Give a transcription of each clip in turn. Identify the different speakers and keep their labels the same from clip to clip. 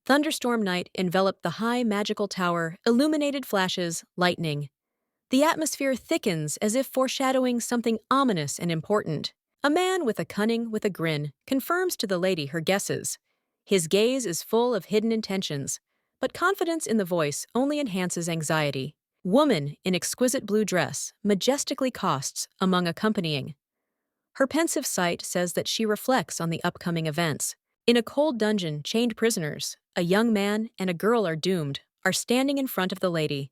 Speaker 1: Thunderstorm night enveloped the high magical tower, illuminated flashes, lightning. The atmosphere thickens as if foreshadowing something ominous and important. A man with a cunning with a grin confirms to the lady her guesses. His gaze is full of hidden intentions, but confidence in the voice only enhances anxiety. Woman in exquisite blue dress majestically costs among accompanying. Her pensive sight says that she reflects on the upcoming events. In a cold dungeon, chained prisoners, a young man and a girl are standing in front of the lady.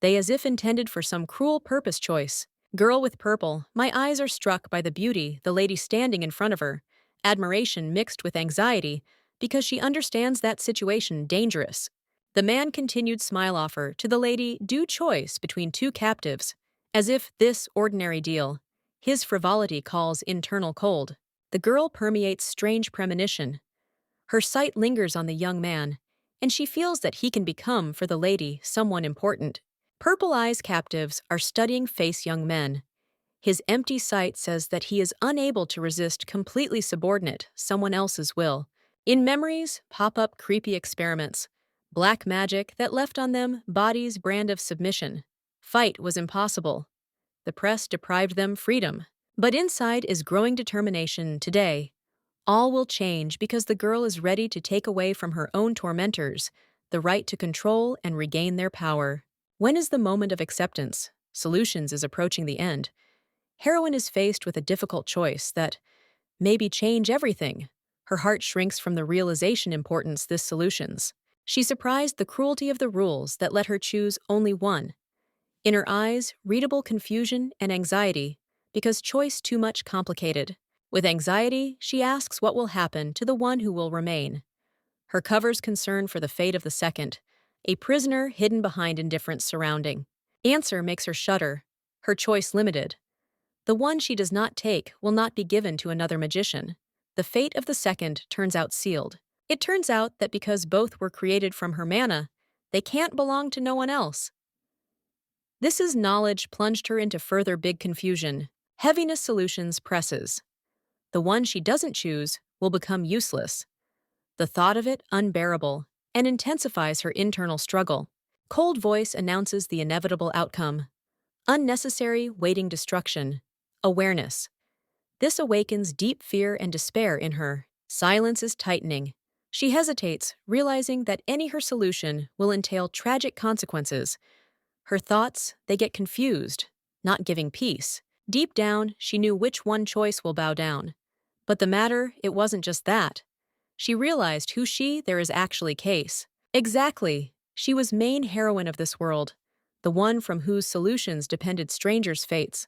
Speaker 1: They as if intended for some cruel purpose choice. Girl with purple, my eyes are struck by the beauty the lady standing in front of her, admiration mixed with anxiety, because she understands that situation dangerous. The man continued smile offer to the lady due choice between two captives, as if this ordinary deal. His frivolity calls internal cold. The girl permeates strange premonition. Her sight lingers on the young man, and she feels that he can become for the lady someone important. Purple eyes captives are studying face young men. His empty sight says that he is unable to resist completely subordinate someone else's will. In memories pop up creepy experiments. Black magic that left on them body's brand of submission. Fight was impossible. The press deprived them freedom. But inside is growing determination today. All will change because the girl is ready to take away from her own tormentors the right to control and regain their power. When is the moment of acceptance? Solutions is approaching the end. Heroine is faced with a difficult choice that maybe change everything. Her heart shrinks from the realization importance this solutions. She surprised the cruelty of the rules that let her choose only one. In her eyes, readable confusion and anxiety, because choice too much complicated. With anxiety, she asks what will happen to the one who will remain. Her covers concern for the fate of the second, a prisoner hidden behind indifference surrounding. Answer makes her shudder, her choice limited. The one she does not take will not be given to another magician. The fate of the second turns out sealed. It turns out that because both were created from her mana, they can't belong to no one else. This is knowledge plunged her into further big confusion. Heaviness solutions presses. The one she doesn't choose will become useless. The thought of it unbearable and intensifies her internal struggle. Cold voice announces the inevitable outcome. Unnecessary waiting destruction. Awareness. This awakens deep fear and despair in her. Silence is tightening. She hesitates, realizing that any her solution will entail tragic consequences. Her thoughts, they get confused, not giving peace. Deep down, she knew which one choice will bow down. But the matter, it wasn't just that. She realized who there is actually case. Exactly. She was main heroine of this world, the one from whose solutions depended strangers' fates.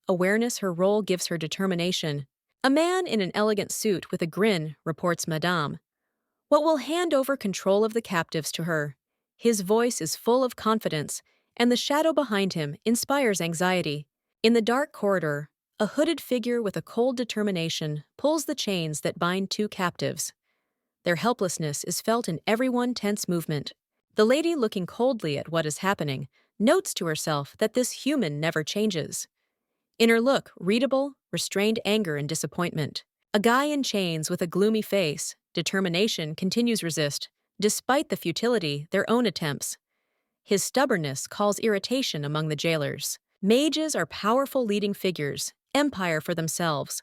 Speaker 1: Awareness her role gives her determination. A man in an elegant suit with a grin reports Madame. What will hand over control of the captives to her? His voice is full of confidence, and the shadow behind him inspires anxiety. In the dark corridor, a hooded figure with a cold determination pulls the chains that bind two captives. Their helplessness is felt in every one tense movement. The lady, looking coldly at what is happening, notes to herself that this human never changes. In her look, readable, restrained anger and disappointment. A guy in chains with a gloomy face, determination continues resist, despite the futility their own attempts. His stubbornness calls irritation among the jailers. Mages are powerful leading figures, empire for themselves.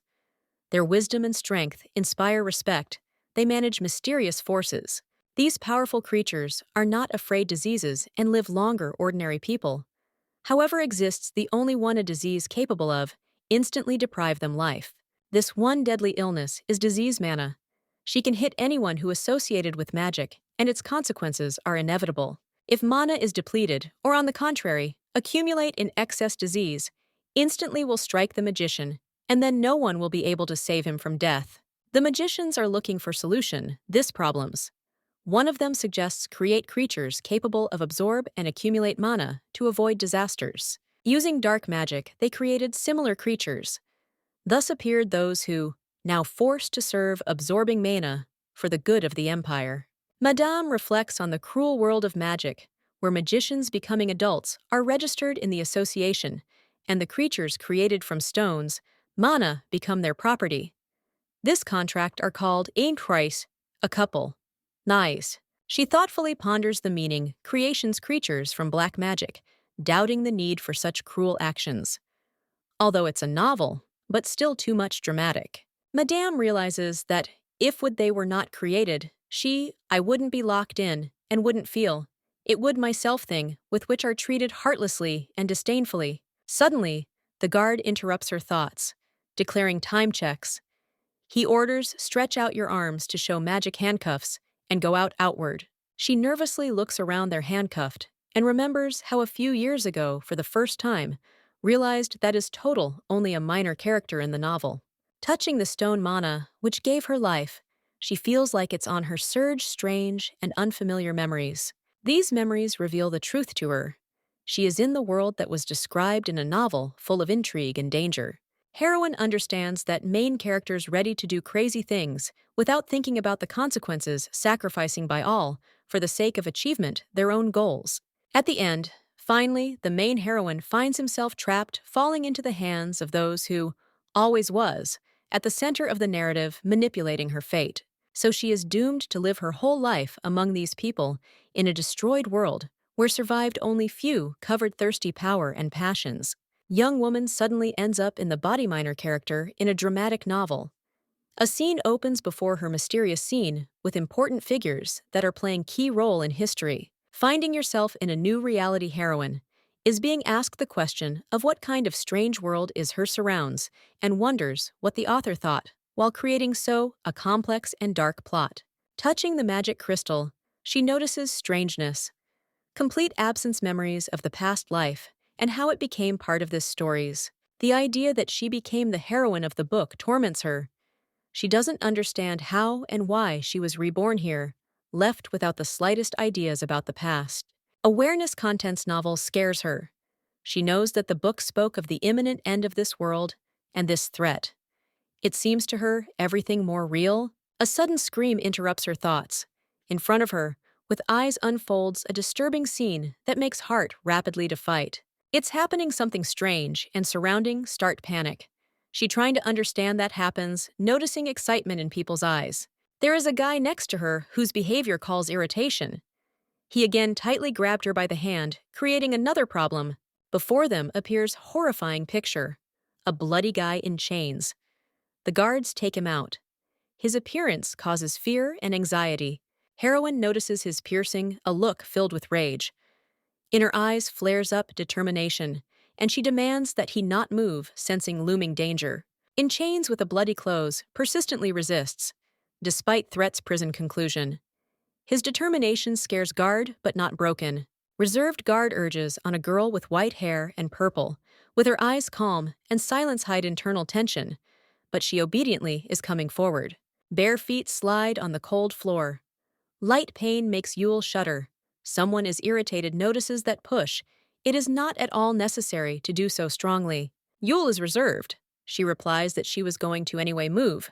Speaker 1: Their wisdom and strength inspire respect. They manage mysterious forces. These powerful creatures are not afraid diseases and live longer ordinary people. However exists the only one a disease capable of, instantly deprive them life. This one deadly illness is disease mana. She can hit anyone who associated with magic, and its consequences are inevitable. If mana is depleted, or on the contrary, accumulate in excess disease, instantly will strike the magician, and then no one will be able to save him from death. The magicians are looking for this problems. One of them suggests create creatures capable of absorb and accumulate mana to avoid disasters. Using dark magic, they created similar creatures. Thus appeared those who, now forced to serve absorbing mana for the good of the empire. Madame reflects on the cruel world of magic, where magicians becoming adults are registered in the association, and the creatures created from stones, mana, become their property. This contract are called een kruis, a couple. Nice. She thoughtfully ponders the meaning creation's creatures from black magic, doubting the need for such cruel actions. Although it's a novel, but still too much dramatic. Madame realizes that if would they were not created, I wouldn't be locked in and wouldn't feel. It would myself thing with which are treated heartlessly and disdainfully. Suddenly, the guard interrupts her thoughts, declaring time checks. He orders, stretch out your arms to show magic handcuffs and go out outward. She nervously looks around their handcuffed and remembers how a few years ago, for the first time, realized that is total only a minor character in the novel. Touching the stone mana, which gave her life, she feels like it's on her surge strange and unfamiliar memories. These memories reveal the truth to her. She is in the world that was described in a novel full of intrigue and danger. Heroine understands that main characters ready to do crazy things without thinking about the consequences, sacrificing by all, for the sake of achievement, their own goals. At the end, finally, the main heroine finds himself trapped, falling into the hands of those who always was, at the center of the narrative, manipulating her fate. So she is doomed to live her whole life among these people in a destroyed world where survived only few covered thirsty power and passions. Young woman suddenly ends up in the body minor character in a dramatic novel. A scene opens before her mysterious scene with important figures that are playing key role in history. Finding yourself in a new reality heroine is being asked the question of what kind of strange world is her surrounds and wonders what the author thought while creating a complex and dark plot. Touching the magic crystal, she notices strangeness, complete absence memories of the past life and how it became part of this stories. The idea that she became the heroine of the book torments her. She doesn't understand how and why she was reborn here, left without the slightest ideas about the past. Awareness contents novel scares her. She knows that the book spoke of the imminent end of this world and this threat. It seems to her everything more real. A sudden scream interrupts her thoughts. In front of her, with eyes unfolds a disturbing scene that makes heart rapidly to fight. It's happening something strange and surrounding start panic. She trying to understand that happens, noticing excitement in people's eyes. There is a guy next to her whose behavior calls irritation. He again tightly grabbed her by the hand, creating another problem. Before them appears horrifying picture. A bloody guy in chains. The guards take him out. His appearance causes fear and anxiety. Heroine notices his piercing, a look filled with rage. In her eyes flares up determination, and she demands that he not move, sensing looming danger. In chains with a bloody clothes, persistently resists, despite threats prison conclusion. His determination scares guard, but not broken. Reserved guard urges on a girl with white hair and purple, with her eyes calm and silence hide internal tension, but she obediently is coming forward. Bare feet slide on the cold floor. Light pain makes Yule shudder. Someone is irritated notices that push. It is not at all necessary to do so strongly. Yule is reserved. She replies that she was going to anyway move.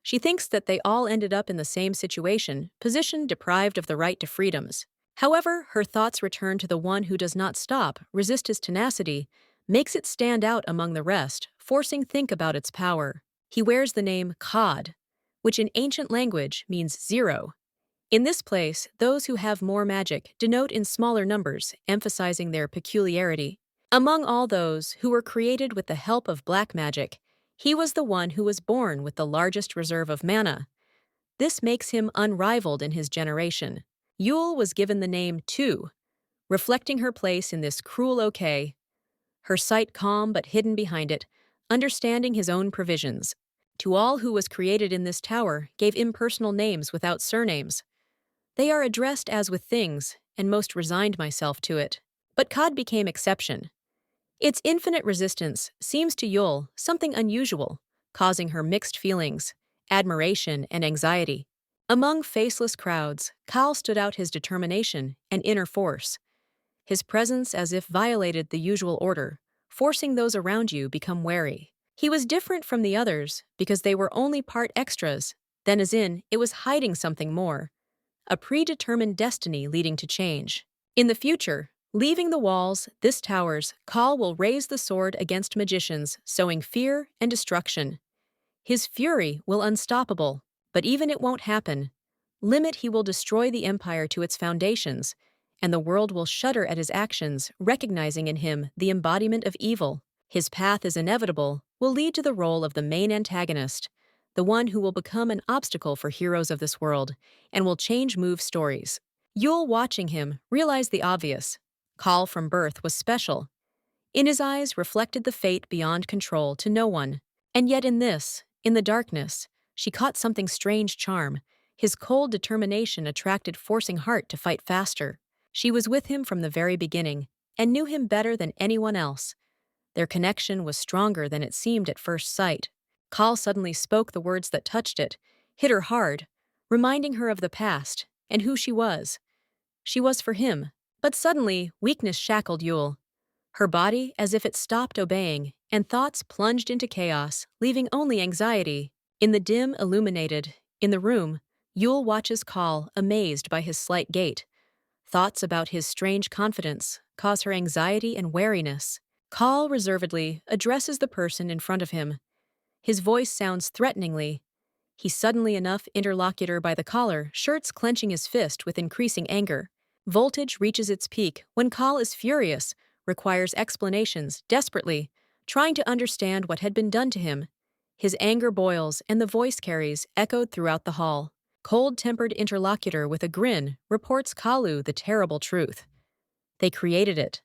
Speaker 1: She thinks that they all ended up in the same situation, position deprived of the right to freedoms. However, her thoughts return to the one who does not stop, resist his tenacity, makes it stand out among the rest, forcing think about its power. He wears the name Cod, which in ancient language means zero. In this place, those who have more magic denote in smaller numbers, emphasizing their peculiarity. Among all those who were created with the help of black magic, he was the one who was born with the largest reserve of mana. This makes him unrivaled in his generation. Yule was given the name Tu, reflecting her place in this cruel okay, her sight calm but hidden behind it, understanding his own provisions. To all who was created in this tower gave impersonal names without surnames. They are addressed as with things, and most resigned myself to it. But Cod became exception. Its infinite resistance seems to Yule something unusual, causing her mixed feelings, admiration and anxiety. Among faceless crowds, Kal stood out his determination and inner force. His presence as if violated the usual order, forcing those around you become wary. He was different from the others because they were only part extras, then as in, it was hiding something more. A predetermined destiny leading to change. In the future, leaving the walls, this tower's, Kal will raise the sword against magicians, sowing fear and destruction. His fury will unstoppable, but even it won't happen. limit he will destroy the empire to its foundations, and the world will shudder at his actions, recognizing in him the embodiment of evil. His path is inevitable, will lead to the role of the main antagonist, the one who will become an obstacle for heroes of this world, and will change move stories. Yule, watching him, realized the obvious. Call from birth was special. In his eyes reflected the fate beyond control to no one. And yet in the darkness, she caught something strange charm. His cold determination attracted forcing heart to fight faster. She was with him from the very beginning, and knew him better than anyone else. Their connection was stronger than it seemed at first sight. Kal suddenly spoke the words that touched it, hit her hard, reminding her of the past and who she was. She was for him. But suddenly, weakness shackled Yule. Her body as if it stopped obeying, and thoughts plunged into chaos, leaving only anxiety. In the dim, illuminated, in the room, Yule watches Kal, amazed by his slight gait. Thoughts about his strange confidence cause her anxiety and wariness. Kal reservedly addresses the person in front of him. His voice sounds threateningly. He's suddenly enough interlocutor by the collar, shirts clenching his fist with increasing anger. Voltage reaches its peak when Kal is furious, requires explanations, desperately, trying to understand what had been done to him. His anger boils and the voice carries, echoed throughout the hall. Cold-tempered interlocutor with a grin reports Kalu the terrible truth. They created it.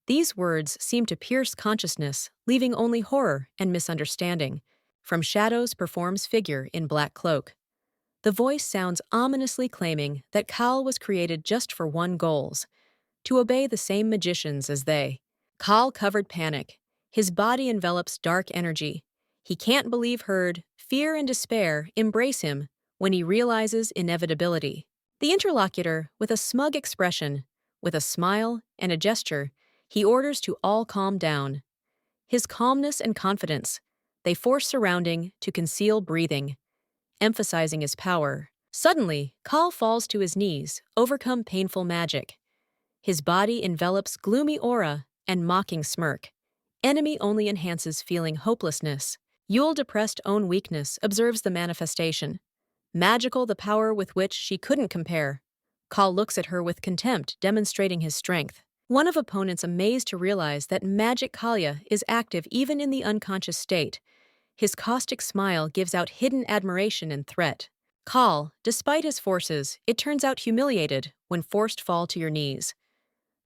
Speaker 1: These words seem to pierce consciousness, leaving only horror and misunderstanding. From shadows performs figure in black cloak. The voice sounds ominously claiming that Kal was created just for one goals, to obey the same magicians as they. Kal covered panic. His body envelops dark energy. He can't believe heard. Fear and despair embrace him when he realizes inevitability. The interlocutor, with a smug expression, with a smile and a gesture, he orders to all calm down. His calmness and confidence, they force surrounding to conceal breathing, emphasizing his power. Suddenly, Kal falls to his knees, overcome painful magic. His body envelops gloomy aura and mocking smirk. Enemy only enhances feeling hopelessness. Yule, depressed own weakness, observes the manifestation. Magical the power with which she couldn't compare. Kal looks at her with contempt, demonstrating his strength. One of opponents amazed to realize that magic Kalya is active even in the unconscious state. His caustic smile gives out hidden admiration and threat. Kal, despite his forces, it turns out humiliated when forced fall to your knees.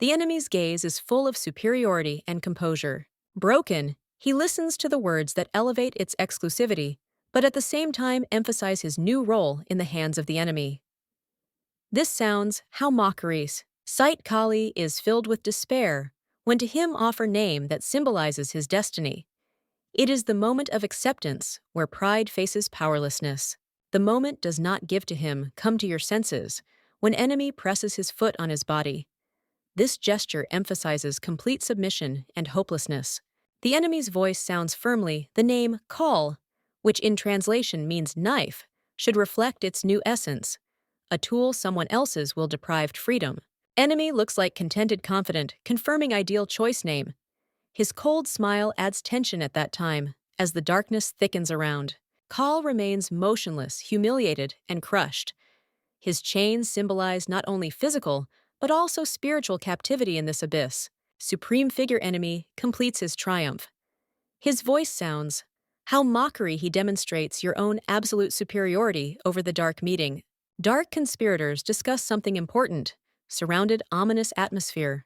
Speaker 1: The enemy's gaze is full of superiority and composure. Broken, he listens to the words that elevate its exclusivity, but at the same time emphasize his new role in the hands of the enemy. This sounds, how mockeries. Sight Kali is filled with despair, when to him offer name that symbolizes his destiny. It is the moment of acceptance, where pride faces powerlessness. The moment does not give to him, come to your senses, when enemy presses his foot on his body. This gesture emphasizes complete submission and hopelessness. The enemy's voice sounds firmly, the name Kal, which in translation means knife, should reflect its new essence. A tool someone else's will deprive freedom. Enemy looks like contented confident, confirming ideal choice name. His cold smile adds tension at that time, as the darkness thickens around. Kal remains motionless, humiliated, and crushed. His chains symbolize not only physical, but also spiritual captivity in this abyss. Supreme figure enemy completes his triumph. His voice sounds, how mockery he demonstrates your own absolute superiority over the dark meeting. Dark conspirators discuss something important, surrounded ominous atmosphere.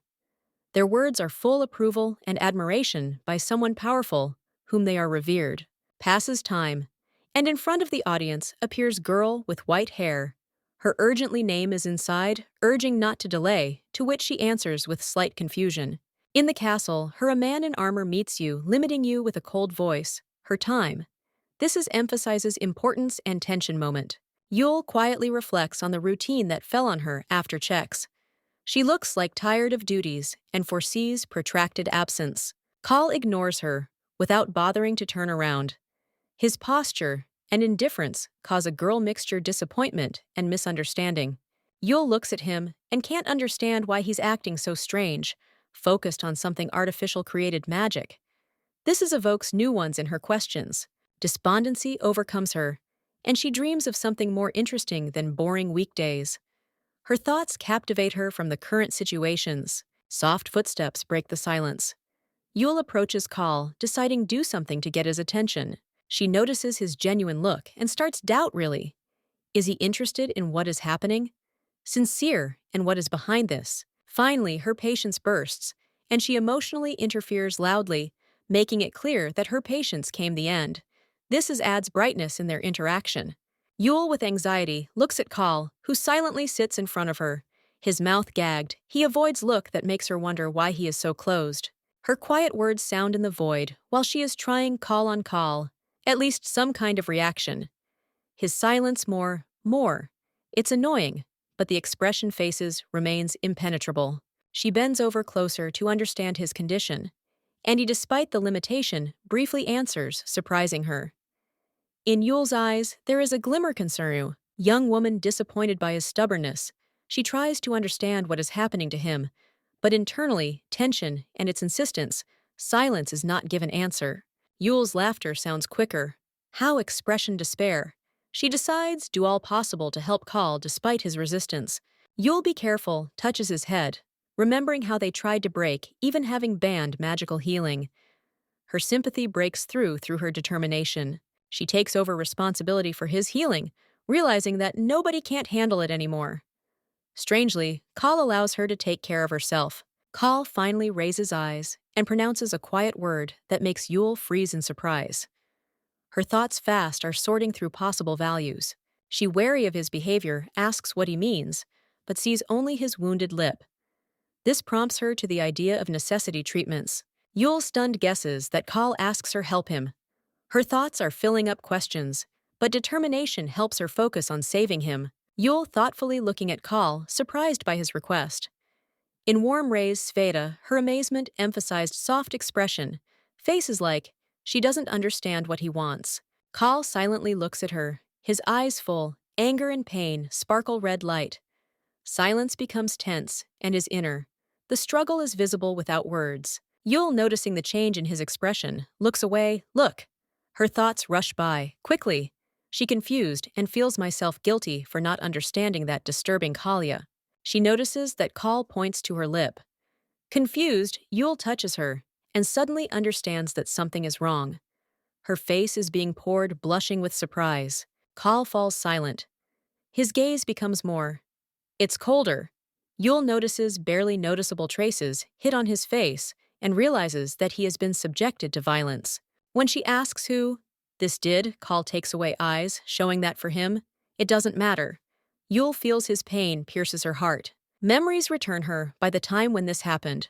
Speaker 1: Their words are full approval and admiration by someone powerful, whom they are revered. Passes time, and in front of the audience appears girl with white hair. Her urgently name is inside, urging not to delay, to which she answers with slight confusion. In the castle, a man in armor meets you, limiting you with a cold voice. Her time. This is emphasizes importance and tension moment. Yule quietly reflects on the routine that fell on her after checks. She looks like tired of duties and foresees protracted absence. Kal ignores her, without bothering to turn around. His posture and indifference cause a girl mixture disappointment and misunderstanding. Yule looks at him and can't understand why he's acting so strange, focused on something artificial created magic. This evokes new ones in her questions. Despondency overcomes her, and she dreams of something more interesting than boring weekdays. Her thoughts captivate her from the current situations. Soft footsteps break the silence. Yul approaches Call, deciding do something to get his attention. She notices his genuine look and starts doubt really. Is he interested in what is happening? Sincere in what is behind this? Finally, her patience bursts, and she emotionally interferes loudly, making it clear that her patience came the end. Adds brightness in their interaction. Yul, with anxiety, looks at Call, who silently sits in front of her. His mouth gagged, he avoids look that makes her wonder why he is so closed. Her quiet words sound in the void, while she is trying call on Call. At least some kind of reaction. His silence more. It's annoying, but the expression faces remains impenetrable. She bends over closer to understand his condition, and he, despite the limitation, briefly answers, surprising her. In Yul's eyes, there is a glimmer concern. Young woman disappointed by his stubbornness. She tries to understand what is happening to him, but internally, tension and its insistence, silence is not given answer. Yul's laughter sounds quicker. How expression despair. She decides do all possible to help Call despite his resistance. Yul, be careful, touches his head, remembering how they tried to break, even having banned magical healing. Her sympathy breaks through her determination. She takes over responsibility for his healing, realizing that nobody can't handle it anymore. Strangely, Call allows her to take care of herself. Call finally raises eyes and pronounces a quiet word that makes Yul freeze in surprise. Her thoughts fast are sorting through possible values. She, wary of his behavior, asks what he means, but sees only his wounded lip. This prompts her to the idea of necessity treatments. Yul, stunned, guesses that Call asks her help him. Her thoughts are filling up questions, but determination helps her focus on saving him. Yul, thoughtfully looking at Call, surprised by his request. In warm rays, Sveta, her amazement emphasized soft expression, faces like, she doesn't understand what he wants. Call silently looks at her, his eyes full, anger and pain sparkle red light. Silence becomes tense and is inner. The struggle is visible without words. Yul, noticing the change in his expression, looks away. Look. Her thoughts rush by, quickly. She confused and feels myself guilty for not understanding that disturbing Kalia. She notices that Call points to her lip. Confused, Yul touches her, and suddenly understands that something is wrong. Her face is being poured, blushing with surprise. Call falls silent. His gaze becomes more. It's colder. Yul notices barely noticeable traces hit on his face and realizes that he has been subjected to violence. When she asks who this did, Call takes away eyes, showing that for him, it doesn't matter. Yul feels his pain pierces her heart. Memories return her by the time when this happened.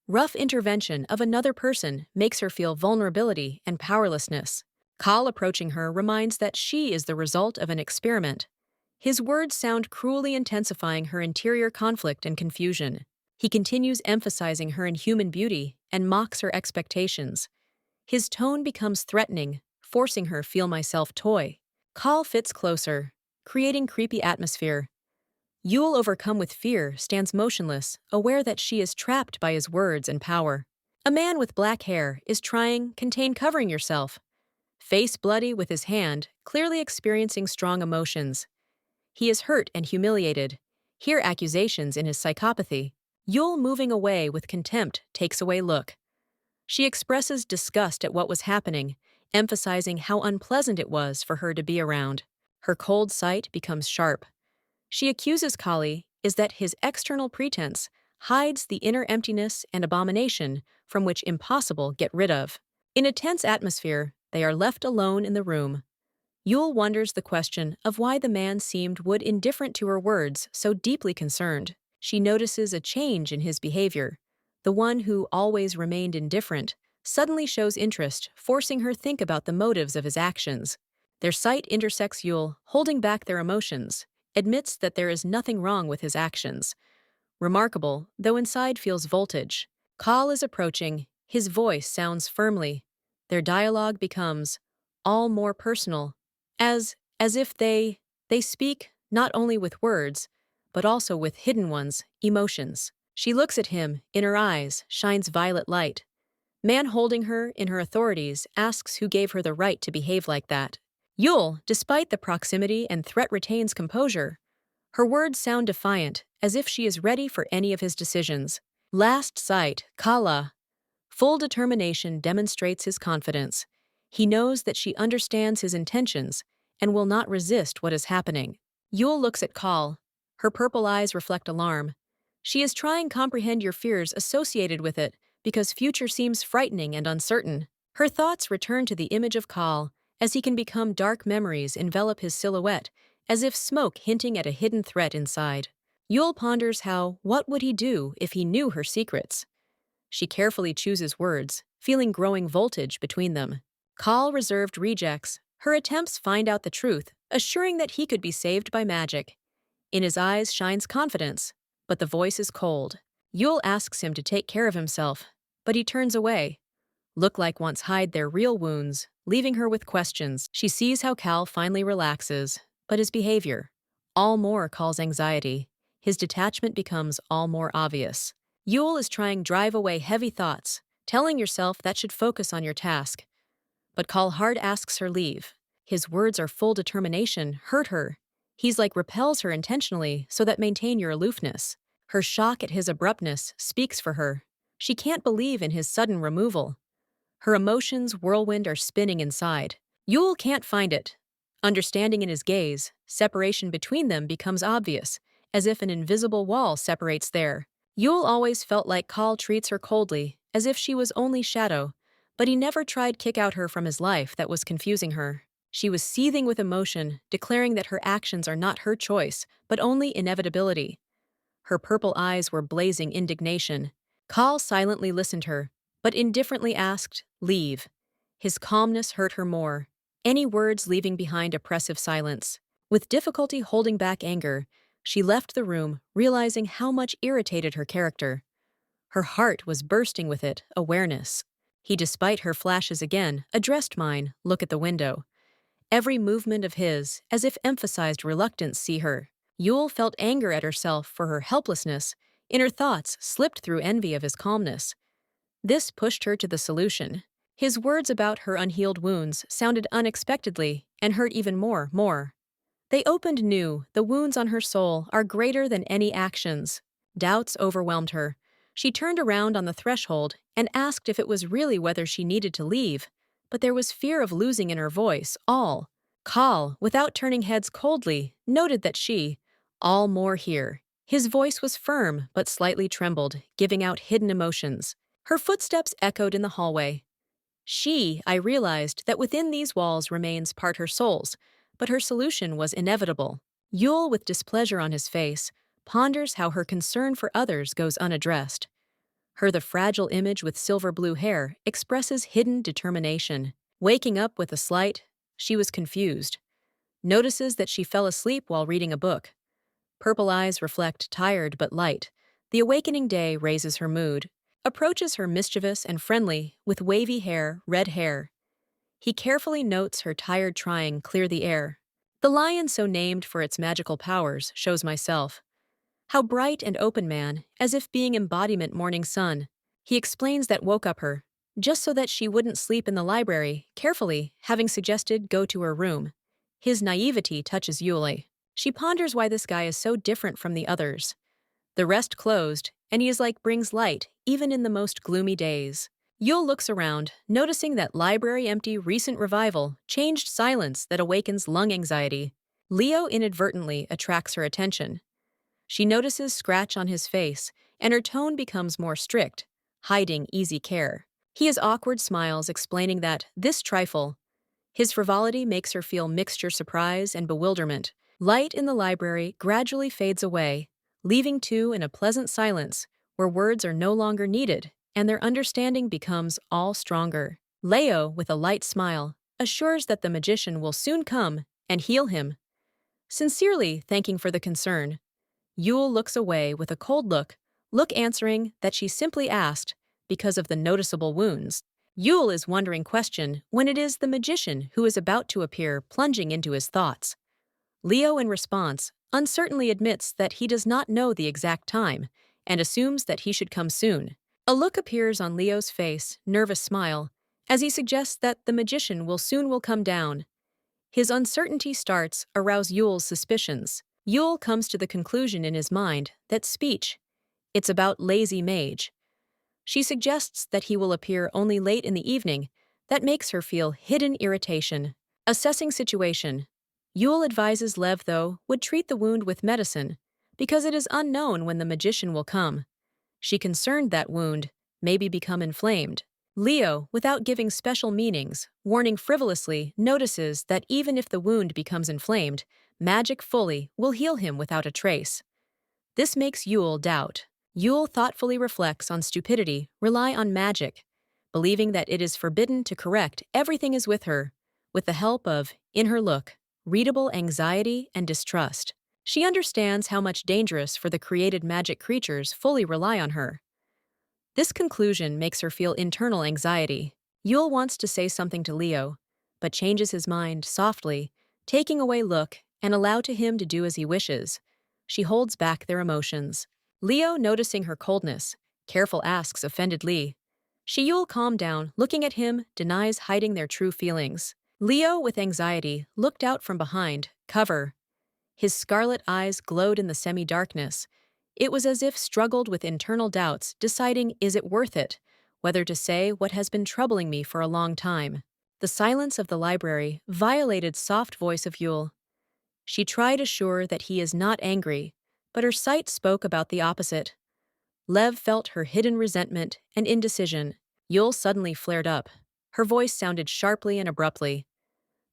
Speaker 1: Rough intervention of another person makes her feel vulnerability and powerlessness. Call, approaching her, reminds that she is the result of an experiment. His words sound cruelly, intensifying her interior conflict and confusion. He continues emphasizing her inhuman beauty and mocks her expectations. His tone becomes threatening, forcing her feel myself toy. Call fits closer, creating creepy atmosphere. Yul, overcome with fear, stands motionless, aware that she is trapped by his words and power. A man with black hair is covering yourself. Face bloody with his hand, clearly experiencing strong emotions. He is hurt and humiliated. Hear accusations in his psychopathy. Yul, moving away with contempt, takes away look. She expresses disgust at what was happening, emphasizing how unpleasant it was for her to be around. Her cold sight becomes sharp. She accuses Kali is that his external pretense hides the inner emptiness and abomination from which impossible get rid of. In a tense atmosphere, they are left alone in the room. Yul wonders the question of why the man seemed indifferent to her words, so deeply concerned. She notices a change in his behavior. The one who always remained indifferent suddenly shows interest, forcing her think about the motives of his actions. Their sight intersects. Yul, holding back their emotions, admits that there is nothing wrong with his actions. Remarkable, though inside feels voltage. Call is approaching. His voice sounds firmly. Their dialogue becomes all more personal, as if they speak not only with words, but also with hidden ones, emotions. She looks at him, in her eyes shines violet light. Man, holding her in her authorities, asks who gave her the right to behave like that. Yul, despite the proximity and threat, retains composure. Her words sound defiant, as if she is ready for any of his decisions. Last sight, Kala. Full determination demonstrates his confidence. He knows that she understands his intentions and will not resist what is happening. Yul looks at Kal. Her purple eyes reflect alarm. She is trying to comprehend your fears associated with it because future seems frightening and uncertain. Her thoughts return to the image of Kal as he can become dark memories envelop his silhouette, as if smoke hinting at a hidden threat inside. Yul ponders what would he do if he knew her secrets? She carefully chooses words, feeling growing voltage between them. Kal reserved rejects. Her attempts find out the truth, assuring that he could be saved by magic. In his eyes shines confidence, but the voice is cold. Yul asks him to take care of himself, but he turns away. Look like wants hide their real wounds, leaving her with questions. She sees how Kal finally relaxes, but his behavior all more calls anxiety. His detachment becomes all more obvious. Yul is trying drive away heavy thoughts, telling yourself that should focus on your task. But Kal hard asks her leave. His words are full determination, hurt her. He's like repels her intentionally so that maintain your aloofness. Her shock at his abruptness speaks for her. She can't believe in his sudden removal. Her emotions whirlwind are spinning inside. Yul can't find it. Understanding in his gaze, separation between them becomes obvious, as if an invisible wall separates there. Yul always felt like Kal treats her coldly, as if she was only shadow, but he never tried kick out her from his life that was confusing her. She was seething with emotion, declaring that her actions are not her choice, but only inevitability. Her purple eyes were blazing indignation. Kal silently listened her, but indifferently asked, leave. His calmness hurt her more, any words leaving behind oppressive silence. With difficulty holding back anger, she left the room, realizing how much irritated her character. Her heart was bursting with it, awareness. He, despite her flashes again, addressed mine, look at the window. Every movement of his, as if emphasized reluctance, see her. Yul felt anger at herself for her helplessness. In her thoughts slipped through envy of his calmness. This pushed her to the solution. His words about her unhealed wounds sounded unexpectedly and hurt even more. They opened new, the wounds on her soul are greater than any actions. Doubts overwhelmed her. She turned around on the threshold and asked if it was really whether she needed to leave, but there was fear of losing in her voice, all. Kal, without turning heads coldly, noted that all more here. His voice was firm but slightly trembled, giving out hidden emotions. Her footsteps echoed in the hallway. I realized that within these walls remains part her soul's, but her solution was inevitable. Yul, with displeasure on his face, ponders how her concern for others goes unaddressed. The fragile image with silver blue hair expresses hidden determination. Waking up with a slight, she was confused. Notices that she fell asleep while reading a book. Purple eyes reflect tired but light. The awakening day raises her mood. Approaches her mischievous and friendly, with wavy hair, red hair. He carefully notes her tired trying clear the air. The lion so named for its magical powers shows myself. How bright and open man, as if being embodiment morning sun. He explains that woke up her, just so that she wouldn't sleep in the library, carefully, having suggested go to her room. His naivety touches Yule. She ponders why this guy is so different from the others. The rest closed, and he is like brings light, even in the most gloomy days. Yule looks around, noticing that library empty recent revival changed silence that awakens lung anxiety. Leo inadvertently attracts her attention. She notices scratch on his face, and her tone becomes more strict, hiding easy care. He has awkward smiles explaining that this trifle. His frivolity makes her feel mixture surprise and bewilderment. Light in the library gradually fades away, leaving two in a pleasant silence where words are no longer needed and their understanding becomes all stronger. Leo, with a light smile, assures that the magician will soon come and heal him. Sincerely thanking for the concern, Yule looks away with a cold look answering that she simply asked because of the noticeable wounds. Yule is wondering question when it is the magician who is about to appear plunging into his thoughts. Leo, in response, uncertainly admits that he does not know the exact time and assumes that he should come soon. A look appears on Leo's face, nervous smile, as he suggests that the magician will come down. His uncertainty starts arouse Yule's suspicions. Yule comes to the conclusion in his mind that speech, it's about lazy mage. She suggests that he will appear only late in the evening. That makes her feel hidden irritation. Assessing situation. Yule advises Lev, though, would treat the wound with medicine, because it is unknown when the magician will come. She concerned that wound maybe become inflamed. Leo, without giving special meanings, warning frivolously, notices that even if the wound becomes inflamed, magic fully will heal him without a trace. This makes Yule doubt. Yule thoughtfully reflects on stupidity, rely on magic, believing that it is forbidden to correct everything is with her, with the help of, in her look, readable anxiety and distrust. She understands how much dangerous for the created magic creatures fully rely on her. This conclusion makes her feel internal anxiety. Yule wants to say something to Leo, but changes his mind softly, taking away look and allow to him to do as he wishes. She holds back their emotions. Leo, noticing her coldness, careful asks offendedly. Yule, calmed down, looking at him, denies hiding their true feelings. Leo, with anxiety, looked out from behind, cover. His scarlet eyes glowed in the semi-darkness. It was as if struggled with internal doubts, deciding is it worth it, whether to say what has been troubling me for a long time. The silence of the library violated soft voice of Yule. She tried assure that he is not angry, but her sight spoke about the opposite. Lev felt her hidden resentment and indecision. Yule suddenly flared up. Her voice sounded sharply and abruptly.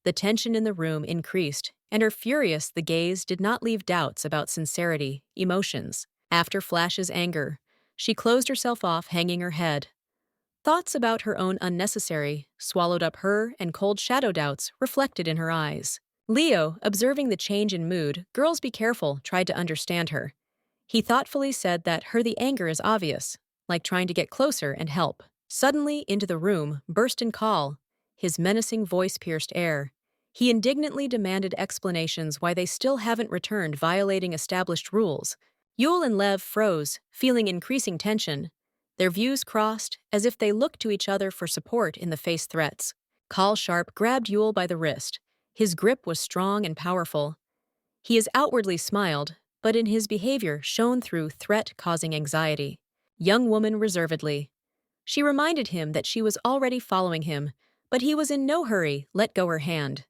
Speaker 1: The tension in the room increased, and her furious the gaze did not leave doubts about sincerity, emotions. After Flash's anger, she closed herself off, hanging her head. Thoughts about her own unnecessary swallowed up her, and cold shadow doubts reflected in her eyes. Leo, observing the change in mood, girls be careful, tried to understand her. He thoughtfully said that the anger is obvious, like trying to get closer and help. Suddenly, into the room, burst in Call. His menacing voice pierced air. He indignantly demanded explanations why they still haven't returned, violating established rules. Yule and Lev froze, feeling increasing tension. Their views crossed, as if they looked to each other for support in the face threats. Call Sharp grabbed Yule by the wrist. His grip was strong and powerful. He is outwardly smiled, but in his behavior shone through threat causing anxiety. Young woman reservedly. She reminded him that she was already following him, but he was in no hurry, let go her hand.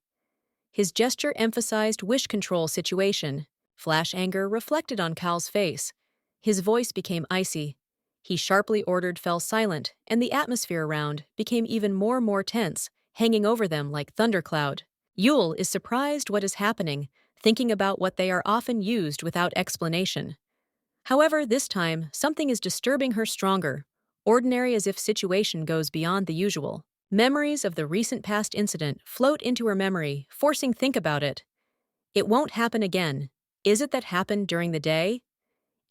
Speaker 1: His gesture emphasized wish control situation. Flash anger reflected on Cal's face. His voice became icy. He sharply ordered fell silent, and the atmosphere around became even more tense, hanging over them like thundercloud. Yule is surprised what is happening, thinking about what they are often used without explanation. However, this time, something is disturbing her stronger, ordinary as if situation goes beyond the usual. Memories of the recent past incident float into her memory, forcing think about it. It won't happen again. Is it that happened during the day?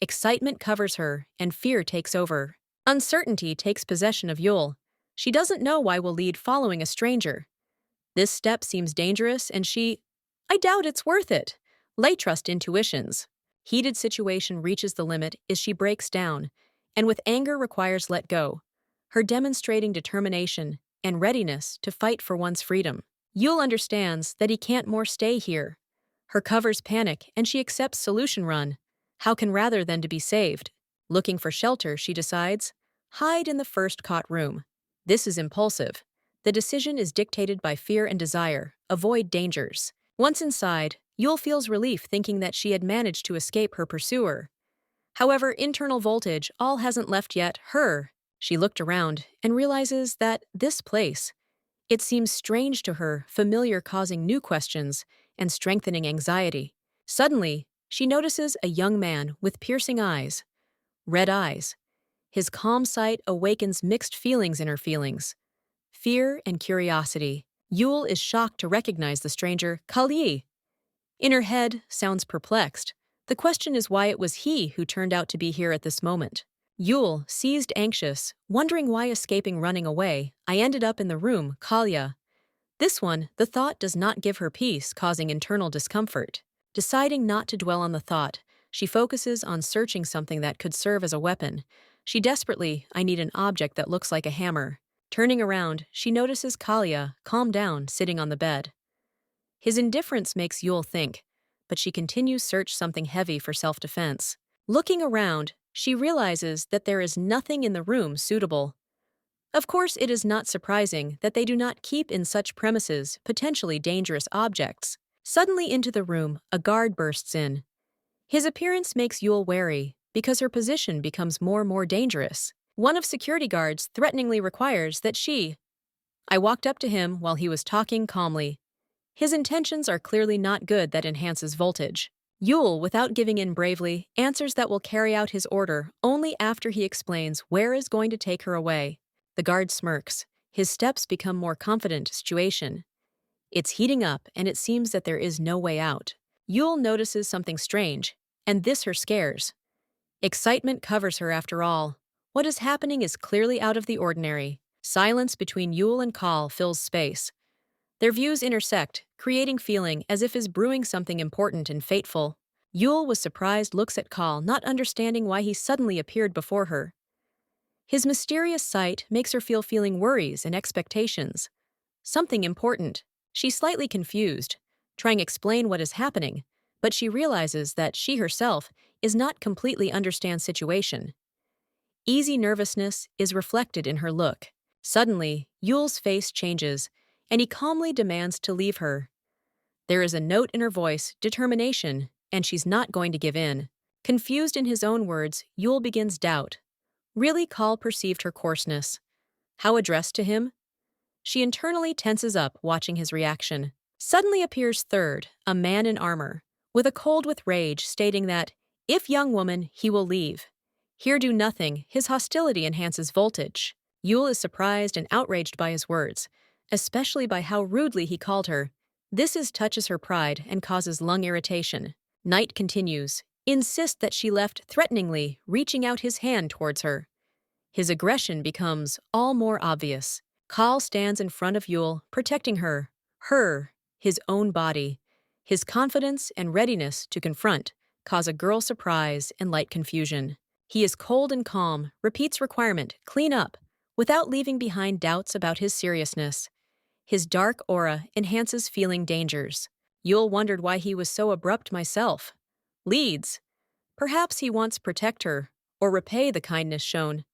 Speaker 1: Excitement covers her, and fear takes over. Uncertainty takes possession of Yule. She doesn't know why will lead following a stranger. This step seems dangerous, and I doubt it's worth it. Lay trust intuitions. Heated situation reaches the limit as she breaks down, and with anger requires let go. Her demonstrating determination and readiness to fight for one's freedom. Yule understands that he can't more stay here. Her covers panic, and she accepts solution run. How can rather than to be saved? Looking for shelter, she decides. Hide in the first cot room. This is impulsive. The decision is dictated by fear and desire. Avoid dangers. Once inside, Yule feels relief thinking that she had managed to escape her pursuer. However, internal voltage all hasn't left yet her. She looked around and realizes that this place, it seems strange to her, familiar, causing new questions and strengthening anxiety. Suddenly, she notices a young man with piercing eyes. Red eyes. His calm sight awakens mixed feelings in her feelings. Fear and curiosity. Yule is shocked to recognize the stranger, Kali. In her head, sounds perplexed. The question is why it was he who turned out to be here at this moment. Yule, seized anxious, wondering why escaping running away, I ended up in the room, Kalia. This one, the thought does not give her peace, causing internal discomfort. Deciding not to dwell on the thought, she focuses on searching something that could serve as a weapon. She desperately, I need an object that looks like a hammer. Turning around, she notices Kalia, calm down, sitting on the bed. His indifference makes Yul think, but she continues search something heavy for self-defense. Looking around, she realizes that there is nothing in the room suitable. Of course, it is not surprising that they do not keep in such premises potentially dangerous objects. Suddenly into the room, a guard bursts in. His appearance makes Yul wary, because her position becomes more dangerous. One of security guards threateningly requires that I walked up to him while he was talking calmly. His intentions are clearly not good that enhances voltage. Yul, without giving in bravely, answers that will carry out his order only after he explains where is going to take her away. The guard smirks. His steps become more confident situation. It's heating up and it seems that there is no way out. Yul notices something strange, and this her scares. Excitement covers her after all. What is happening is clearly out of the ordinary. Silence between Yul and Kal fills space. Their views intersect, creating feeling as if is brewing something important and fateful. Yul with surprised looks at Kal, not understanding why he suddenly appeared before her. His mysterious sight makes her feel feeling worries and expectations. Something important. She's slightly confused, trying to explain what is happening, but she realizes that she herself is not completely understand situation. Easy nervousness is reflected in her look. Suddenly, Yul's face changes, and he calmly demands to leave her. There is a note in her voice, determination, and she's not going to give in. Confused in his own words, Yul begins doubt. Really, Kal perceived her coarseness. How addressed to him? She internally tenses up, watching his reaction. Suddenly appears third, a man in armor, with a cold with rage, stating that, if young woman, he will leave. Here do nothing, his hostility enhances voltage. Yul is surprised and outraged by his words, especially by how rudely he called her. Touches her pride and causes lung irritation. Knight continues, insist that she left threateningly, reaching out his hand towards her. His aggression becomes all more obvious. Kal stands in front of Yul, protecting her, his own body. His confidence and readiness to confront cause a girl surprise and light confusion. He is cold and calm, repeats requirement, clean up, without leaving behind doubts about his seriousness. His dark aura enhances feeling dangers. Yul wondered why he was so abrupt myself. Leads. Perhaps he wants to protect her, or repay the kindness shown.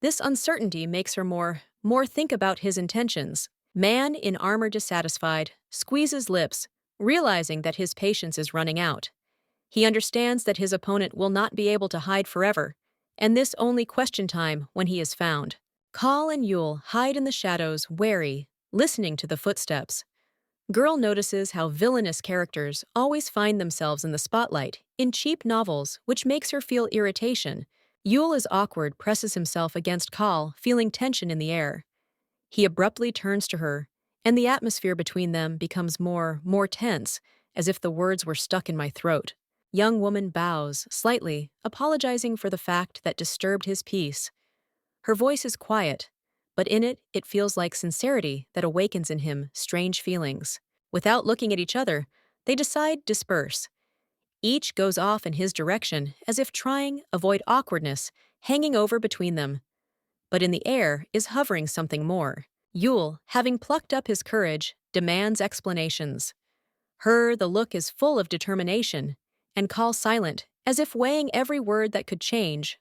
Speaker 1: This uncertainty makes her more think about his intentions. Man in armor dissatisfied, squeezes lips, realizing that his patience is running out. He understands that his opponent will not be able to hide forever, and this only question time when he is found. Kal and Yul hide in the shadows, wary, listening to the footsteps. Girl notices how villainous characters always find themselves in the spotlight in cheap novels, which makes her feel irritation. Yul is awkward, presses himself against Kal, feeling tension in the air. He abruptly turns to her, and the atmosphere between them becomes more tense, as if the words were stuck in my throat. Young woman bows, slightly, apologizing for the fact that disturbed his peace. Her voice is quiet, but in it feels like sincerity that awakens in him strange feelings. Without looking at each other, they decide disperse. Each goes off in his direction, as if trying avoid awkwardness hanging over between them. But in the air is hovering something more. Yul, having plucked up his courage, demands explanations. The look is full of determination, and Kal silent, as if weighing every word that could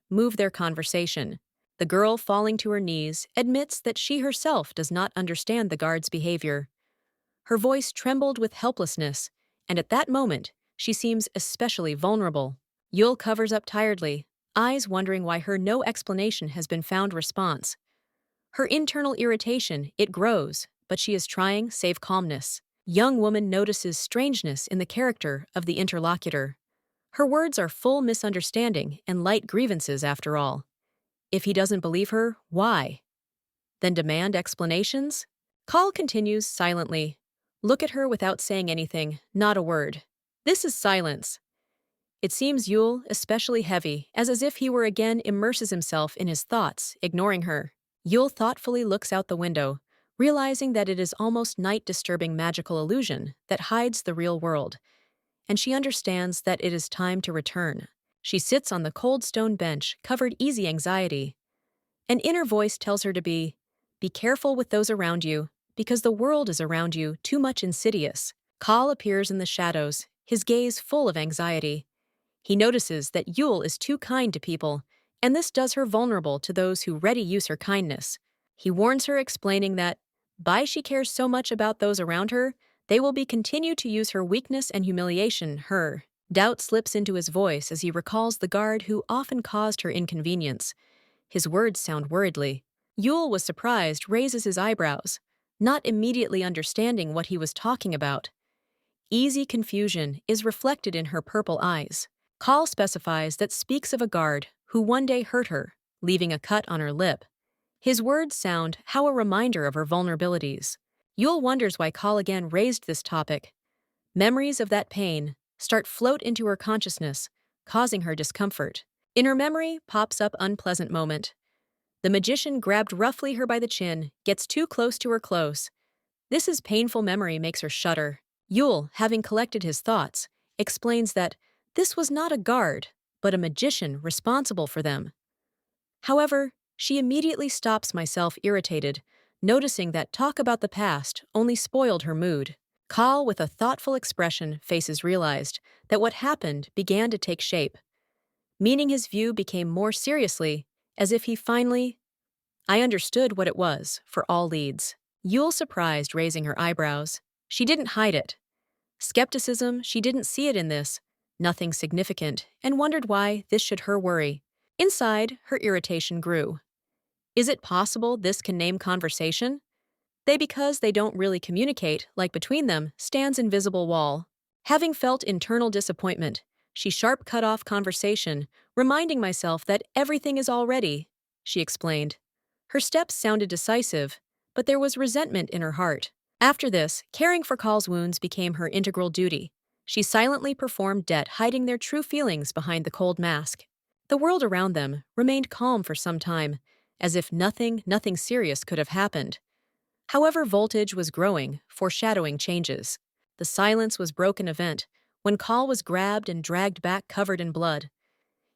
Speaker 1: move their conversation. The girl, falling to her knees, admits that she herself does not understand the guard's behavior. Her voice trembled with helplessness, and at that moment, she seems especially vulnerable. Yul covers up tiredly, eyes wondering why her no explanation has been found response. Her internal irritation, it grows, but she is trying save calmness. Young woman notices strangeness in the character of the interlocutor. Her words are full misunderstanding and light grievances after all. If he doesn't believe her, why? Then demand explanations? Kal continues silently. Look at her without saying anything, not a word. This is silence. It seems Yul especially heavy, as if he were again immerses himself in his thoughts, ignoring her. Yul thoughtfully looks out the window, realizing that it is almost night disturbing magical illusion that hides the real world, and she understands that it is time to return. She sits on the cold stone bench, covered easy anxiety. An inner voice tells her to be careful with those around you, because the world is around you too much insidious. Kal appears in the shadows, his gaze full of anxiety. He notices that Yul is too kind to people, and this does her vulnerable to those who ready use her kindness. He warns her, explaining that, by she cares so much about those around her, they will be continue to use her weakness and humiliation her. Doubt slips into his voice as he recalls the guard who often caused her inconvenience. His words sound worriedly. Yul was surprised, raises his eyebrows, not immediately understanding what he was talking about. Easy confusion is reflected in her purple eyes. Kal specifies that speaks of a guard who one day hurt her, leaving a cut on her lip. His words sound how a reminder of her vulnerabilities. Yul wonders why Kal again raised this topic. Memories of that pain float into her consciousness, causing her discomfort. In her memory pops up unpleasant moment. The magician grabbed roughly her by the chin, gets too close to her close. This is painful memory makes her shudder. Yul, having collected his thoughts, explains that this was not a guard, but a magician responsible for them. However, she immediately stops myself irritated, noticing that talk about the past only spoiled her mood. Kal, with a thoughtful expression, faces realized that what happened began to take shape, meaning his view became more seriously, as if he finally, I understood what it was, for all leads. Yul surprised, raising her eyebrows. She didn't hide it. Skepticism, she didn't see it in this, nothing significant, and wondered why this should her worry. Inside, her irritation grew. Is it possible this can name conversation? Because they don't really communicate, like between them, stands invisible wall. Having felt internal disappointment, she sharp cut off conversation, reminding myself that everything is already, she explained. Her steps sounded decisive, but there was resentment in her heart. After this, caring for Kal's wounds became her integral duty. She silently performed debt, hiding their true feelings behind the cold mask. The world around them remained calm for some time, as if nothing serious could have happened. However, voltage was growing, foreshadowing changes. The silence was broken event when Kal was grabbed and dragged back covered in blood.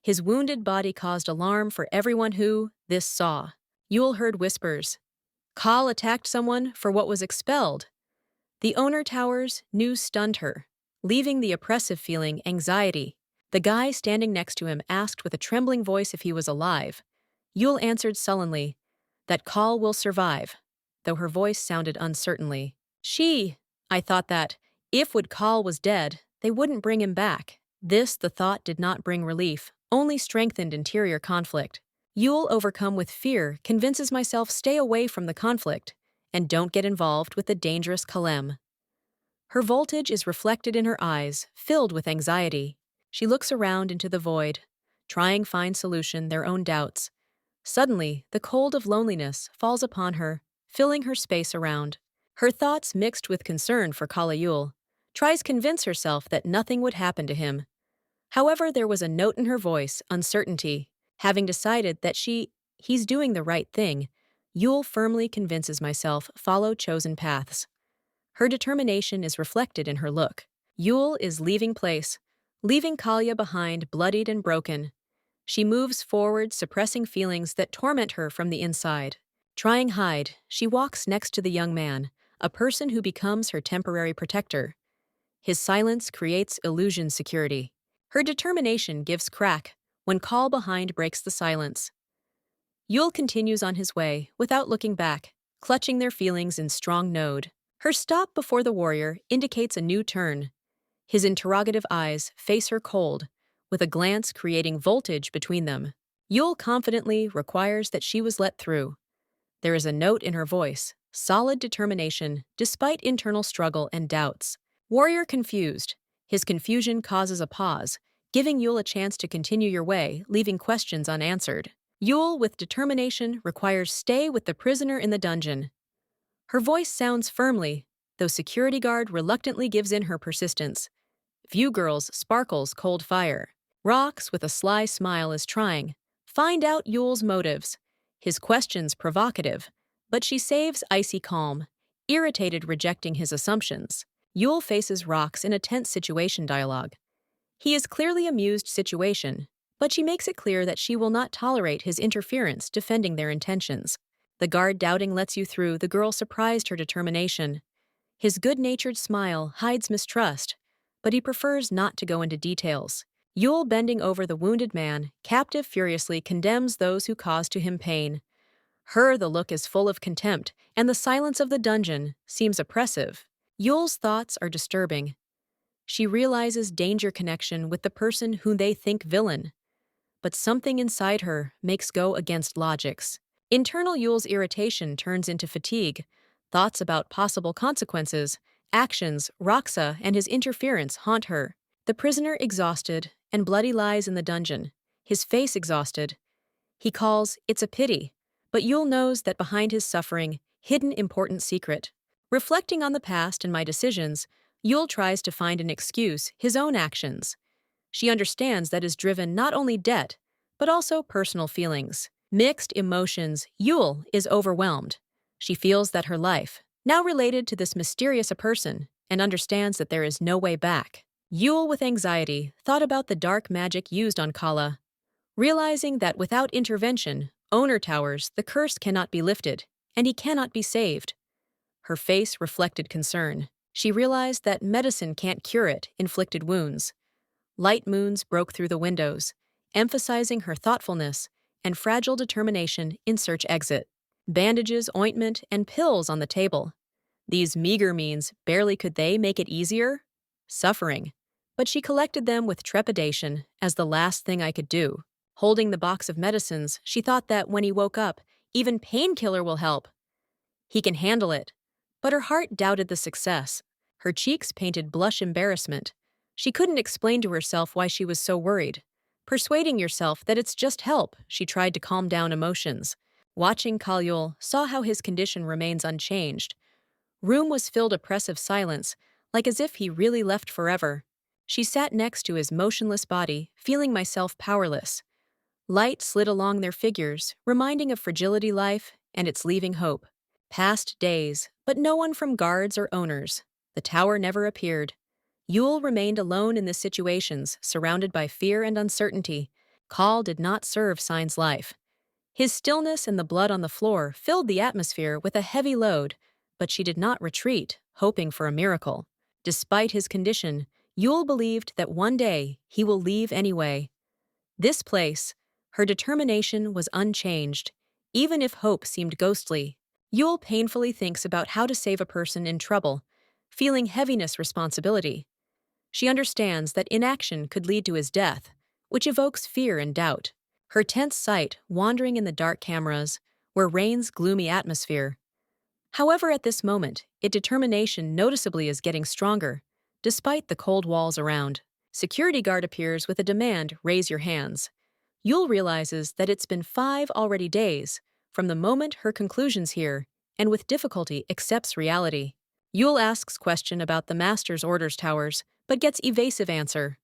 Speaker 1: His wounded body caused alarm for everyone who this saw. Yul heard whispers. Kal attacked someone for what was expelled. The owner tower's news stunned her, leaving the oppressive feeling anxiety. The guy standing next to him asked with a trembling voice if he was alive. Yul answered sullenly that Kal will survive, though her voice sounded uncertainly. I thought that, if Kal was dead, they wouldn't bring him back. The thought did not bring relief, only strengthened interior conflict. Yul, overcome with fear, convinces myself stay away from the conflict and don't get involved with the dangerous Kalem. Her voltage is reflected in her eyes, filled with anxiety. She looks around into the void, trying find solution their own doubts. Suddenly, the cold of loneliness falls upon her, filling her space around. Her thoughts mixed with concern for Kalayul, tries convince herself that nothing would happen to him. However, there was a note in her voice, uncertainty. Having decided that he's doing the right thing, Yul firmly convinces myself follow chosen paths. Her determination is reflected in her look. Yul is leaving place, leaving Kalya behind bloodied and broken. She moves forward, suppressing feelings that torment her from the inside. Trying hide, she walks next to the young man, a person who becomes her temporary protector. His silence creates illusion security. Her determination gives crack when Kal behind breaks the silence. Yul continues on his way without looking back, clutching their feelings in strong node. Her stop before the warrior indicates a new turn. His interrogative eyes face her cold, with a glance creating voltage between them. Yul confidently requires that she was let through. There is a note in her voice, solid determination despite internal struggle and doubts. Warrior confused. His confusion causes a pause, giving Yul a chance to continue your way, leaving questions unanswered. Yul, with determination, requires stay with the prisoner in the dungeon. Her voice sounds firmly, though security guard reluctantly gives in her persistence. View girls sparkles cold fire. Rocks, with a sly smile, is trying. Find out Yul's motives. His questions provocative, but she saves icy calm, irritated rejecting his assumptions. Yul faces Rocks in a tense situation dialogue. He is clearly amused situation, but she makes it clear that she will not tolerate his interference defending their intentions. The guard doubting lets you through, the girl surprised her determination. His good-natured smile hides mistrust, but he prefers not to go into details. Yule, bending over the wounded man, captive furiously condemns those who cause to him pain. The look is full of contempt, and the silence of the dungeon seems oppressive. Yule's thoughts are disturbing. She realizes danger connection with the person whom they think villain, but something inside her makes go against logics. Internal Yule's irritation turns into fatigue, thoughts about possible consequences, actions, Roxa, and his interference haunt her. The prisoner, exhausted and bloody, lies in the dungeon, his face exhausted. He calls, "It's a pity," but Yule knows that behind his suffering, hidden important secret. Reflecting on the past and my decisions, Yule tries to find an excuse, his own actions. She understands that is driven not only debt, but also personal feelings. Mixed emotions, Yule is overwhelmed. She feels that her life, now related to this mysterious a person, and understands that there is no way back. Yule, with anxiety, thought about the dark magic used on Kala, realizing that without intervention, Owner Towers, the curse cannot be lifted, and he cannot be saved. Her face reflected concern. She realized that medicine can't cure it, inflicted wounds. Light moons broke through the windows, emphasizing her thoughtfulness and fragile determination in search exit. Bandages, ointment, and pills on the table. These meager means barely could they make it easier? Suffering. But she collected them with trepidation as the last thing I could do. Holding the box of medicines, she thought that when he woke up, even painkiller will help. He can handle it. But her heart doubted the success. Her cheeks painted blush embarrassment. She couldn't explain to herself why she was so worried. Persuading yourself that it's just help, she tried to calm down emotions. Watching Kalyul, saw how his condition remains unchanged. Room was filled oppressive silence, like as if he really left forever. She sat next to his motionless body, feeling myself powerless. Light slid along their figures, reminding of fragility life and its leaving hope. Passed days, but no one from guards or owners. The tower never appeared. Yule remained alone in the situations, surrounded by fear and uncertainty. Call did not serve Sign's life. His stillness and the blood on the floor filled the atmosphere with a heavy load, but she did not retreat, hoping for a miracle. Despite his condition, Yule believed that one day he will leave anyway. This place, her determination was unchanged, even if hope seemed ghostly. Yule painfully thinks about how to save a person in trouble, feeling heaviness responsibility. She understands that inaction could lead to his death, which evokes fear and doubt. Her tense sight wandering in the dark cameras, where reigns gloomy atmosphere. However, at this moment, its determination noticeably is getting stronger, despite the cold walls around. Security guard appears with a demand, "Raise your hands." Yule realizes that it's been 5 already days from the moment her conclusions here, and with difficulty accepts reality. Yule asks question about the Master's orders towers, but gets evasive answer.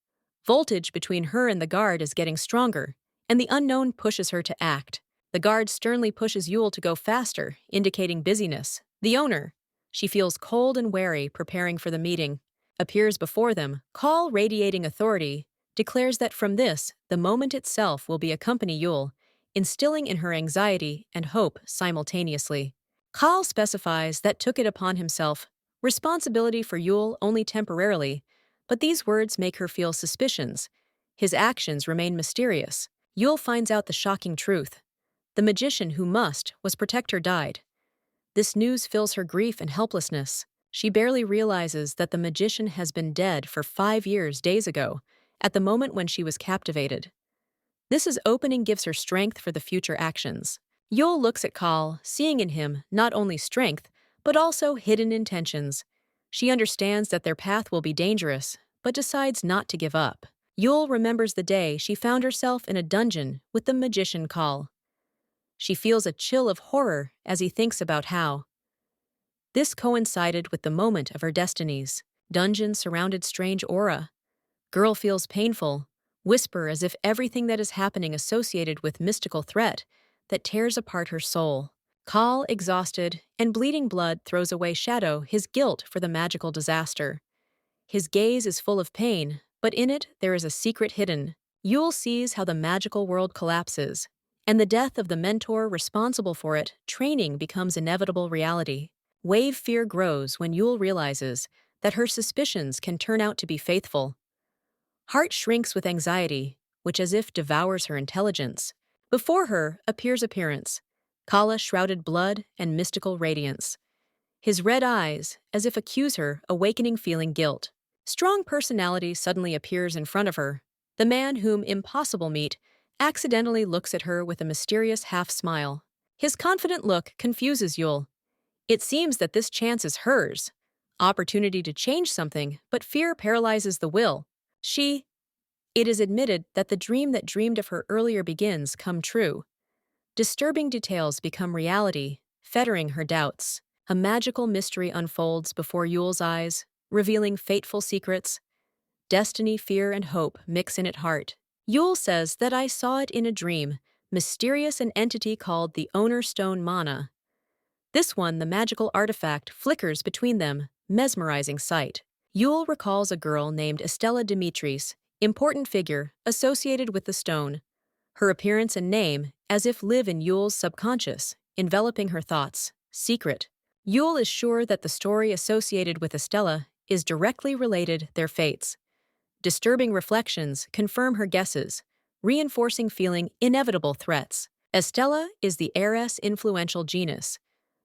Speaker 1: Voltage between her and the guard is getting stronger, and the unknown pushes her to act. The guard sternly pushes Yule to go faster, indicating busyness. The owner, she feels cold and wary, preparing for the meeting, appears before them, call radiating authority, declares that from this, the moment itself will be accompany Yule, instilling in her anxiety and hope simultaneously. Kal specifies that took it upon himself, responsibility for Yule only temporarily, but these words make her feel suspicions. His actions remain mysterious. Yule finds out the shocking truth. The magician who was protect her died. This news fills her grief and helplessness. She barely realizes that the magician has been dead for 5 years days ago, at the moment when she was captivated. This opening gives her strength for the future actions. Yule looks at Kal, seeing in him not only strength, but also hidden intentions. She understands that their path will be dangerous, but decides not to give up. Yule remembers the day she found herself in a dungeon with the magician Kal. She feels a chill of horror as he thinks about how this coincided with the moment of her destinies. Dungeon surrounded strange aura. Girl feels painful, whisper as if everything that is happening associated with mystical threat that tears apart her soul. Kal, exhausted, and bleeding blood throws away shadow his guilt for the magical disaster. His gaze is full of pain, but in it there is a secret hidden. Yule sees how the magical world collapses, and the death of the mentor responsible for it, training becomes inevitable reality. Wave fear grows when Yule realizes that her suspicions can turn out to be faithful. Heart shrinks with anxiety, which as if devours her intelligence. Before her appears appearance, Kala shrouded blood and mystical radiance. His red eyes, as if accuse her, awakening feeling guilt. Strong personality suddenly appears in front of her. The man whom impossible meet accidentally looks at her with a mysterious half-smile. His confident look confuses Yule. It seems that this chance is hers. Opportunity to change something, but fear paralyzes the will. It is admitted that the dream that dreamed of her earlier begins come true. Disturbing details become reality, fettering her doubts. A magical mystery unfolds before Yule's eyes, revealing fateful secrets. Destiny, fear, and hope mix in at heart. Yule says that I saw it in a dream, mysterious an entity called the Owner Stone Mana. This one, the magical artifact, flickers between them, mesmerizing sight. Yule recalls a girl named Estella Dimitris, important figure, associated with the stone. Her appearance and name, as if live in Yule's subconscious, enveloping her thoughts, secret. Yule is sure that the story associated with Estella is directly related their fates. Disturbing reflections confirm her guesses, reinforcing feeling inevitable threats. Estella is the heiress influential genus.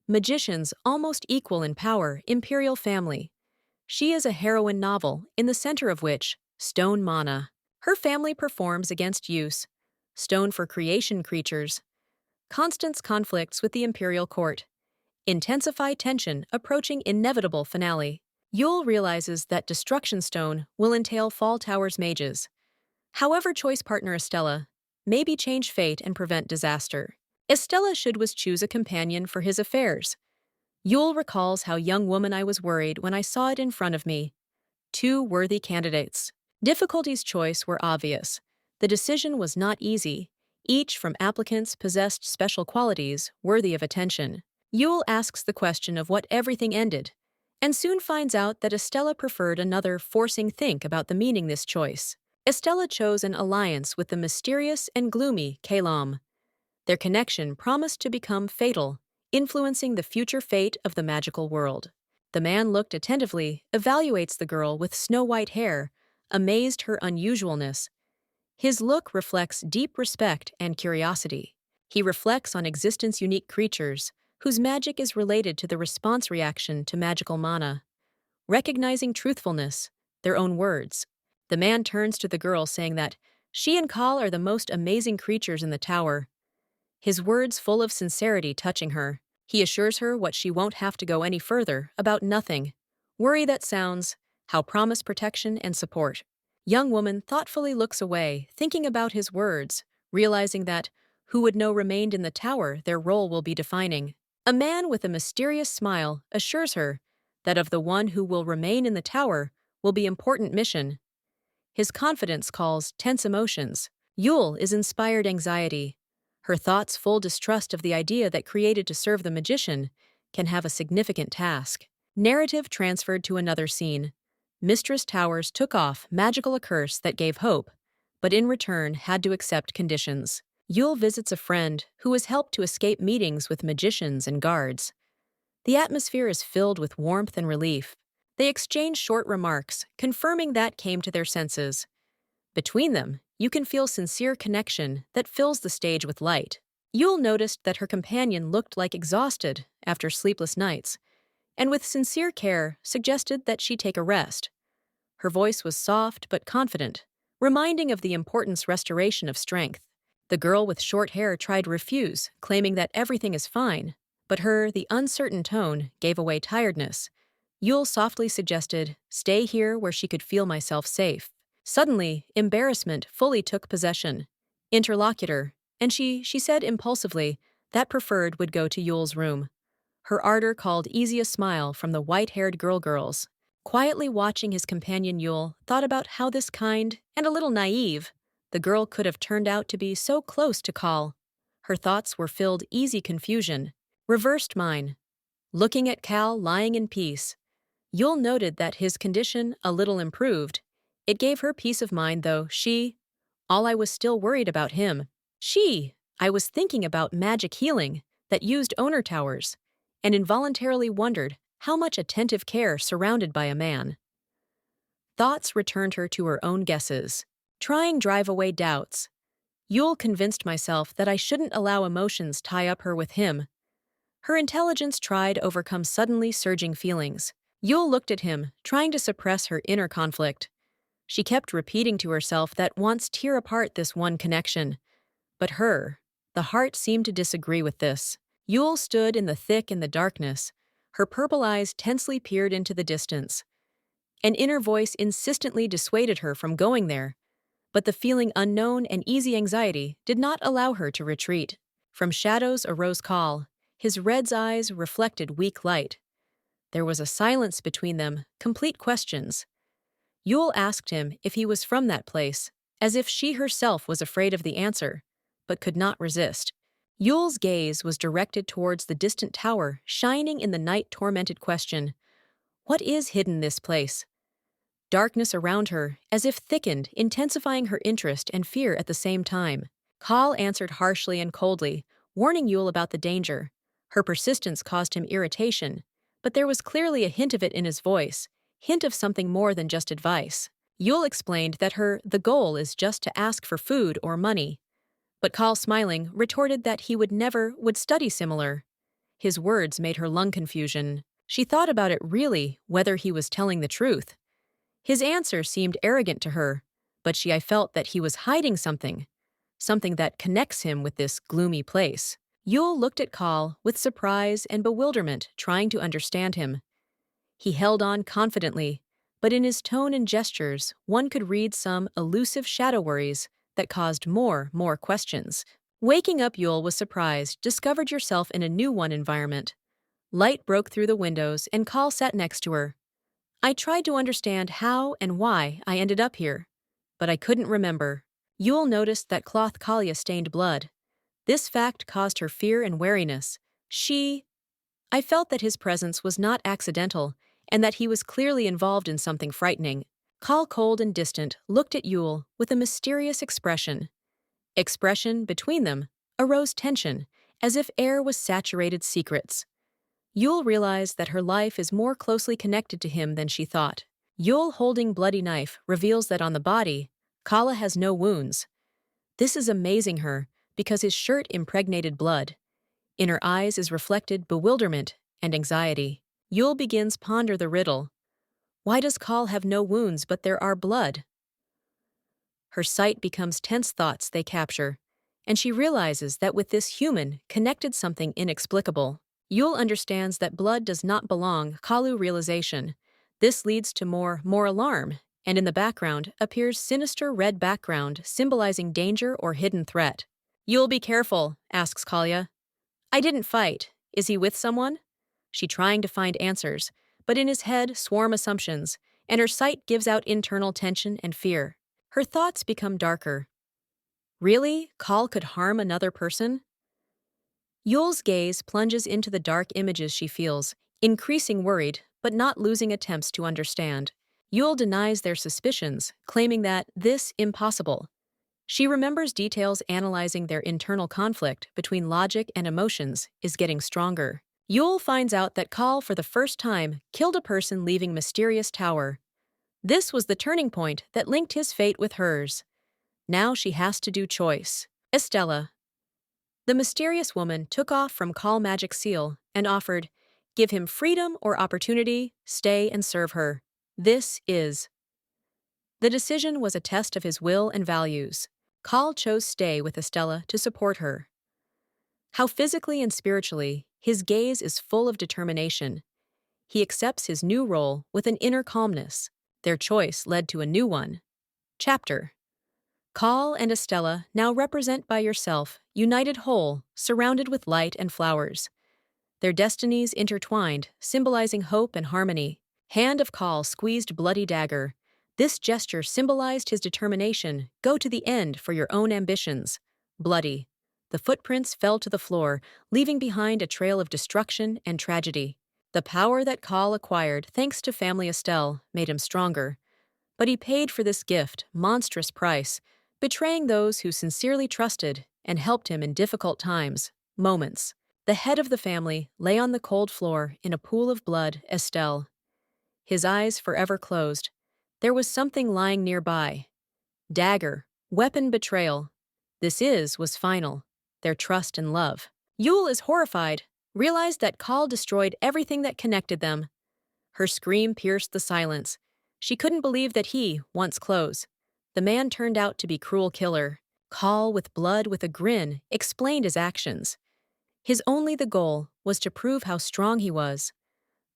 Speaker 1: Magicians almost equal in power, imperial family. She is a heroine novel, in the center of which, Stone Mana. Her family performs against use. Stone for creation creatures. Constant conflicts with the imperial court. Intensify tension approaching inevitable finale. Yule realizes that Destruction Stone will entail Fall Tower's mages. However, choice partner Estella, maybe change fate and prevent disaster. Estella should was choose a companion for his affairs. Yule recalls how young woman I was worried when I saw it in front of me. Two worthy candidates. Difficulties choice were obvious. The decision was not easy. Each from applicants possessed special qualities worthy of attention. Yule asks the question of what everything ended, and soon finds out that Estella preferred another, forcing think about the meaning this choice. Estella chose an alliance with the mysterious and gloomy Kalam. Their connection promised to become fatal, influencing the future fate of the magical world. The man looked attentively, evaluates the girl with snow-white hair, amazed her unusualness. His look reflects deep respect and curiosity. He reflects on existence unique creatures, whose magic is related to the response reaction to magical mana. Recognizing truthfulness, their own words. The man turns to the girl saying that she and Kal are the most amazing creatures in the tower. His words full of sincerity touching her. He assures her what she won't have to go any further, about nothing. Worry that sounds, how promise protection and support. Young woman thoughtfully looks away, thinking about his words, realizing that who would know remained in the tower their role will be defining. A man with a mysterious smile assures her that of the one who will remain in the tower will be important mission. His confidence calls tense emotions. Yule is inspired anxiety. Her thoughts full distrust of the idea that created to serve the magician can have a significant task. Narrative transferred to another scene. Mistress Towers took off magical a curse that gave hope, but in return had to accept conditions. Yule visits a friend who has helped to escape meetings with magicians and guards. The atmosphere is filled with warmth and relief. They exchange short remarks, confirming that came to their senses. Between them, you can feel sincere connection that fills the stage with light. Yule noticed that her companion looked like exhausted after sleepless nights, and with sincere care suggested that she take a rest. Her voice was soft but confident, reminding of the importance restoration of strength. The girl with short hair tried to refuse, claiming that everything is fine, but the uncertain tone gave away tiredness. Yule softly suggested, stay here where she could feel myself safe. Suddenly, embarrassment fully took possession. Interlocutor, and she said impulsively that preferred would go to Yule's room. Her ardor called easy a smile from the white-haired girls. Quietly watching his companion Yule thought about how this kind, and a little naive, the girl could have turned out to be so close to Kal. Her thoughts were filled easy confusion. Reversed mine. Looking at Kal lying in peace, Yule noted that his condition a little improved. It gave her peace of mind though all I was still worried about him. I was thinking about magic healing that used owner towers. and involuntarily wondered how much attentive care surrounded by a man. Thoughts returned her to her own guesses. Trying drive away doubts. Yule convinced myself that I shouldn't allow emotions tie up her with him. Her intelligence tried overcome suddenly surging feelings. Yule looked at him, trying to suppress her inner conflict. She kept repeating to herself that once tear apart this one connection. But the heart seemed to disagree with this. Yule stood in the thick in the darkness. Her purple eyes tensely peered into the distance. An inner voice insistently dissuaded her from going there, but the feeling unknown and easy anxiety did not allow her to retreat. From shadows arose Call. His red eyes reflected weak light. There was a silence between them, complete questions. Yule asked him if he was from that place, as if she herself was afraid of the answer, but could not resist. Yule's gaze was directed towards the distant tower, shining in the night-tormented question, "What is hidden this place?" Darkness around her, as if thickened, intensifying her interest and fear at the same time. Call answered harshly and coldly, warning Yule about the danger. Her persistence caused him irritation, but there was clearly a hint of it in his voice, hint of something more than just advice. Yule explained that the goal is just to ask for food or money. But Call, smiling, retorted that he would study similar. His words made her lung confusion. She thought about it really, whether he was telling the truth. His answer seemed arrogant to her, but I felt that he was hiding something that connects him with this gloomy place. Yule looked at Call with surprise and bewilderment, trying to understand him. He held on confidently, but in his tone and gestures, one could read some elusive shadow worries that caused more questions. Waking up, Yule was surprised, discovered yourself in a new environment. Light broke through the windows, and Call sat next to her. I tried to understand how and why I ended up here, but I couldn't remember. Yule noticed that cloth collar stained blood. This fact caused her fear and wariness. I felt that his presence was not accidental, and that he was clearly involved in something frightening. Call, cold and distant, looked at Yule with a mysterious expression. Between them arose tension, as if air was saturated secrets. Yule realized that her life is more closely connected to him than she thought. Yule holding bloody knife reveals that on the body, Kala has no wounds. This is amazing her, because his shirt impregnated blood. In her eyes is reflected bewilderment and anxiety. Yule begins ponder the riddle. Why does Kal have no wounds but there are blood? Her sight becomes tense thoughts they capture, and she realizes that with this human connected something inexplicable. Yule understands that blood does not belong, Kalu realization. This leads to more alarm, and in the background appears sinister red background symbolizing danger or hidden threat. Yule, be careful, asks Kalia. I didn't fight. Is he with someone? She trying to find answers, but in his head swarm assumptions, and her sight gives out internal tension and fear. Her thoughts become darker. Really? Kal could harm another person? Yule's gaze plunges into the dark images she feels, increasing worried, but not losing attempts to understand. Yule denies their suspicions, claiming that this impossible. She remembers details analyzing their internal conflict between logic and emotions is getting stronger. Yule finds out that Kal for the first time killed a person leaving mysterious tower. This was the turning point that linked his fate with hers. Now she has to do choice. Estella. The mysterious woman took off from Kal Magic Seal and offered, give him freedom or opportunity, stay and serve her. This is. The decision was a test of his will and values. Kal chose stay with Estella to support her. How physically and spiritually, his gaze is full of determination. He accepts his new role with an inner calmness. Their choice led to a new one. Chapter. Kal and Estella now represent by yourself, united whole, surrounded with light and flowers. Their destinies intertwined, symbolizing hope and harmony. Hand of Kal squeezed bloody dagger. This gesture symbolized his determination, go to the end for your own ambitions. Bloody. The footprints fell to the floor, leaving behind a trail of destruction and tragedy. The power that Kal acquired thanks to family Estelle made him stronger. But he paid for this gift, monstrous price, betraying those who sincerely trusted and helped him in difficult times, moments. The head of the family lay on the cold floor in a pool of blood, Estelle. His eyes forever closed. There was something lying nearby. Dagger, weapon betrayal. Was final. Their trust and love. Yule is horrified, realized that Kal destroyed everything that connected them. Her scream pierced the silence. She couldn't believe that he, once close, the man turned out to be cruel killer. Kal, with blood with a grin, explained his actions. His only the goal was to prove how strong he was.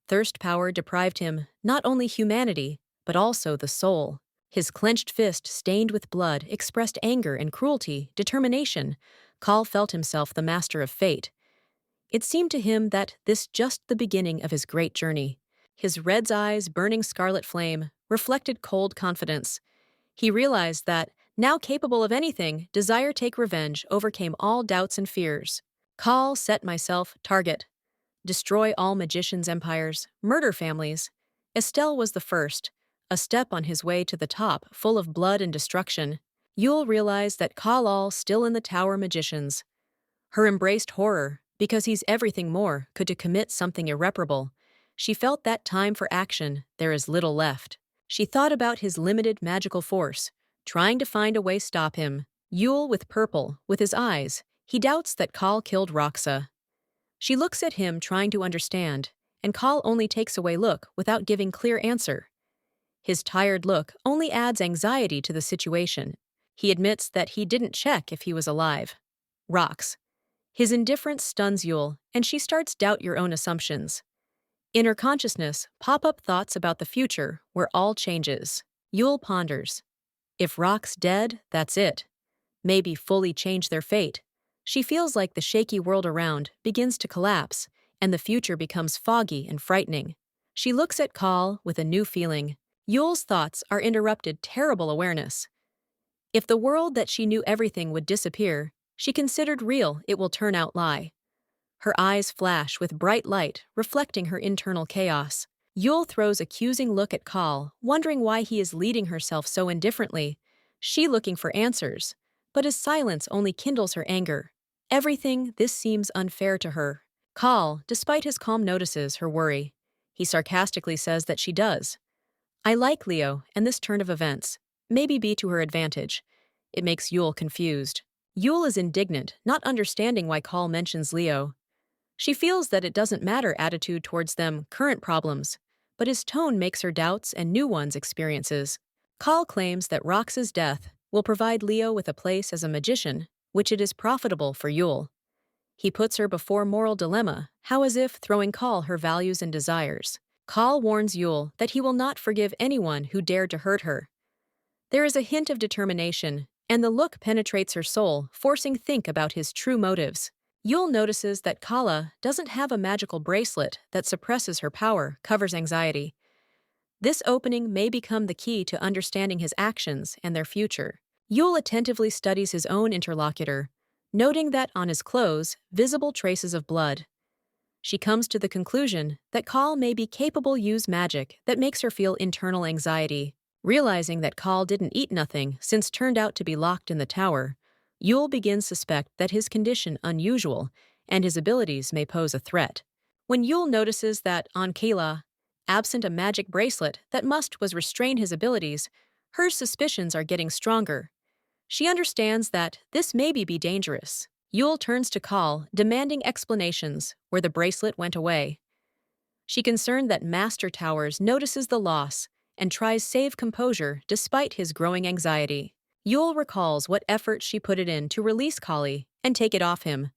Speaker 1: Thirst power deprived him not only humanity, but also the soul. His clenched fist, stained with blood, expressed anger and cruelty, determination. Kal felt himself the master of fate. It seemed to him that this just the beginning of his great journey. His red eyes, burning scarlet flame, reflected cold confidence. He realized that, now capable of anything, desire take revenge overcame all doubts and fears. Kal set myself target. Destroy all magicians' empires, murder families. Estelle was the first, a step on his way to the top, full of blood and destruction. Yule realized that Kal all still in the tower magicians. Her embraced horror, because he's everything more, could to commit something irreparable. She felt that time for action, there is little left. She thought about his limited magical force, trying to find a way stop him. Yule with purple, with his eyes, he doubts that Kal killed Roxa. She looks at him trying to understand, and Kal only takes away look without giving clear answer. His tired look only adds anxiety to the situation. He admits that he didn't check if he was alive. Rox. His indifference stuns Yule, and she starts doubt your own assumptions. In her consciousness pop up thoughts about the future where all changes. Yule ponders. If Rock's dead, that's it. Maybe fully change their fate. She feels like the shaky world around begins to collapse, and the future becomes foggy and frightening. She looks at Kal with a new feeling. Yule's thoughts are interrupted terrible awareness. If the world that she knew everything would disappear, she considered real it will turn out lie. Her eyes flash with bright light, reflecting her internal chaos. Yule throws accusing look at Kal, wondering why he is leading herself so indifferently. She looking for answers, but his silence only kindles her anger. This seems unfair to her. Kal, despite his calm, notices her worry. He sarcastically says that she does. I like Leo, and this turn of events maybe be to her advantage. It makes Yule confused. Yule is indignant, not understanding why Kal mentions Leo. She feels that it doesn't matter attitude towards them current problems, but his tone makes her doubts and new ones experiences. Kal claims that Rox's death will provide Leo with a place as a magician, which it is profitable for Yule. He puts her before moral dilemma, how as if throwing Kal her values and desires. Kal warns Yule that he will not forgive anyone who dared to hurt her. There is a hint of determination, and the look penetrates her soul, forcing think about his true motives. Yule notices that Kala doesn't have a magical bracelet that suppresses her power, covers anxiety. This opening may become the key to understanding his actions and their future. Yule attentively studies his own interlocutor, noting that on his clothes, visible traces of blood. She comes to the conclusion that Kal may be capable use magic that makes her feel internal anxiety. Realizing that Kal didn't eat nothing since turned out to be locked in the tower, Yule begins to suspect that his condition unusual and his abilities may pose a threat. When Yule notices that on Kayla, absent a magic bracelet that was restrain his abilities, her suspicions are getting stronger. She understands that this may be dangerous. Yule turns to Kal, demanding explanations where the bracelet went away. She concerned that Master Towers notices the loss and tries save composure despite his growing anxiety. Yule recalls what effort she put it in to release Kali and take it off him.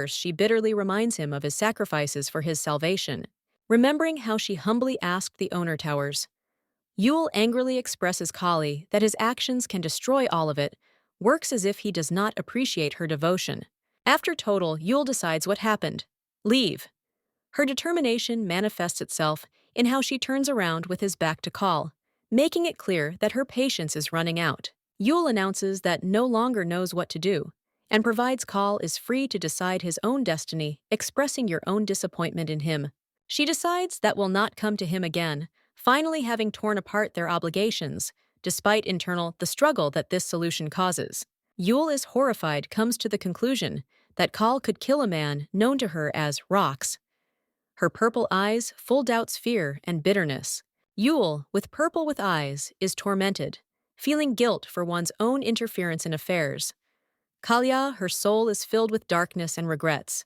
Speaker 1: She bitterly reminds him of his sacrifices for his salvation, remembering how she humbly asked the owner towers. Yule angrily expresses Kali that his actions can destroy all of it, works as if he does not appreciate her devotion. After total, Yule decides what happened. Leave. Her determination manifests itself in how she turns around with his back to Kal, making it clear that her patience is running out. Yule announces that no longer knows what to do, and provides Kal is free to decide his own destiny, expressing your own disappointment in him. She decides that will not come to him again, finally having torn apart their obligations, despite the struggle that this solution causes. Yule is horrified, comes to the conclusion that Kal could kill a man known to her as Rox. Her purple eyes full doubts fear and bitterness. Yule, with purple with eyes, is tormented, feeling guilt for one's own interference in affairs. Kalya, her soul is filled with darkness and regrets.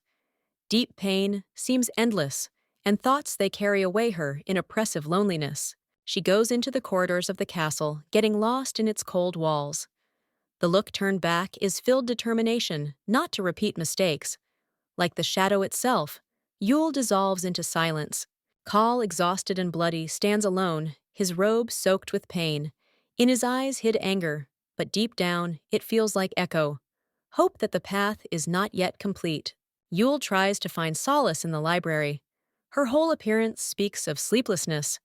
Speaker 1: Deep pain seems endless, and thoughts they carry away her in oppressive loneliness. She goes into the corridors of the castle, getting lost in its cold walls. The look turned back is filled determination not to repeat mistakes. Like the shadow itself, Yule dissolves into silence. Kal, exhausted and bloody, stands alone, his robe soaked with pain. In his eyes hid anger, but deep down it feels like echo. Hope that the path is not yet complete. Yule tries to find solace in the library. Her whole appearance speaks of sleeplessness,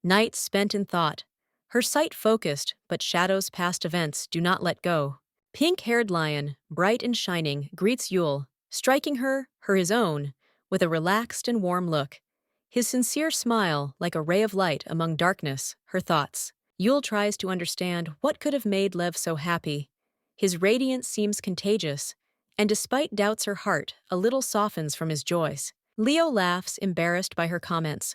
Speaker 1: nights spent in thought. Her sight focused, but shadows past events do not let go. Pink-haired lion, bright and shining, greets Yule, striking her his own, with a relaxed and warm look. His sincere smile like a ray of light among darkness, her thoughts. Yule tries to understand what could have made Lev so happy. His radiance seems contagious, and despite doubts her heart a little softens from his joys. Leo laughs, embarrassed by her comments.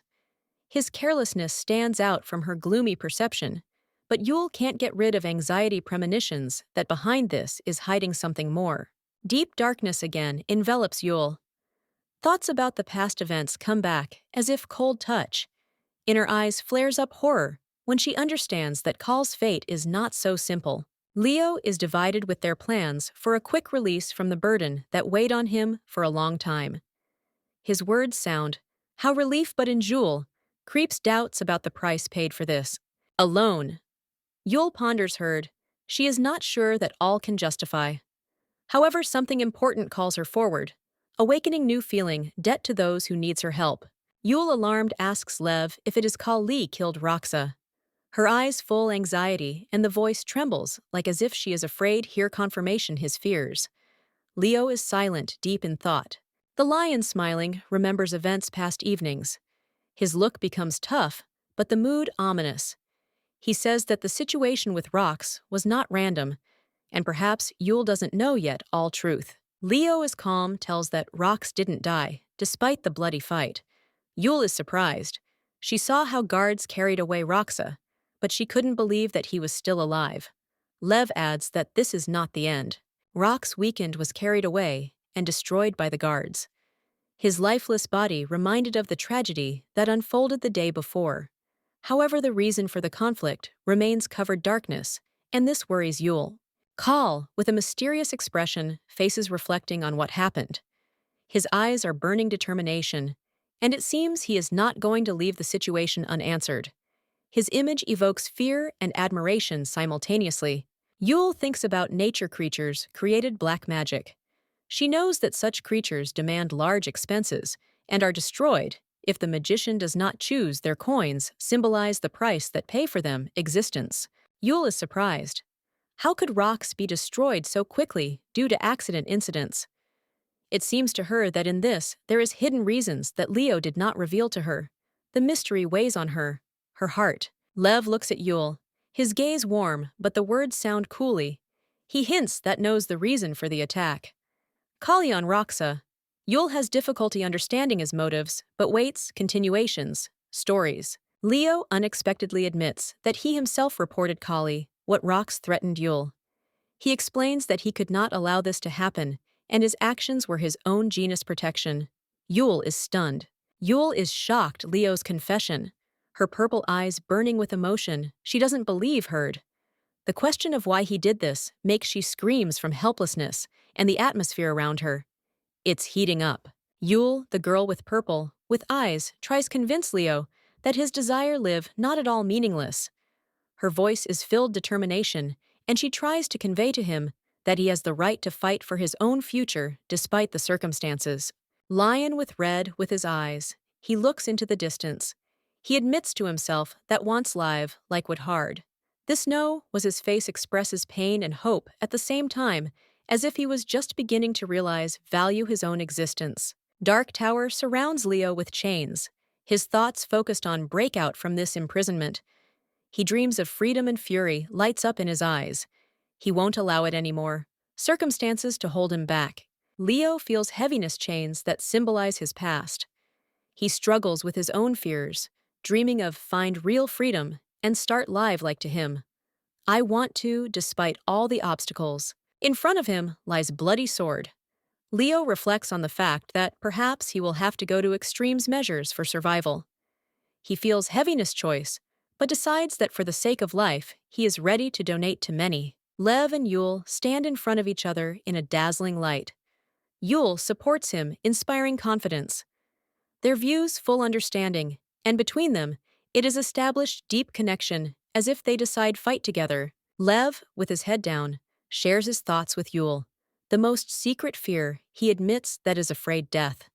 Speaker 1: His carelessness stands out from her gloomy perception, but Yule can't get rid of anxiety premonitions that behind this is hiding something more. Deep darkness again envelops Yule. Thoughts about the past events come back as if cold touch. In her eyes flares up horror when she understands that Kal's fate is not so simple. Leo is divided with their plans for a quick release from the burden that weighed on him for a long time. His words sound, "How relief but in Yule," creeps doubts about the price paid for this. Alone. Yule ponders heard. She is not sure that all can justify. However, something important calls her forward. Awakening new feeling, debt to those who needs her help. Yule, alarmed, asks Lev if it is Kal Lee killed Roxa. Her eyes full anxiety, and the voice trembles like as if she is afraid hear confirmation his fears. Leo is silent, deep in thought. The lion, smiling, remembers events past evenings. His look becomes tough, but the mood ominous. He says that the situation with Rox was not random, and perhaps Yule doesn't know yet all truth. Leo is calm, tells that Rox didn't die, despite the bloody fight. Yule is surprised. She saw how guards carried away Roxa, but she couldn't believe that he was still alive. Lev adds that this is not the end. Rox, weakened, was carried away and destroyed by the guards. His lifeless body reminded of the tragedy that unfolded the day before. However, the reason for the conflict remains covered darkness, and this worries Yule. Kal, with a mysterious expression, faces reflecting on what happened. His eyes are burning determination, and it seems he is not going to leave the situation unanswered. His image evokes fear and admiration simultaneously. Yule thinks about nature creatures created black magic. She knows that such creatures demand large expenses and are destroyed if the magician does not choose their coins symbolize the price that pay for them existence. Yule is surprised. How could rocks be destroyed so quickly due to accident incidents? It seems to her that in this there is hidden reasons that Leo did not reveal to her. The mystery weighs on her heart. Lev looks at Yule, his gaze warm, but the words sound coolly. He hints that knows the reason for the attack. Kalyan Roxa. Yule has difficulty understanding his motives, but waits continuations, stories. Leo unexpectedly admits that he himself reported Kali, what Rox threatened Yule. He explains that he could not allow this to happen, and his actions were his own genius protection. Yule is stunned. Yule is shocked Leo's confession. Her purple eyes burning with emotion, she doesn't believe heard. The question of why he did this makes she screams from helplessness and the atmosphere around her. It's heating up. Yule, the girl with purple, with eyes, tries convince Leo that his desire live not at all meaningless. Her voice is filled determination, and she tries to convey to him that he has the right to fight for his own future despite the circumstances. Lion with red with his eyes, he looks into the distance. He admits to himself that once live, like would hard. This no was his face expresses pain and hope at the same time, as if he was just beginning to realize value his own existence. Dark Tower surrounds Leo with chains, his thoughts focused on breakout from this imprisonment. He dreams of freedom and fury lights up in his eyes. He won't allow it anymore. Circumstances to hold him back. Leo feels heaviness chains that symbolize his past. He struggles with his own fears, dreaming of find real freedom and start live like to him. I want to, despite all the obstacles. In front of him lies bloody sword. Leo reflects on the fact that perhaps he will have to go to extremes measures for survival. He feels heaviness choice, but decides that for the sake of life, he is ready to donate to many. Lev and Yule stand in front of each other in a dazzling light. Yule supports him, inspiring confidence. Their views full understanding, and between them, it is established deep connection, as if they decide fight together. Lev, with his head down, shares his thoughts with Yule. The most secret fear he admits that is afraid death.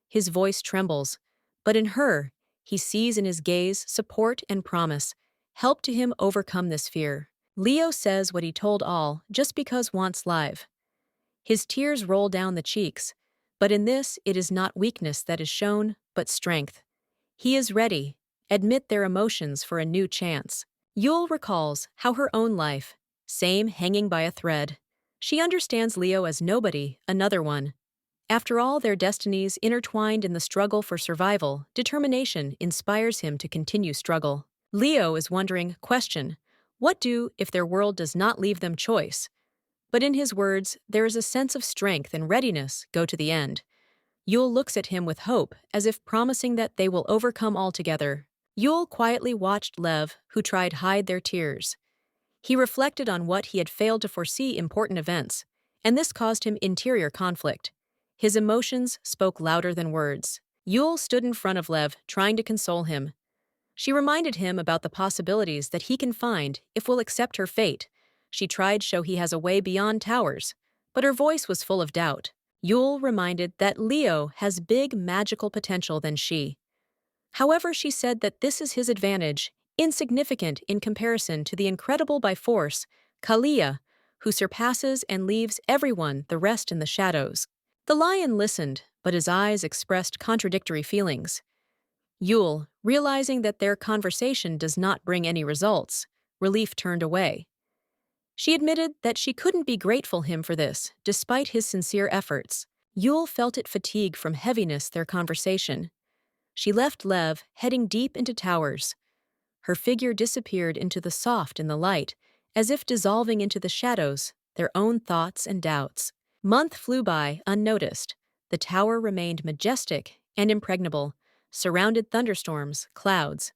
Speaker 1: His voice trembles, but in her, he sees in his gaze support and promise, help to him overcome this fear. Leo says what he told all just because wants live. His tears roll down the cheeks, but in this it is not weakness that is shown, but strength. He is ready, admit their emotions for a new chance. Yule recalls how her own life, same hanging by a thread. She understands Leo as nobody, another one. After all their destinies intertwined in the struggle for survival, determination inspires him to continue struggle. Leo is wondering, question, what do if their world does not leave them choice? But in his words, there is a sense of strength and readiness, go to the end. Yule looks at him with hope, as if promising that they will overcome altogether. Yule quietly watched Lev, who tried hide their tears. He reflected on what he had failed to foresee important events, and this caused him interior conflict. His emotions spoke louder than words. Yule stood in front of Lev, trying to console him. She reminded him about the possibilities that he can find if we'll accept her fate. She tried to show he has a way beyond towers, but her voice was full of doubt. Yule reminded that Leo has big magical potential than she. However, she said that this is his advantage, insignificant in comparison to the incredible by force, Kalia, who surpasses and leaves everyone the rest in the shadows. The lion listened, but his eyes expressed contradictory feelings. Yule, realizing that their conversation does not bring any results, relief turned away. She admitted that she couldn't be grateful him for this, despite his sincere efforts. Yule felt it fatigue from heaviness their conversation. She left Lev, heading deep into towers. Her figure disappeared into the soft in the light, as if dissolving into the shadows, their own thoughts and doubts. Month flew by, unnoticed. The tower remained majestic and impregnable, surrounded thunderstorms, clouds.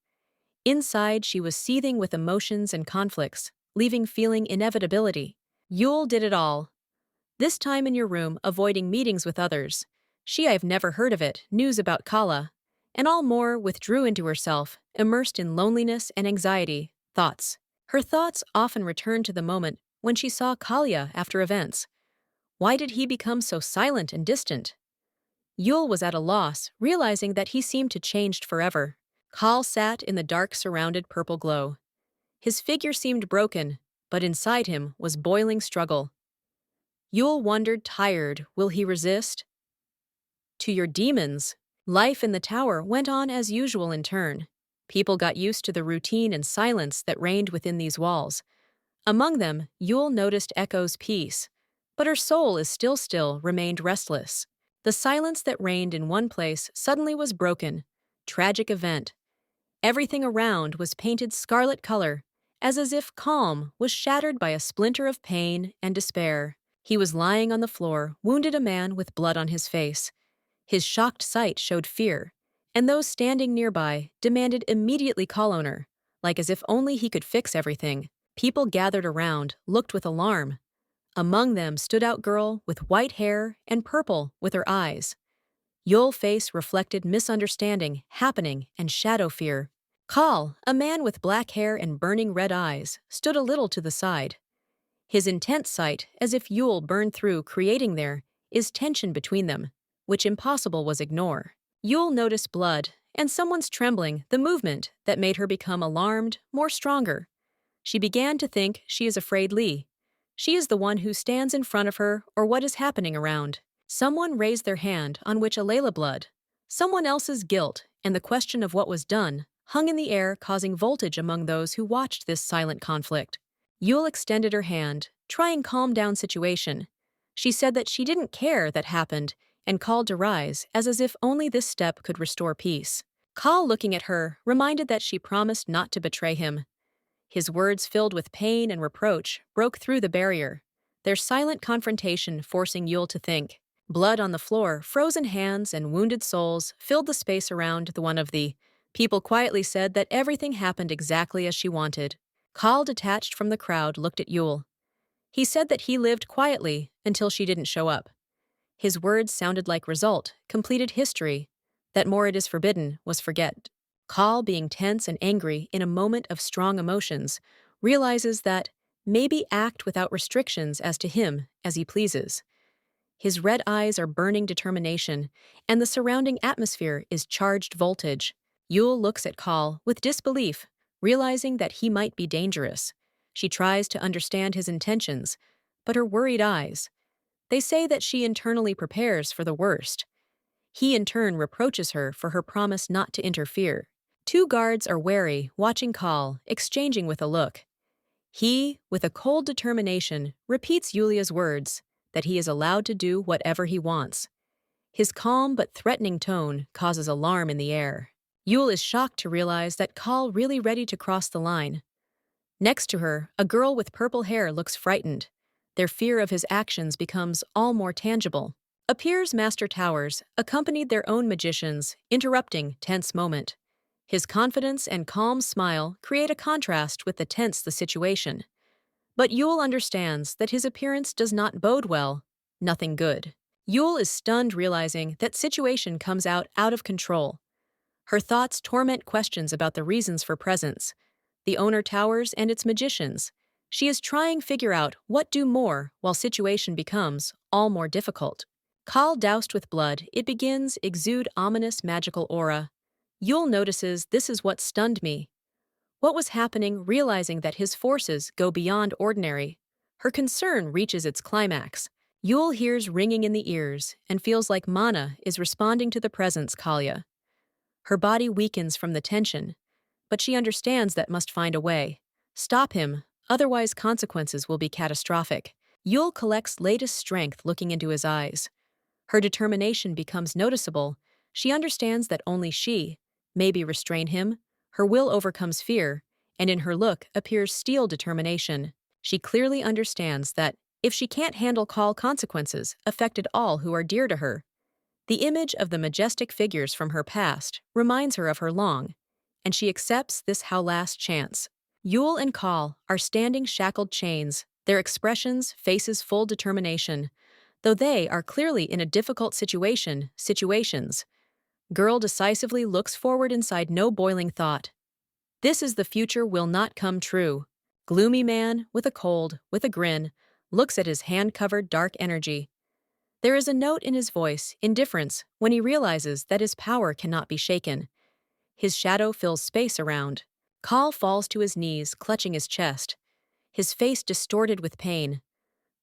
Speaker 1: Inside, she was seething with emotions and conflicts, leaving feeling inevitability. Yule did it all. This time in your room, avoiding meetings with others. I've never heard of it, news about Kala. And all more withdrew into herself, immersed in loneliness and anxiety, thoughts. Her thoughts often returned to the moment when she saw Kalia after events. Why did he become so silent and distant? Yule was at a loss, realizing that he seemed to changed forever. Kal sat in the dark surrounded purple glow. His figure seemed broken, but inside him was boiling struggle. Yule wondered, tired, will he resist? To your demons. Life in the tower went on as usual in turn. People got used to the routine and silence that reigned within these walls. Among them, Yule noticed Echo's peace, but her soul is still remained restless. The silence that reigned in one place suddenly was broken. Tragic event. Everything around was painted scarlet color, as if calm was shattered by a splinter of pain and despair. He was lying on the floor, wounded, a man with blood on his face. His shocked sight showed fear, and those standing nearby demanded immediately call owner, like as if only he could fix everything. People gathered around, looked with alarm. Among them stood out girl with white hair and purple with her eyes. Yule's face reflected misunderstanding, happening, and shadow fear. Kal, a man with black hair and burning red eyes, stood a little to the side. His intense sight, as if Yule burned through, creating there, is tension between them, which impossible was ignore. Yule noticed blood, and someone's trembling, the movement that made her become alarmed, more stronger. She began to think she is afraid Lee. She is the one who stands in front of her or what is happening around. Someone raised their hand on which a Layla blood. Someone else's guilt, and the question of what was done, hung in the air, causing voltage among those who watched this silent conflict. Yule extended her hand, trying calm down situation. She said that she didn't care that happened and called to rise as if only this step could restore peace. Kal, looking at her, reminded that she promised not to betray him. His words, filled with pain and reproach, broke through the barrier, their silent confrontation forcing Yul to think. Blood on the floor, frozen hands, and wounded souls filled the space around the one of the people quietly said that everything happened exactly as she wanted. Kal, detached from the crowd, looked at Yul. He said that he lived quietly until she didn't show up. His words sounded like result, completed history, that more it is forbidden was forget. Kal, being tense and angry in a moment of strong emotions, realizes that maybe act without restrictions as to him as he pleases. His red eyes are burning determination, and the surrounding atmosphere is charged voltage. Yul looks at Kal with disbelief, realizing that he might be dangerous. She tries to understand his intentions, but her worried eyes. They say that she internally prepares for the worst. He in turn reproaches her for her promise not to interfere. Two guards are wary, watching Kal, exchanging with a look. He, with a cold determination, repeats Yulia's words, that he is allowed to do whatever he wants. His calm but threatening tone causes alarm in the air. Yul is shocked to realize that Kal really ready to cross the line. Next to her, a girl with purple hair looks frightened. Their fear of his actions becomes all more tangible. Appears Master Towers, accompanied their own magicians, interrupting tense moment. His confidence and calm smile create a contrast with the tense the situation. But Yul understands that his appearance does not bode well, nothing good. Yul is stunned, realizing that situation comes out of control. Her thoughts torment questions about the reasons for presence, the owner Towers and its magicians. She is trying figure out what do more while situation becomes all more difficult. Kal, doused with blood, it begins exude ominous magical aura. Yul notices this is what stunned me. What was happening, realizing that his forces go beyond ordinary. Her concern reaches its climax. Yul hears ringing in the ears and feels like Mana is responding to the presence Kalia. Her body weakens from the tension, but she understands that must find a way. Stop him, otherwise consequences will be catastrophic. Yul collects latest strength, looking into his eyes. Her determination becomes noticeable. She understands that only she, maybe restrain him. Her will overcomes fear, and in her look appears steel determination. She clearly understands that if she can't handle Kal, consequences affected all who are dear to her. The image of the majestic figures from her past reminds her of her long, and she accepts this how last chance. Yul and Kal are standing shackled chains, their expressions, faces full determination. Though they are clearly in a difficult situations. Girl decisively looks forward inside no boiling thought. This is the future will not come true. Gloomy man, with a grin, looks at his hand-covered dark energy. There is a note in his voice, indifference, when he realizes that his power cannot be shaken. His shadow fills space around. Kal falls to his knees, clutching his chest, his face distorted with pain.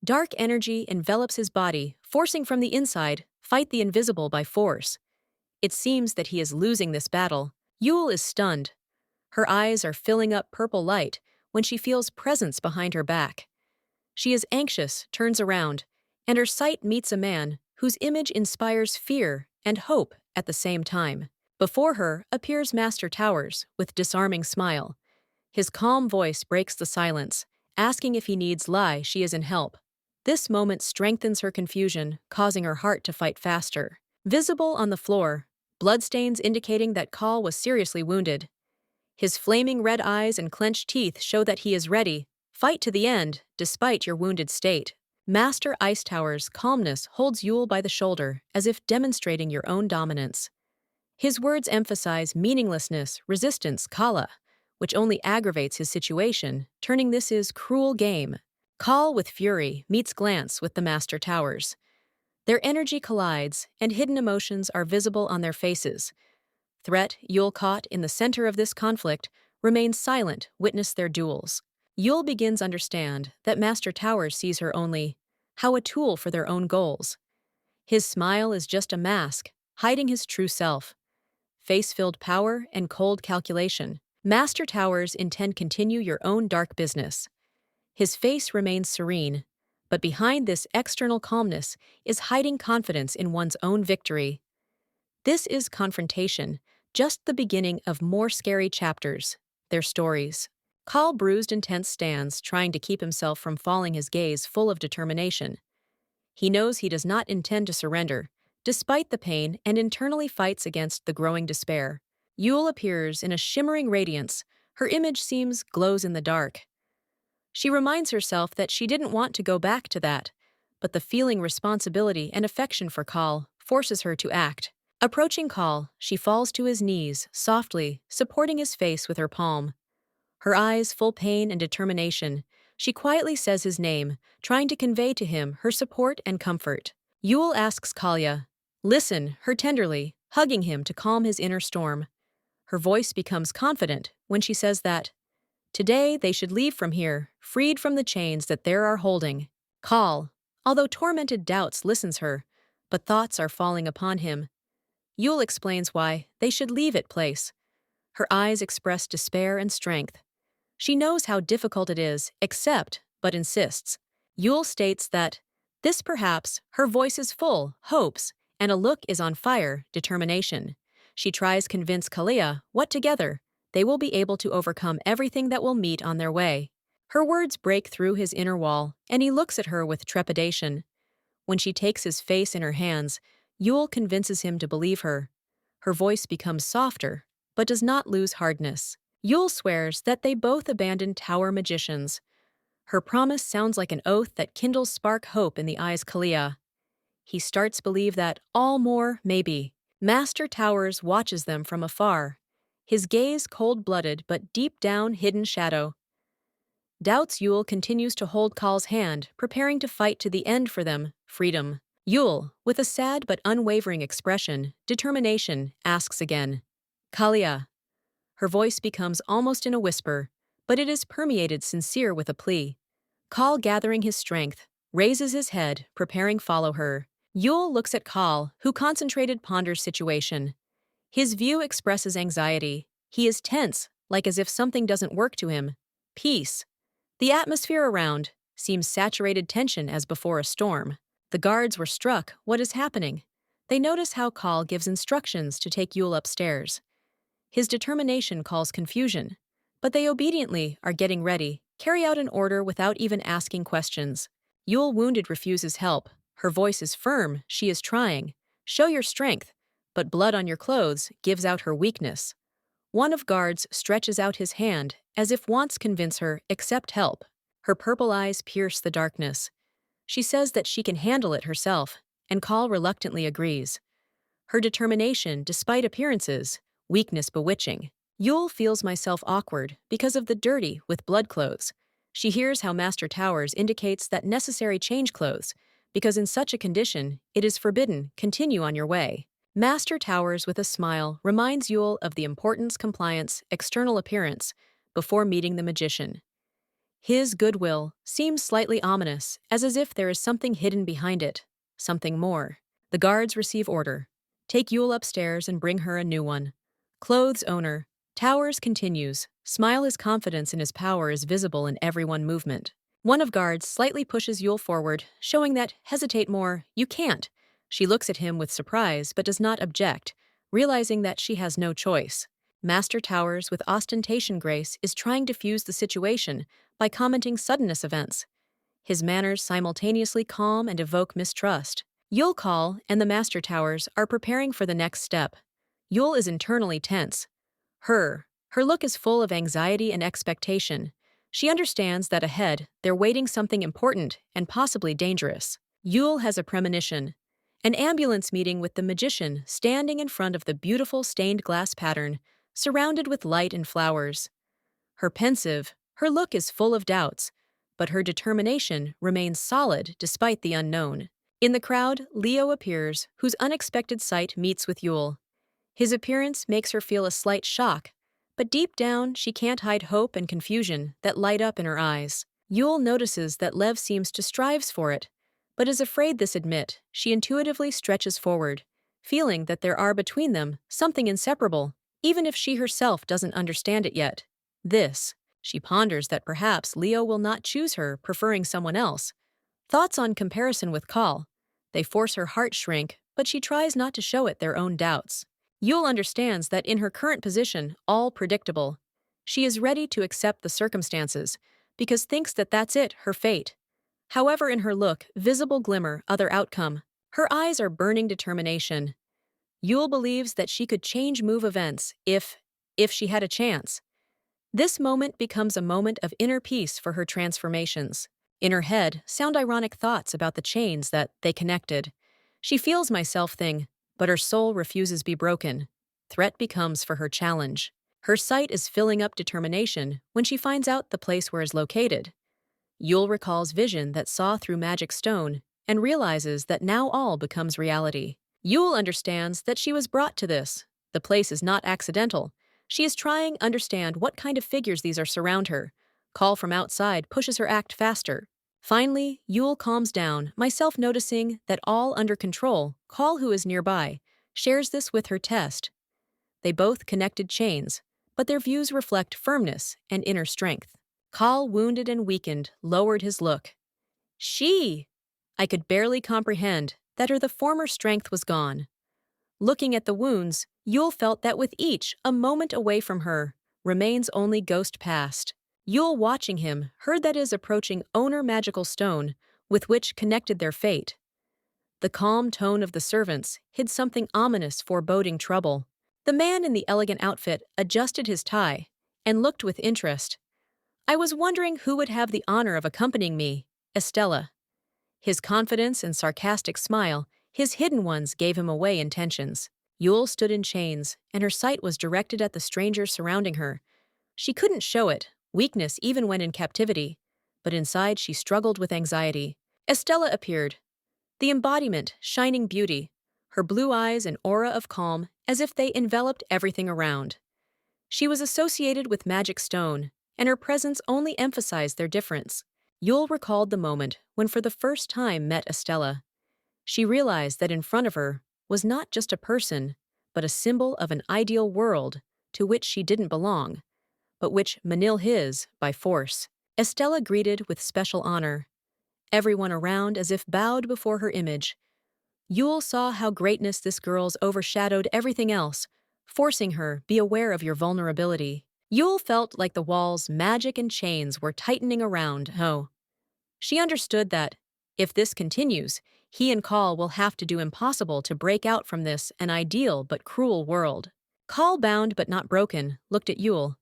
Speaker 1: Dark energy envelops his body, forcing from the inside, fight the invisible by force. It seems that he is losing this battle. Yul is stunned. Her eyes are filling up purple light when she feels presence behind her back. She is anxious, turns around, and her sight meets a man whose image inspires fear and hope at the same time. Before her appears Master Towers with disarming smile. His calm voice breaks the silence, asking if he needs lie, she is in help. This moment strengthens her confusion, causing her heart to fight faster. Visible on the floor, bloodstains indicating that Kal was seriously wounded. His flaming red eyes and clenched teeth show that he is ready. Fight to the end, despite your wounded state. Master Ice Tower's calmness holds Yul by the shoulder, as if demonstrating your own dominance. His words emphasize meaninglessness, resistance, Kala, which only aggravates his situation, turning this is cruel game. Kal, with fury, meets glance with the Master Towers. Their energy collides, and hidden emotions are visible on their faces. Threat, Yul, caught in the center of this conflict, remains silent, witness their duels. Yul begins understand that Master Towers sees her only how a tool for their own goals. His smile is just a mask, hiding his true self. Face-filled power and cold calculation. Master Towers intend continue your own dark business. His face remains serene, But behind this external calmness is hiding confidence in one's own victory. This is confrontation, just the beginning of more scary chapters, their stories. Kal bruised and tense stands, trying to keep himself from falling, his gaze full of determination. He knows he does not intend to surrender, despite the pain, and internally fights against the growing despair. Yule appears in a shimmering radiance. Her image seems glows in the dark. She reminds herself that she didn't want to go back to that, but the feeling responsibility and affection for Kal forces her to act. Approaching Kal, she falls to his knees, softly, supporting his face with her palm. Her eyes full pain and determination, she quietly says his name, trying to convey to him her support and comfort. Yule asks Kalia, "Listen," her tenderly, hugging him to calm his inner storm. Her voice becomes confident when she says that today they should leave from here, freed from the chains that they are holding. Kal, although tormented doubts, listens her, but thoughts are falling upon him. Yule explains why they should leave it place. Her eyes express despair and strength. She knows how difficult it is, accept, but insists. Yule states that this perhaps, her voice is full, hopes, and a look is on fire, determination. She tries convince Kalia what together, they will be able to overcome everything that will meet on their way. Her words break through his inner wall, and he looks at her with trepidation. When she takes his face in her hands, Yule convinces him to believe her. Her voice becomes softer, but does not lose hardness. Yule swears that they both abandoned tower magicians. Her promise sounds like an oath that kindles spark hope in the eyes Kalia. He starts believe that all more may be. Master Towers watches them from afar, his gaze cold-blooded but deep down hidden shadow. Doubts Yule continues to hold Kal's hand, preparing to fight to the end for them, freedom. Yule, with a sad but unwavering expression, determination, asks again, "Kalia." Her voice becomes almost in a whisper, but it is permeated sincere with a plea. Kal, gathering his strength, raises his head, preparing follow her. Yule looks at Kal, who concentrated ponders situation. His view expresses anxiety. He is tense, like as if something doesn't work to him. Peace. The atmosphere around seems saturated tension as before a storm. The guards were struck. What is happening? They notice how Kal gives instructions to take Yule upstairs. His determination calls confusion, but they obediently are getting ready, carry out an order without even asking questions. Yule, wounded, refuses help. Her voice is firm, she is trying. Show your strength, but blood on your clothes gives out her weakness. One of guards stretches out his hand, as if wants convince her, accept help. Her purple eyes pierce the darkness. She says that she can handle it herself, and Kal reluctantly agrees. Her determination, despite appearances, weakness bewitching. Yule feels myself awkward because of the dirty with blood clothes. She hears how Master Towers indicates that necessary change clothes, because in such a condition, it is forbidden, continue on your way. Master Towers, with a smile, reminds Yule of the importance compliance, external appearance, before meeting the magician. His goodwill seems slightly ominous, as if there is something hidden behind it, something more. The guards receive order. Take Yule upstairs and bring her a new one. Clothes owner. Towers continues. Smile, his confidence in his power is visible in every one movement. One of guards slightly pushes Yule forward, showing that, hesitate more, you can't. She looks at him with surprise but does not object, realizing that she has no choice. Master Towers, with ostentation grace, is trying to fuse the situation by commenting suddenness events. His manners simultaneously calm and evoke mistrust. Yule, Kal, and the Master Towers are preparing for the next step. Yule is internally tense. Her look is full of anxiety and expectation. She understands that ahead, they're waiting something important and possibly dangerous. Yule has a premonition. An ambulance meeting with the magician standing in front of the beautiful stained glass pattern, surrounded with light and flowers. Her look is full of doubts, but her determination remains solid despite the unknown. In the crowd, Leo appears, whose unexpected sight meets with Yule. His appearance makes her feel a slight shock, but deep down she can't hide hope and confusion that light up in her eyes. Yule notices that Lev seems to strives for it, but is afraid this admit. She intuitively stretches forward, feeling that there are between them something inseparable, even if she herself doesn't understand it yet. She ponders that perhaps Leo will not choose her, preferring someone else. Thoughts on comparison with Call. They force her heart shrink, but she tries not to show it their own doubts. Yule understands that in her current position, all predictable, she is ready to accept the circumstances, because thinks that that's it, her fate. However, in her look, visible glimmer, other outcome. Her eyes are burning determination. Yule believes that she could change move events if she had a chance. This moment becomes a moment of inner peace for her transformations. In her head, sound ironic thoughts about the chains that they connected. She feels myself thing, but her soul refuses be broken. Threat becomes for her challenge. Her sight is filling up determination when she finds out the place where is located. Yule recalls vision that saw through magic stone and realizes that now all becomes reality. Yule understands that she was brought to this. The place is not accidental. She is trying to understand what kind of figures these are surround her. Call from outside pushes her act faster. Finally, Yule calms down, myself noticing that all under control, Call who is nearby, shares this with her test. They both connected chains, but their views reflect firmness and inner strength. Call, wounded and weakened, lowered his look. She! I could barely comprehend that the former strength was gone. Looking at the wounds, Yule felt that with each, a moment away from her, remains only ghost past. Yule, watching him, heard that is approaching owner magical stone, with which connected their fate. The calm tone of the servants hid something ominous foreboding trouble. The man in the elegant outfit adjusted his tie and looked with interest. I was wondering who would have the honor of accompanying me, Estella. His confidence and sarcastic smile, his hidden ones, gave him away intentions. Yule stood in chains, and her sight was directed at the strangers surrounding her. She couldn't show it, weakness even when in captivity, but inside she struggled with anxiety. Estella appeared, the embodiment, shining beauty, her blue eyes an aura of calm as if they enveloped everything around. She was associated with magic stone, and her presence only emphasized their difference. Yule recalled the moment when for the first time met Estella. She realized that in front of her was not just a person, but a symbol of an ideal world to which she didn't belong, but which Manil his by force. Estella greeted with special honor, everyone around as if bowed before her image. Yule saw how greatness this girl's overshadowed everything else, forcing her be aware of your vulnerability. Yule felt like the walls, magic and chains were tightening around. Oh, she understood that, if this continues, he and Call will have to do impossible to break out from this an ideal but cruel world. Call, bound but not broken, looked at Yule.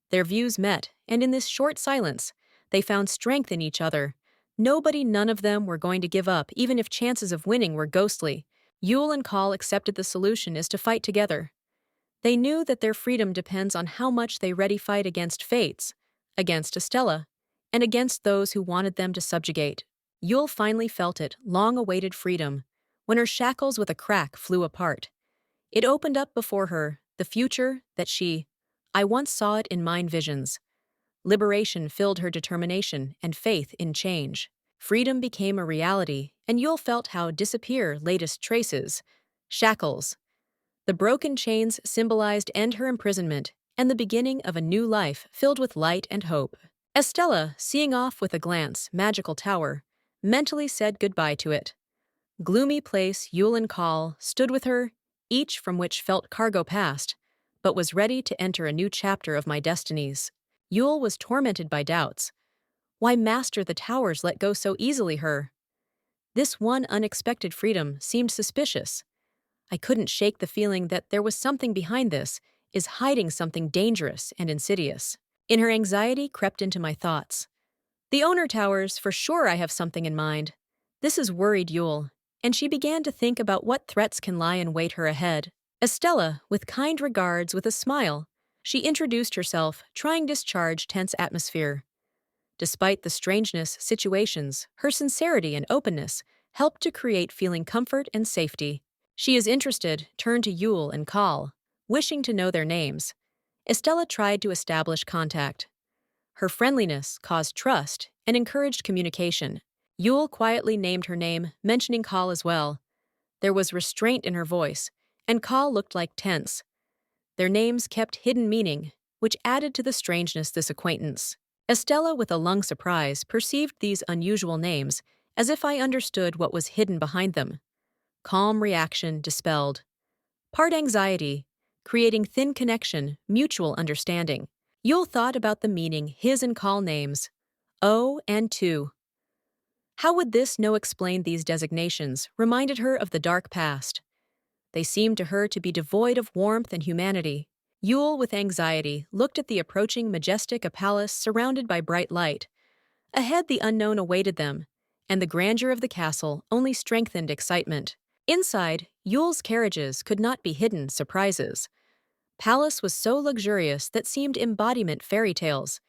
Speaker 1: Their views met, and in this short silence, they found strength in each other. None of them were going to give up, even if chances of winning were ghostly. Yule and Call accepted the solution is to fight together. They knew that their freedom depends on how much they ready fight against fates, against Estella, and against those who wanted them to subjugate. Yule finally felt it, long-awaited freedom, when her shackles with a crack flew apart. It opened up before her, the future that I once saw it in mind visions. Liberation filled her determination and faith in change. Freedom became a reality, and Yule felt how disappear latest traces, shackles. The broken chains symbolized end her imprisonment and the beginning of a new life filled with light and hope. Estella, seeing off with a glance magical tower, mentally said goodbye to it. Gloomy place Yule and Call stood with her, each from which felt cargo past, but was ready to enter a new chapter of my destinies. Yule was tormented by doubts. Why master the towers let go so easily her? This one unexpected freedom seemed suspicious. I couldn't shake the feeling that there was something behind this, is hiding something dangerous and insidious. In her anxiety crept into my thoughts. The owner towers, for sure I have something in mind. This has worried Yule, and she began to think about what threats can lie in wait her ahead. Estella, with kind regards, with a smile, she introduced herself, trying to discharge tense atmosphere. Despite the strangeness situations, her sincerity and openness helped to create feeling comfort and safety. She is interested, turned to Yule and Call, wishing to know their names. Estella tried to establish contact. Her friendliness caused trust and encouraged communication. Yule quietly named her name, mentioning Call as well. There was restraint in her voice, and Call looked like tense. Their names kept hidden meaning, which added to the strangeness this acquaintance. Estella, with a lung surprise, perceived these unusual names as if I understood what was hidden behind them. Calm reaction dispelled. Part anxiety, creating thin connection, mutual understanding. Yul thought about the meaning his and Call names. O and Tu. How would this no explain these designations reminded her of the dark past. They seemed to her to be devoid of warmth and humanity. Yule, with anxiety, looked at the approaching majestic a palace surrounded by bright light. Ahead the unknown awaited them, and the grandeur of the castle only strengthened excitement. Inside, Yule's carriages could not be hidden surprises. Palace was so luxurious that seemed embodiment fairy tales.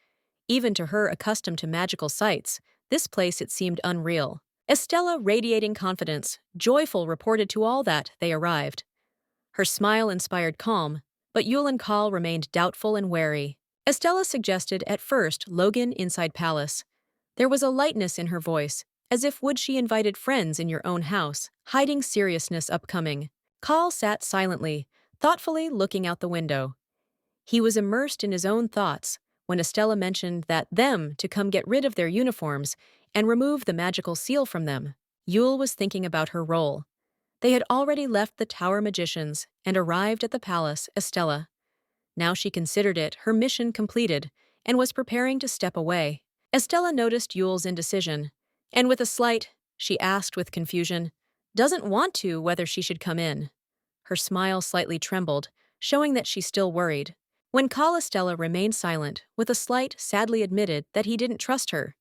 Speaker 1: Even to her accustomed to magical sights, this place it seemed unreal. Estella, radiating confidence, joyful, reported to all that they arrived. Her smile inspired calm, but Yule and Call remained doubtful and wary. Estella suggested at first Logan inside Palace. There was a lightness in her voice, as if would she invited friends in your own house, hiding seriousness upcoming. Call sat silently, thoughtfully looking out the window. He was immersed in his own thoughts when Estella mentioned that them to come get rid of their uniforms and remove the magical seal from them. Yule was thinking about her role. They had already left the Tower Magicians and arrived at the palace, Estella. Now she considered it her mission completed and was preparing to step away. Estella noticed Yule's indecision, and with a slight, she asked with confusion, doesn't want to whether she should come in. Her smile slightly trembled, showing that she still worried. When Call, Estella remained silent, with a slight, sadly admitted that he didn't trust her.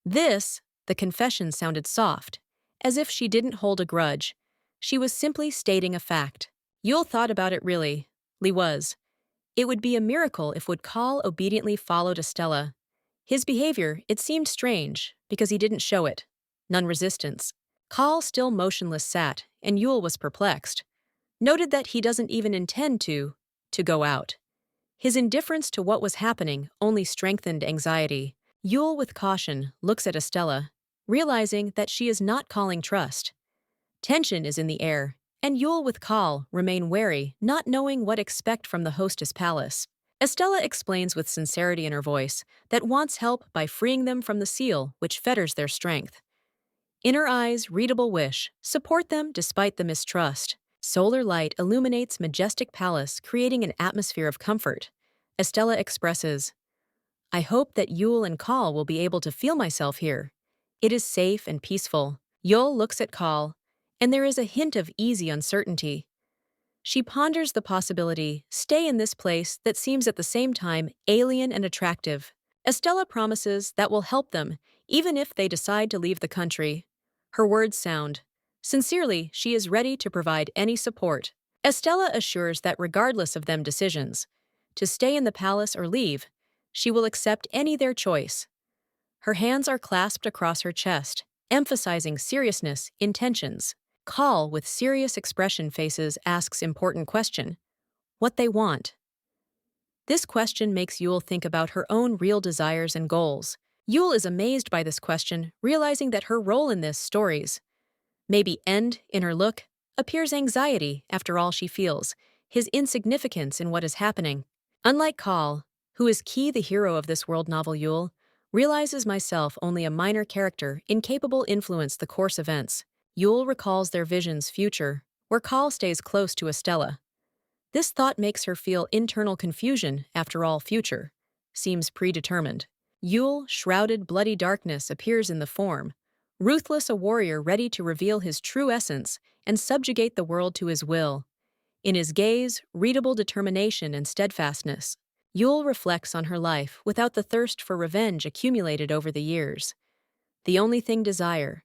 Speaker 1: The confession sounded soft, as if she didn't hold a grudge. She was simply stating a fact. Yule thought about it really. Lee was. It would be a miracle if would Call obediently followed Estella. His behavior, it seemed strange, because he didn't show it. None resistance. Call still motionless sat, and Yule was perplexed. Noted that he doesn't even intend to go out. His indifference to what was happening only strengthened anxiety. Yule, with caution, looks at Estella, realizing that she is not calling trust. Tension is in the air, and Yule with Call remain wary, not knowing what expect from the hostess palace. Estella explains with sincerity in her voice that wants help by freeing them from the seal which fetters their strength. In her eyes, readable wish, support them despite the mistrust. Solar light illuminates majestic palace, creating an atmosphere of comfort. Estella expresses, I hope that Yule and Call will be able to feel myself here. It is safe and peaceful. Yule looks at Call, and there is a hint of easy uncertainty. She ponders the possibility, stay in this place that seems at the same time alien and attractive. Estella promises that will help them, even if they decide to leave the country. Her words sound. Sincerely, she is ready to provide any support. Estella assures that regardless of them decisions, to stay in the palace or leave, she will accept any their choice. Her hands are clasped across her chest, emphasizing seriousness, intentions. Call, with serious expression faces, asks important question. What they want. This question makes Yule think about her own real desires and goals. Yule is amazed by this question, realizing that her role in this stories. Maybe end, in her look, appears anxiety after all she feels, his insignificance in what is happening. Unlike Call, who is Key, the hero of this world novel, Yule realizes myself only a minor character, incapable influence the course events. Yule recalls their vision's future, where Call stays close to Estella. This thought makes her feel internal confusion, after all future seems predetermined. Yule, shrouded bloody darkness, appears in the form. Ruthless, a warrior ready to reveal his true essence and subjugate the world to his will. In his gaze, readable determination and steadfastness. Yule reflects on her life without the thirst for revenge accumulated over the years. The only thing desire,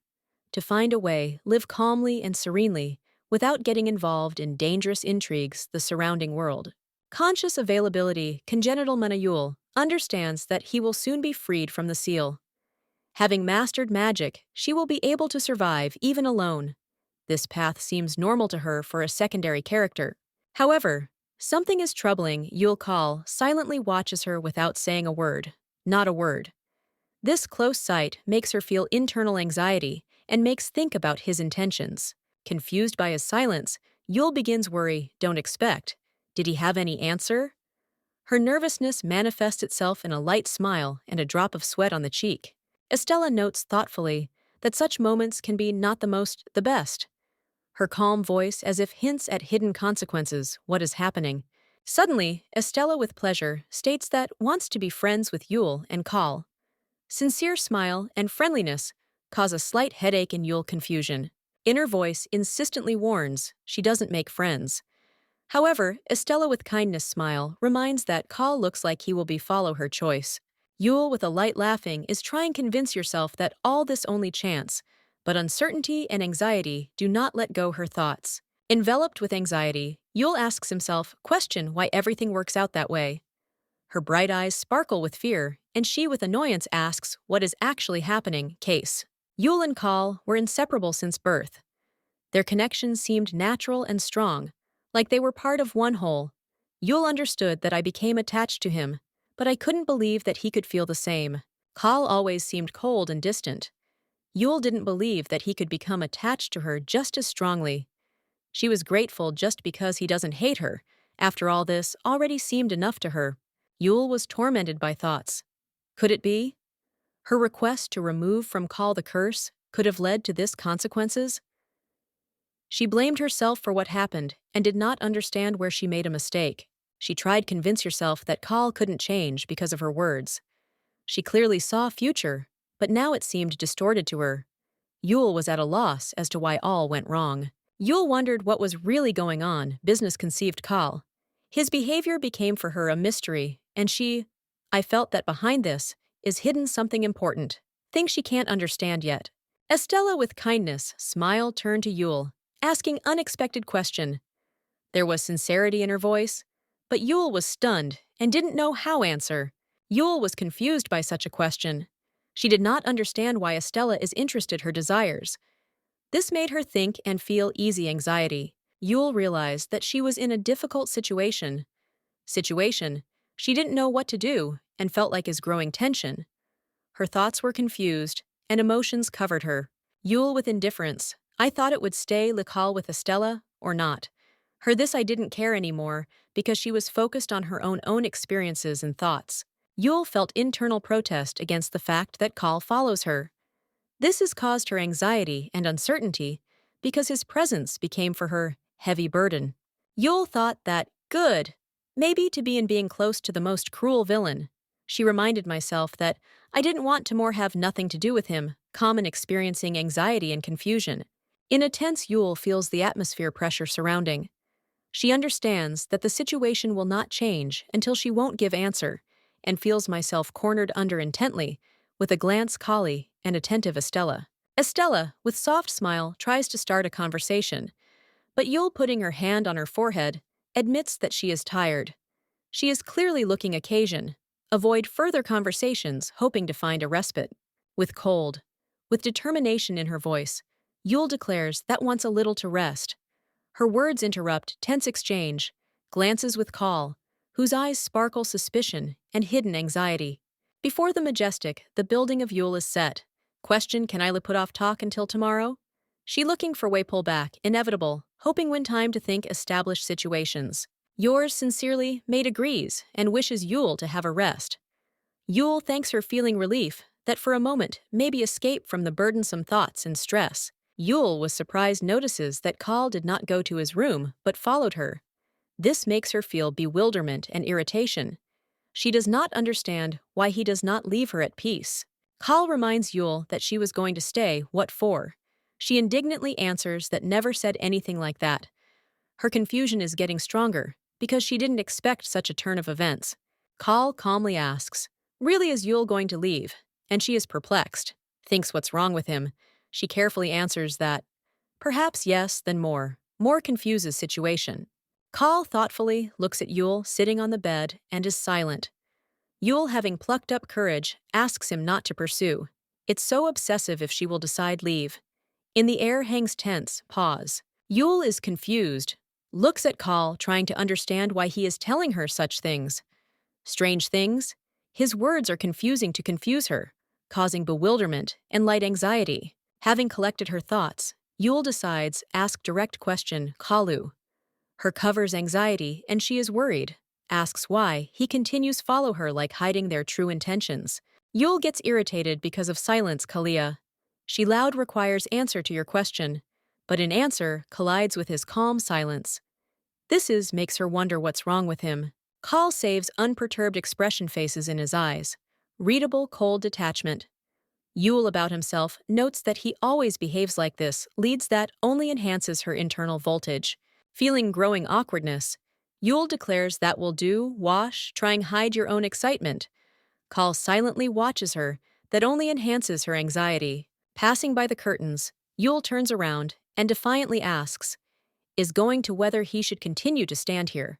Speaker 1: to find a way, live calmly and serenely, without getting involved in dangerous intrigues the surrounding world. Conscious availability, congenital Manayul understands that he will soon be freed from the seal. Having mastered magic, she will be able to survive even alone. This path seems normal to her for a secondary character. However, something is troubling. Yule Call silently watches her without saying a word. Not a word. This close sight makes her feel internal anxiety and makes think about his intentions. Confused by his silence, Yule begins worry, don't expect. Did he have any answer? Her nervousness manifests itself in a light smile and a drop of sweat on the cheek. Estella notes thoughtfully that such moments can be not the best. Her calm voice as if hints at hidden consequences, what is happening. Suddenly, Estella with pleasure states that wants to be friends with Yule and Call. Sincere smile and friendliness cause a slight headache in Yule confusion. Inner voice insistently warns she doesn't make friends. However, Estella with kindness smile reminds that Call looks like he will be follow her choice. Yule with a light laughing is trying convince yourself that all this only chance, but uncertainty and anxiety do not let go her thoughts. Enveloped with anxiety, Yule asks himself question why everything works out that way. Her bright eyes sparkle with fear, and she with annoyance asks what is actually happening. Case. Yule and Call were inseparable since birth. Their connection seemed natural and strong, like they were part of one whole. Yule understood that I became attached to him, but I couldn't believe that he could feel the same. Call always seemed cold and distant. Yule didn't believe that he could become attached to her just as strongly. She was grateful just because he doesn't hate her. After all this already seemed enough to her. Yule was tormented by thoughts. Could it be? Her request to remove from Call the curse could have led to this consequences? She blamed herself for what happened and did not understand where she made a mistake. She tried to convince herself that Call couldn't change because of her words. She clearly saw a future, but now it seemed distorted to her. Yule was at a loss as to why all went wrong. Yule wondered what was really going on, business conceived Call. His behavior became for her a mystery, and I felt that behind this is hidden something important, things she can't understand yet. Estella with kindness smile turned to Yule, asking unexpected question. There was sincerity in her voice, but Yule was stunned and didn't know how answer. Yule was confused by such a question. She did not understand why Estella is interested her desires. This made her think and feel easy anxiety. Yule realized that she was in a difficult situation. She didn't know what to do and felt like is growing tension. Her thoughts were confused and emotions covered her. Yule with indifference. I thought it would stay Lical with Estella or not. Her this I didn't care anymore because she was focused on her own experiences and thoughts. Yule felt internal protest against the fact that Call follows her. This has caused her anxiety and uncertainty because his presence became for her heavy burden. Yule thought that, good, maybe to be in being close to the most cruel villain. She reminded myself that I didn't want to more have nothing to do with him, common experiencing anxiety and confusion. In a tense Yule feels the atmosphere pressure surrounding. She understands that the situation will not change until she won't give answer, and feels myself cornered under intently, with a glance Collie and attentive Estella. Estella, with soft smile, tries to start a conversation, but Yule putting her hand on her forehead, admits that she is tired. She is clearly looking occasion. Avoid further conversations, hoping to find a respite. With determination in her voice, Yule declares that wants a little to rest. Her words interrupt tense exchange, glances with Call, whose eyes sparkle suspicion and hidden anxiety. Before the majestic, the building of Yule is set. Question, can I put off talk until tomorrow? She looking for way pull back, inevitable, hoping when time to think establish situations. Yours sincerely, Maid agrees and wishes Yule to have a rest. Yule thanks her feeling relief that for a moment maybe escape from the burdensome thoughts and stress. Yule with surprise notices that Call did not go to his room but followed her. This makes her feel bewilderment and irritation. She does not understand why he does not leave her at peace. Call reminds Yule that she was going to stay, what for? She indignantly answers that never said anything like that. Her confusion is getting stronger, because she didn't expect such a turn of events. Call calmly asks, really is Yule going to leave? And she is perplexed, thinks what's wrong with him. She carefully answers that, perhaps yes, then more. More confuses situation. Call thoughtfully looks at Yule sitting on the bed and is silent. Yule, having plucked up courage, asks him not to pursue. It's so obsessive if she will decide leave. In the air hangs tense, pause. Yule is confused, looks at Call trying to understand why he is telling her such things. Strange things? His words are confusing to confuse her, causing bewilderment and light anxiety. Having collected her thoughts, Yule decides ask direct question, Kalu. Her covers anxiety and she is worried. Asks why, he continues follow her like hiding their true intentions. Yule gets irritated because of silence Kalia. She loud requires answer to your question, but in answer collides with his calm silence. Makes her wonder what's wrong with him. Call saves unperturbed expression faces in his eyes. Readable, cold detachment. Yule about himself notes that he always behaves like this, leads that only enhances her internal voltage. Feeling growing awkwardness, Yule declares that will do, wash, trying hide your own excitement. Call silently watches her, that only enhances her anxiety. Passing by the curtains, Yule turns around and defiantly asks, is going to whether he should continue to stand here.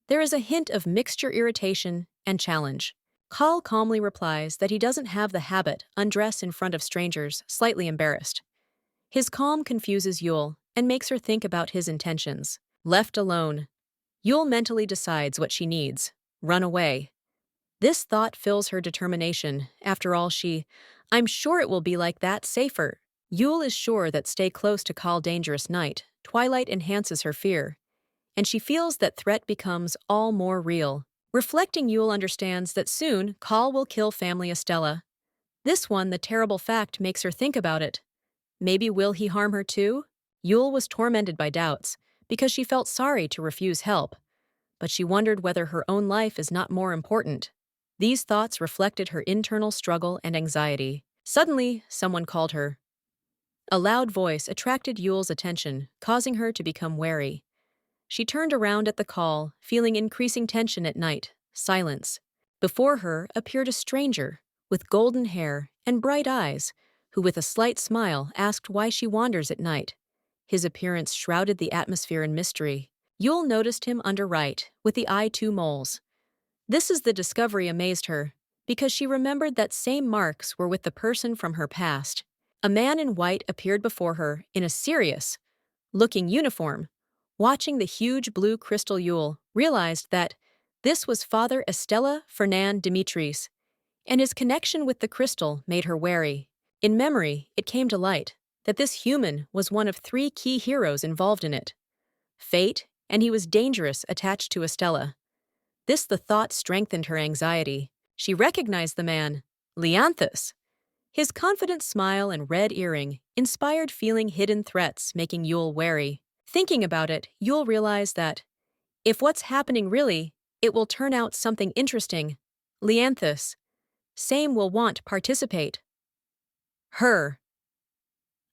Speaker 1: There is a hint of mixture irritation and challenge. Call calmly replies that he doesn't have the habit, undress in front of strangers, slightly embarrassed. His calm confuses Yule and makes her think about his intentions. Left alone, Yule mentally decides what she needs. Run away. This thought fills her determination. After all, I'm sure it will be like that, safer. Yule is sure that stay close to Call dangerous night. Twilight enhances her fear, and she feels that threat becomes all more real. Reflecting, Yule understands that soon Call will kill family Estella. The terrible fact makes her think about it. Maybe will he harm her too? Yule was tormented by doubts, because she felt sorry to refuse help, but she wondered whether her own life is not more important. These thoughts reflected her internal struggle and anxiety. Suddenly, someone called her. A loud voice attracted Yule's attention, causing her to become wary. She turned around at the call, feeling increasing tension at night. Silence. Before her appeared a stranger, with golden hair and bright eyes, who with a slight smile asked why she wanders at night. His appearance shrouded the atmosphere in mystery. Yule noticed him under right, with the eye two moles. The discovery amazed her, because she remembered that same marks were with the person from her past. A man in white appeared before her in a serious-looking uniform. Watching the huge blue crystal, Yule realized that this was Father Estella Fernand Dimitris, and his connection with the crystal made her wary. In memory, it came to light that this human was one of three key heroes involved in it. Fate, and he was dangerous, attached to Estella. The thought strengthened her anxiety. She recognized the man, Leanthus. His confident smile and red earring inspired feeling hidden threats, making Yule wary. Thinking about it, Yule realized that, if what's happening really, it will turn out something interesting. Leanthus. Same will want participate. Her.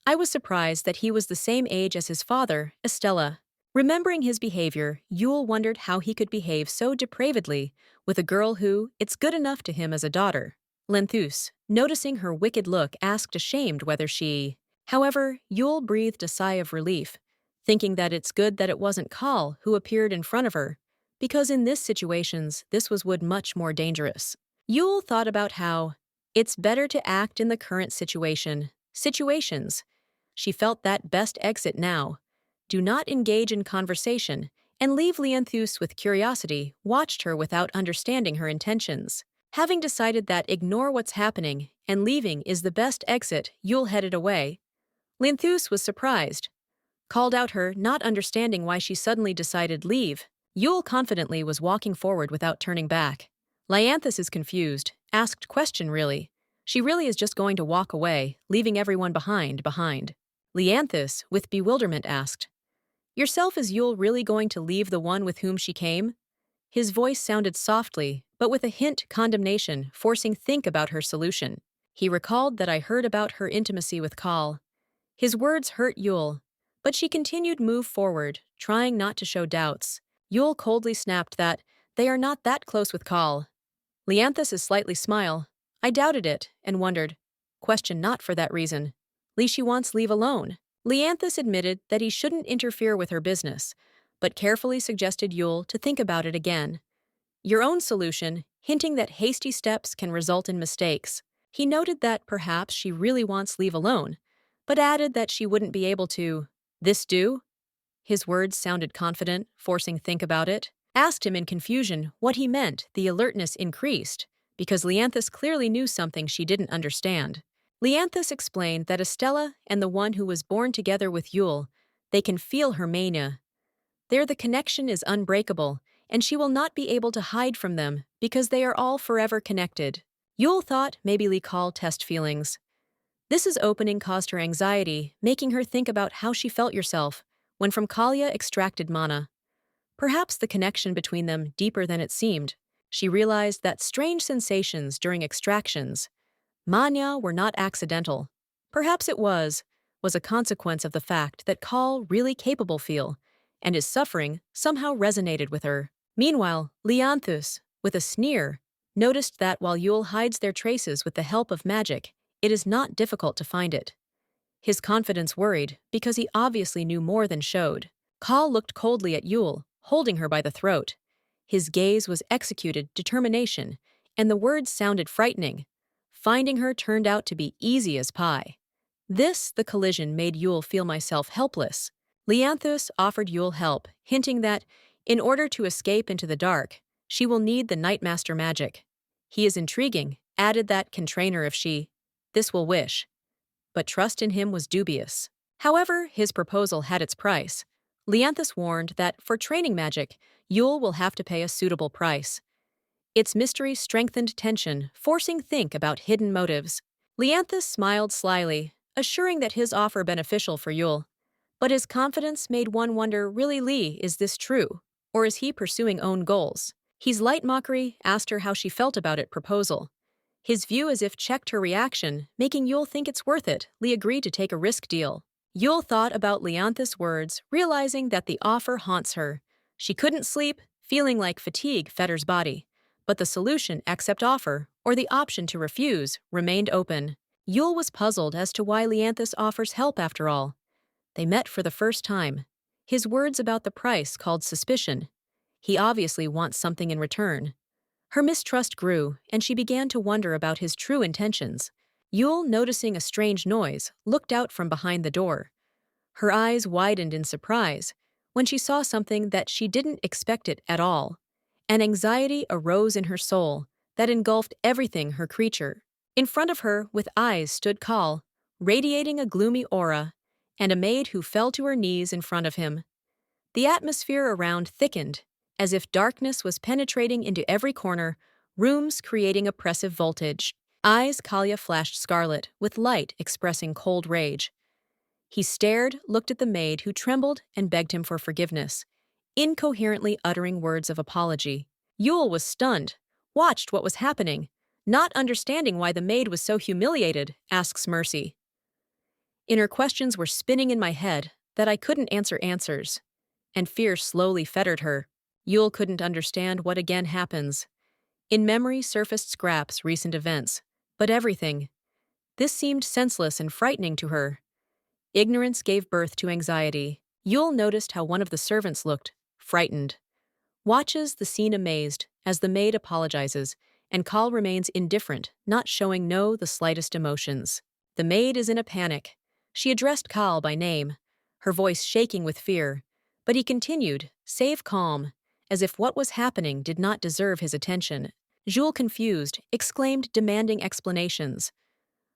Speaker 1: I was surprised that he was the same age as his father, Estella. Remembering his behavior, Yule wondered how he could behave so depravedly with a girl who, it's good enough to him as a daughter. Lenthus, noticing her wicked look, asked ashamed whether she. However, Yule breathed a sigh of relief, thinking that it's good that it wasn't Call who appeared in front of her, because in this situations, would much more dangerous. Yule thought about how it's better to act in the current situations. She felt that best exit now. Do not engage in conversation, and leave Leanthus with curiosity, watched her without understanding her intentions. Having decided that ignore what's happening and leaving is the best exit, Yule headed away. Leanthus was surprised. Called out her, not understanding why she suddenly decided leave. Yule confidently was walking forward without turning back. Leanthus is confused, asked question really. She really is just going to walk away, leaving everyone behind. Leanthus, with bewilderment, asked, yourself, is Yule really going to leave the one with whom she came? His voice sounded softly, but with a hint condemnation, forcing think about her solution. He recalled that I heard about her intimacy with Call. His words hurt Yule, but she continued move forward, trying not to show doubts. Yule coldly snapped that they are not that close with Call. Leanthus slightly smile. I doubted it, and wondered. Question not for that reason. She wants leave alone. Leanthus admitted that he shouldn't interfere with her business, but carefully suggested Yule to think about it again. Your own solution, hinting that hasty steps can result in mistakes. He noted that perhaps she really wants leave alone, but added that she wouldn't be able to. This do? His words sounded confident, forcing think about it. Asked him in confusion what he meant. The alertness increased, because Leanthus clearly knew something she didn't understand. Leanthus explained that Estella and the one who was born together with Yule, they can feel her mania. The connection is unbreakable, and she will not be able to hide from them because they are all forever connected. Yule thought maybe Call test feelings. This is opening caused her anxiety, making her think about how she felt yourself when from Kalia extracted mana. Perhaps the connection between them deeper than it seemed. She realized that strange sensations during extractions, manya, were not accidental. Perhaps it was a consequence of the fact that Kal really capable feel, and his suffering somehow resonated with her. Meanwhile, Leonthus, with a sneer, noticed that while Yule hides their traces with the help of magic, it is not difficult to find it. His confidence worried because he obviously knew more than showed. Kal looked coldly at Yule, holding her by the throat. His gaze was executed determination, and the words sounded frightening. Finding her turned out to be easy as pie. The collision made Yule feel myself helpless. Leanthus offered Yule help, hinting that, in order to escape into the dark, she will need the Nightmaster magic. He is intriguing, added that can train her if this will wish. But trust in him was dubious. However, his proposal had its price. Leanthus warned that for training magic, Yule will have to pay a suitable price. Its mystery strengthened tension, forcing think about hidden motives. Leanthus smiled slyly, assuring that his offer beneficial for Yule. But his confidence made one wonder, really Lee, is this true? Or is he pursuing own goals? His light mockery asked her how she felt about it proposal. His view as if checked her reaction, making Yule think it's worth it. Lee agreed to take a risk deal. Yule thought about Leanthus' words, realizing that the offer haunts her. She couldn't sleep, feeling like fatigue fetters body. But the solution, accept offer, or the option to refuse, remained open. Yule was puzzled as to why Leanthus offers help after all. They met for the first time. His words about the price called suspicion. He obviously wants something in return. Her mistrust grew, and she began to wonder about his true intentions. Yule, noticing a strange noise, looked out from behind the door. Her eyes widened in surprise when she saw something that she didn't expect it at all. An anxiety arose in her soul that engulfed everything her creature. In front of her, with eyes, stood Kal, radiating a gloomy aura, and a maid who fell to her knees in front of him. The atmosphere around thickened, as if darkness was penetrating into every corner, rooms creating oppressive voltage. Eyes Kalia flashed scarlet, with light expressing cold rage. He stared, looked at the maid who trembled, and begged him for forgiveness, incoherently uttering words of apology. Yule was stunned, watched what was happening, not understanding why the maid was so humiliated, asks Mercy. Inner questions were spinning in my head that I couldn't answers, and fear slowly fettered her. Yule couldn't understand what again happens. In memory surfaced scraps, recent events, but everything. This seemed senseless and frightening to her. Ignorance gave birth to anxiety. Yule noticed how one of the servants looked, frightened. Watches the scene amazed as the maid apologizes, and Kal remains indifferent, not showing the slightest emotions. The maid is in a panic. She addressed Kal by name, her voice shaking with fear, but he continued, save calm, as if what was happening did not deserve his attention. Jules, confused, exclaimed, demanding explanations.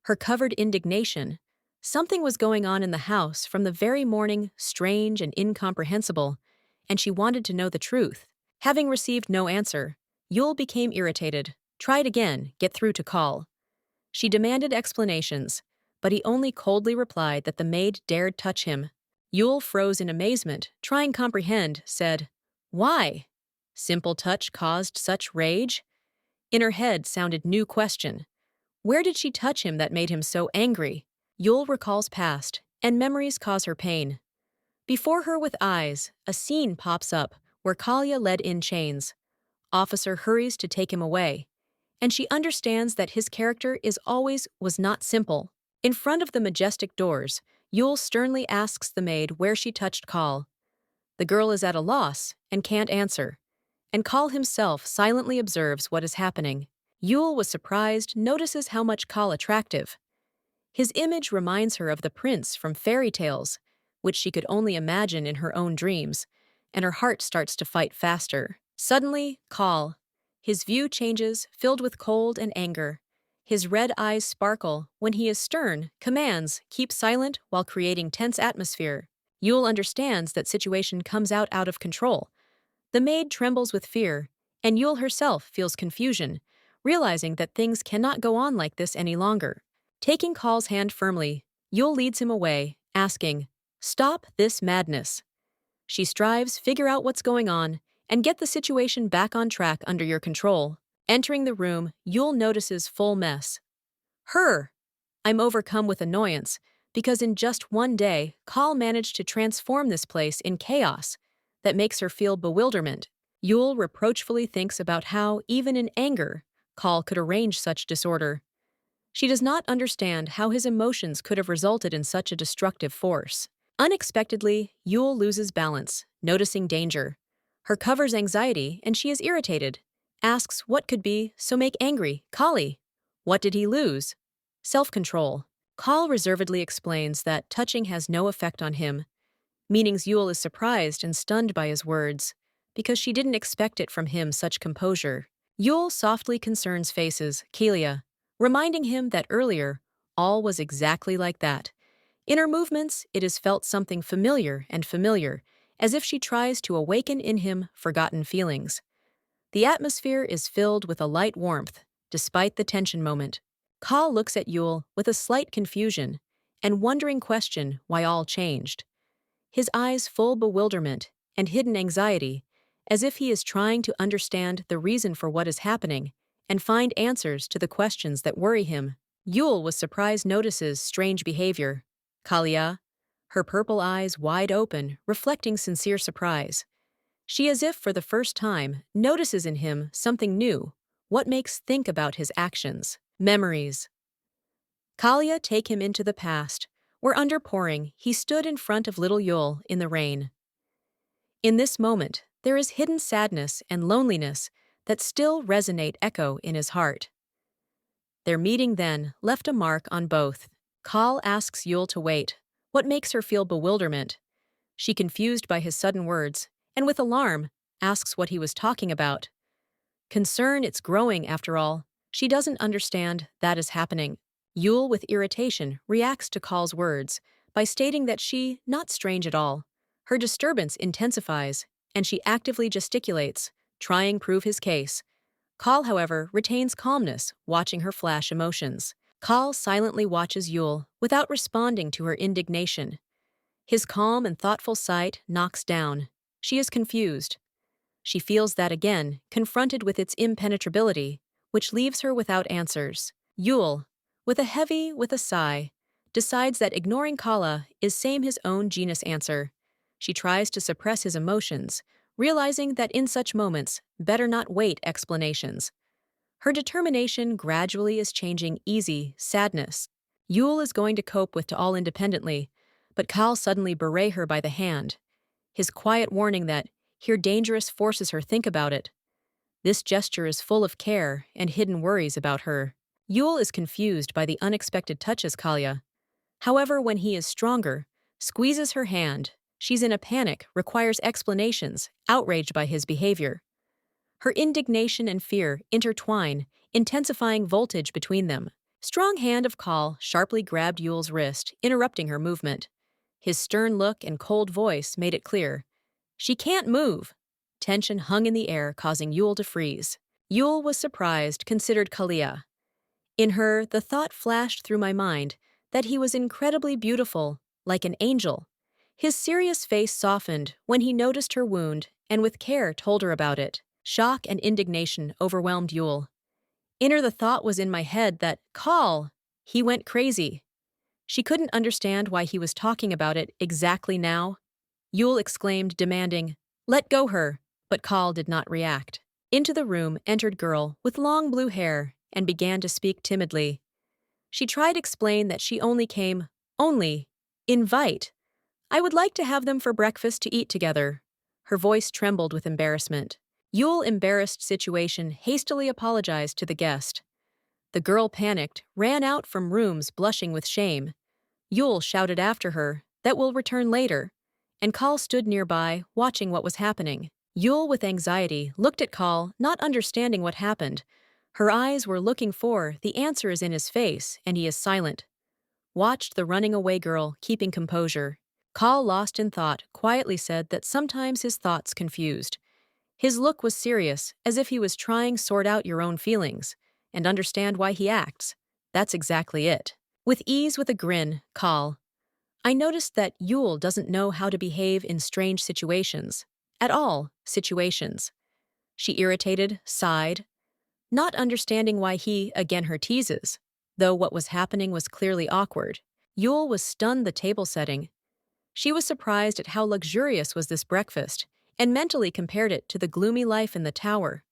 Speaker 1: Her covered indignation. Something was going on in the house from the very morning, strange and incomprehensible, and she wanted to know the truth. Having received no answer, Yule became irritated, tried again, get through to Kal. She demanded explanations, but he only coldly replied that the maid dared touch him. Yule froze in amazement, trying comprehend, said, "Why?" Simple touch caused such rage? In her head sounded new question. Where did she touch him that made him so angry? Yule recalls past, and memories cause her pain. Before her with eyes, a scene pops up where Kalia led in chains. Officer hurries to take him away, and she understands that his character was not simple. In front of the majestic doors, Yule sternly asks the maid where she touched Kal. The girl is at a loss and can't answer, and Kal himself silently observes what is happening. Yule was surprised, notices how much Kal attractive. His image reminds her of the prince from fairy tales, which she could only imagine in her own dreams, and her heart starts to fight faster. Suddenly, Kal. His view changes, filled with cold and anger. His red eyes sparkle. When he is stern, commands, keep silent while creating tense atmosphere. Yule understands that situation comes out of control. The maid trembles with fear, and Yule herself feels confusion, realizing that things cannot go on like this any longer. Taking Call's hand firmly, Yul leads him away, asking, "Stop this madness." She strives figure out what's going on and get the situation back on track under your control. Entering the room, Yul notices full mess. Her! I'm overcome with annoyance because in just one day, Call managed to transform this place in chaos that makes her feel bewilderment. Yul reproachfully thinks about how, even in anger, Call could arrange such disorder. She does not understand how his emotions could have resulted in such a destructive force. Unexpectedly, Yul loses balance, noticing danger. Her covers anxiety and she is irritated. Asks what could be, so make angry, Kali. What did he lose? Self-control. Kal reservedly explains that touching has no effect on him, meaning Yul is surprised and stunned by his words, because she didn't expect it from him such composure. Yul softly concerns faces, Kelia, reminding him that earlier, all was exactly like that. In her movements, it is felt something familiar, as if she tries to awaken in him forgotten feelings. The atmosphere is filled with a light warmth, despite the tension moment. Kal looks at Yul with a slight confusion and wondering question why all changed. His eyes full bewilderment and hidden anxiety, as if he is trying to understand the reason for what is happening and find answers to the questions that worry him. Yul with surprise notices strange behavior. Kalia, her purple eyes wide open, reflecting sincere surprise. She, as if for the first time, notices in him something new. What makes think about his actions? Memories. Kalia take him into the past, where under pouring, he stood in front of little Yul in the rain. In this moment, there is hidden sadness and loneliness that still resonate echo in his heart. Their meeting then left a mark on both. Kal asks Yul to wait. What makes her feel bewilderment? She, confused by his sudden words, and with alarm, asks what he was talking about. Concern it's growing after all. She doesn't understand that is happening. Yul, with irritation, reacts to Kal's words by stating that she, not strange at all. Her disturbance intensifies, and she actively gesticulates, trying prove his case. Kal, however, retains calmness, watching her flash emotions. Kal silently watches Yul, without responding to her indignation. His calm and thoughtful sight knocks down. She is confused. She feels that again, confronted with its impenetrability, which leaves her without answers. Yul, with a sigh, decides that ignoring Kala is same his own genus answer. She tries to suppress his emotions, realizing that in such moments, better not wait explanations. Her determination gradually is changing easy sadness. Yul is going to cope with to all independently, but Kal suddenly berate her by the hand. His quiet warning that here dangerous forces her think about it. This gesture is full of care and hidden worries about her. Yul is confused by the unexpected touches Kalia. However, when he is stronger, squeezes her hand. She's in a panic, requires explanations, outraged by his behavior. Her indignation and fear intertwine, intensifying voltage between them. Strong hand of Kal sharply grabbed Yul's wrist, interrupting her movement. His stern look and cold voice made it clear. She can't move. Tension hung in the air, causing Yul to freeze. Yul was surprised, considered Kalia. In her, the thought flashed through my mind that he was incredibly beautiful, like an angel. His serious face softened when he noticed her wound and with care told her about it. Shock and indignation overwhelmed Yul. Inner the thought was in my head that, Kal, he went crazy. She couldn't understand why he was talking about it exactly now. Yul exclaimed, demanding, "Let go her," but Kal did not react. Into the room entered girl with long blue hair and began to speak timidly. She tried to explain that she only came, invite. I would like to have them for breakfast to eat together. Her voice trembled with embarrassment. Yul, embarrassed situation, hastily apologized to the guest. The girl panicked, ran out from rooms blushing with shame. Yul shouted after her, that will return later, and Kal stood nearby, watching what was happening. Yul, with anxiety, looked at Kal, not understanding what happened. Her eyes were looking for, the answer is in his face, and he is silent. Watched the running away girl, keeping composure. Kal, lost in thought, quietly said that sometimes his thoughts confused. His look was serious, as if he was trying sort out your own feelings, and understand why he acts. That's exactly it. With ease with a grin, Call. I noticed that Yule doesn't know how to behave in strange situations. At all, situations. She irritated, sighed, not understanding why he, again her teases, though what was happening was clearly awkward. Yule was stunned the table setting. She was surprised at how luxurious was this breakfast, and mentally compared it to the gloomy life in the tower.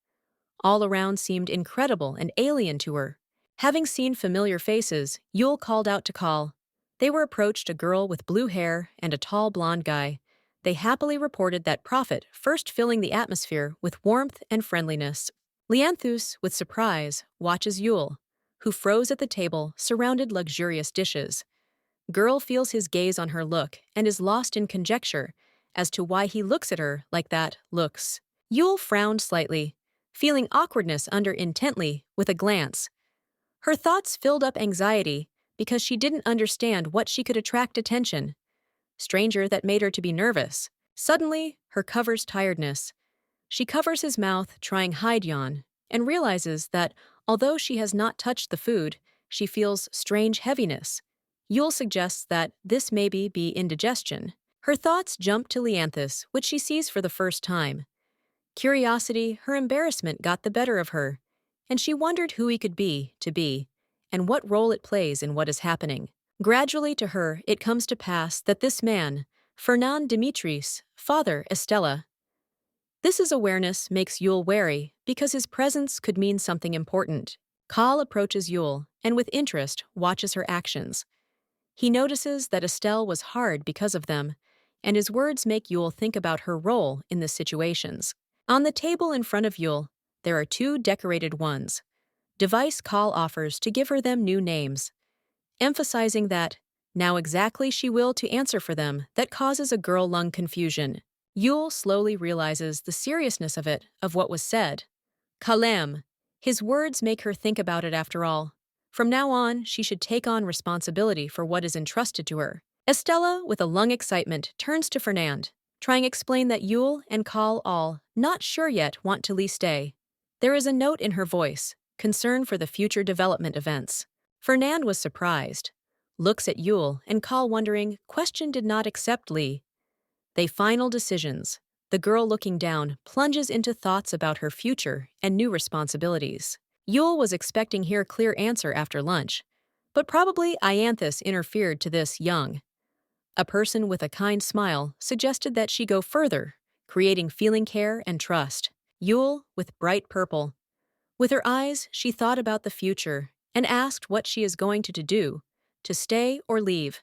Speaker 1: All around seemed incredible and alien to her. Having seen familiar faces, Yule called out to Call. They were approached a girl with blue hair and a tall blonde guy. They happily reported that Prophet first filling the atmosphere with warmth and friendliness. Leanthus, with surprise, watches Yule, who froze at the table surrounded luxurious dishes. Girl feels his gaze on her look and is lost in conjecture as to why he looks at her like that, looks. Yule frowned slightly, feeling awkwardness under intently with a glance. Her thoughts filled up anxiety because she didn't understand what she could attract attention. Stranger that made her to be nervous. Suddenly, her covers tiredness. She covers his mouth, trying hide yawn, and realizes that, although she has not touched the food, she feels strange heaviness. Yule suggests that this maybe be indigestion. Her thoughts jump to Leanthus, which she sees for the first time. Curiosity, her embarrassment got the better of her, and she wondered who he could be, and what role it plays in what is happening. Gradually to her, it comes to pass that this man, Fernand Dimitris, father Estella. This awareness makes Yule wary because his presence could mean something important. Kal approaches Yule and with interest watches her actions. He notices that Estelle was hard because of them, and his words make Yule think about her role in the situations. On the table in front of Yule, there are two decorated ones. Device Kal offers to give her them new names, emphasizing that, now exactly she will to answer for them, that causes a girl lung confusion. Yule slowly realizes the seriousness of what was said. Kalem. His words make her think about it after all. From now on, she should take on responsibility for what is entrusted to her. Estella, with a lung excitement, turns to Fernand, trying to explain that Yule and Kal all, not sure yet, want to stay. There is a note in her voice, concern for the future development events. Fernand was surprised, looks at Yule and Kal wondering, question did not accept Lee. They final decisions. The girl looking down plunges into thoughts about her future and new responsibilities. Yule was expecting here clear answer after lunch, but probably Ianthus interfered to this young. A person with a kind smile suggested that she go further, creating feeling care and trust. Yule, with bright purple. With her eyes, she thought about the future and asked what she is going to do, to stay or leave.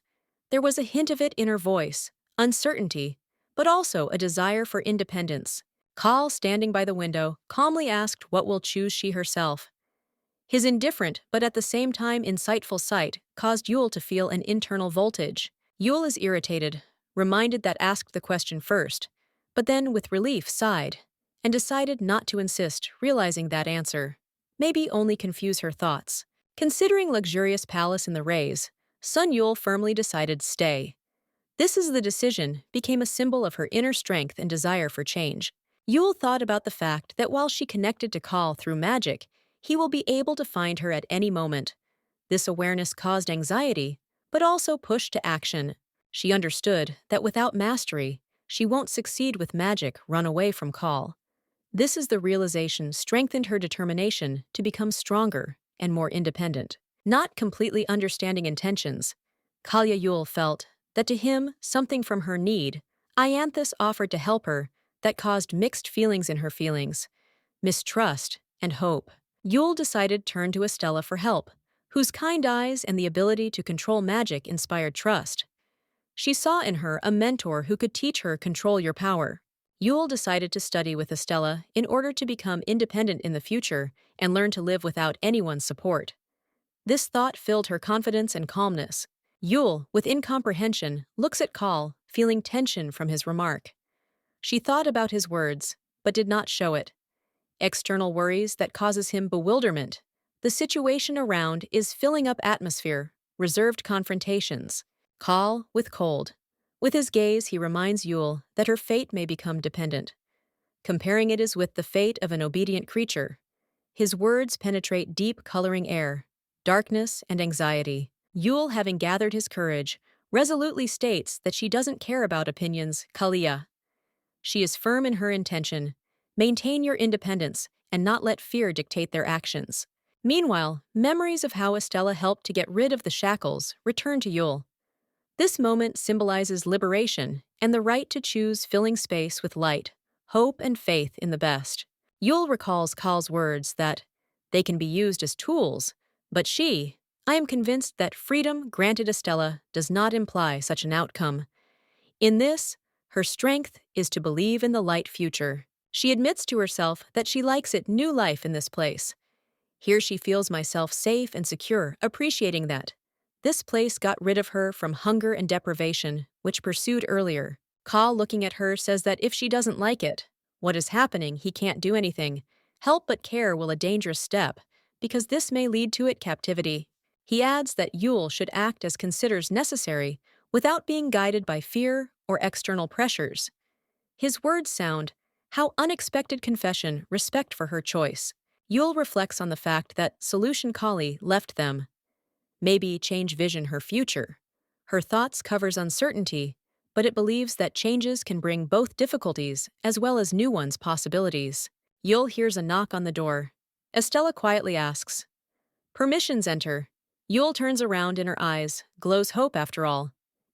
Speaker 1: There was a hint of it in her voice, uncertainty, but also a desire for independence. Kal, standing by the window, calmly asked what will choose she herself. His indifferent but at the same time insightful sight caused Yule to feel an internal voltage. Yule is irritated, reminded that asked the question first, but then with relief sighed, and decided not to insist, realizing that answer maybe only confuse her thoughts. Considering luxurious palace in the Rays, Sun Yule firmly decided stay. The decision became a symbol of her inner strength and desire for change. Yule thought about the fact that while she connected to Kal through magic, he will be able to find her at any moment. This awareness caused anxiety, but also pushed to action. She understood that without mastery, she won't succeed with magic, run away from Kal. The realization strengthened her determination to become stronger and more independent. Not completely understanding intentions, Kalya Yule felt that to him, something from her need, Ianthus offered to help her, that caused mixed feelings in her feelings, mistrust and hope. Yule decided to turn to Estella for help, whose kind eyes and the ability to control magic inspired trust. She saw in her a mentor who could teach her control your power. Yule decided to study with Estella in order to become independent in the future and learn to live without anyone's support. This thought filled her confidence and calmness. Yule, with incomprehension, looks at Kal, feeling tension from his remark. She thought about his words, but did not show it. External worries that causes him bewilderment. The situation around is filling up atmosphere, reserved confrontations. Kal, with cold. With his gaze, he reminds Yule that her fate may become dependent. Comparing it is with the fate of an obedient creature. His words penetrate deep coloring air, darkness and anxiety. Yul, having gathered his courage, resolutely states that she doesn't care about opinions, Kalia. She is firm in her intention. Maintain your independence and not let fear dictate their actions. Meanwhile, memories of how Estella helped to get rid of the shackles return to Yul. This moment symbolizes liberation and the right to choose, filling space with light, hope, and faith in the best. Yul recalls Kal's words that they can be used as tools, but I am convinced that freedom granted Estella does not imply such an outcome. In this, her strength is to believe in the light future. She admits to herself that she likes it new life in this place. Here she feels myself safe and secure, appreciating that. This place got rid of her from hunger and deprivation, which pursued earlier. Kal, looking at her, says that if she doesn't like it, what is happening, he can't do anything. Help but care will a dangerous step, because this may lead to it captivity. He adds that Yul should act as considers necessary, without being guided by fear or external pressures. His words sound, how unexpected confession, respect for her choice. Yul reflects on the fact that Solution Kali left them. Maybe change vision her future. Her thoughts covers uncertainty, but it believes that changes can bring both difficulties as well as new ones possibilities. Yul hears a knock on the door. Estella quietly asks, "Permissions enter." Yul turns around in her eyes, glows hope after all.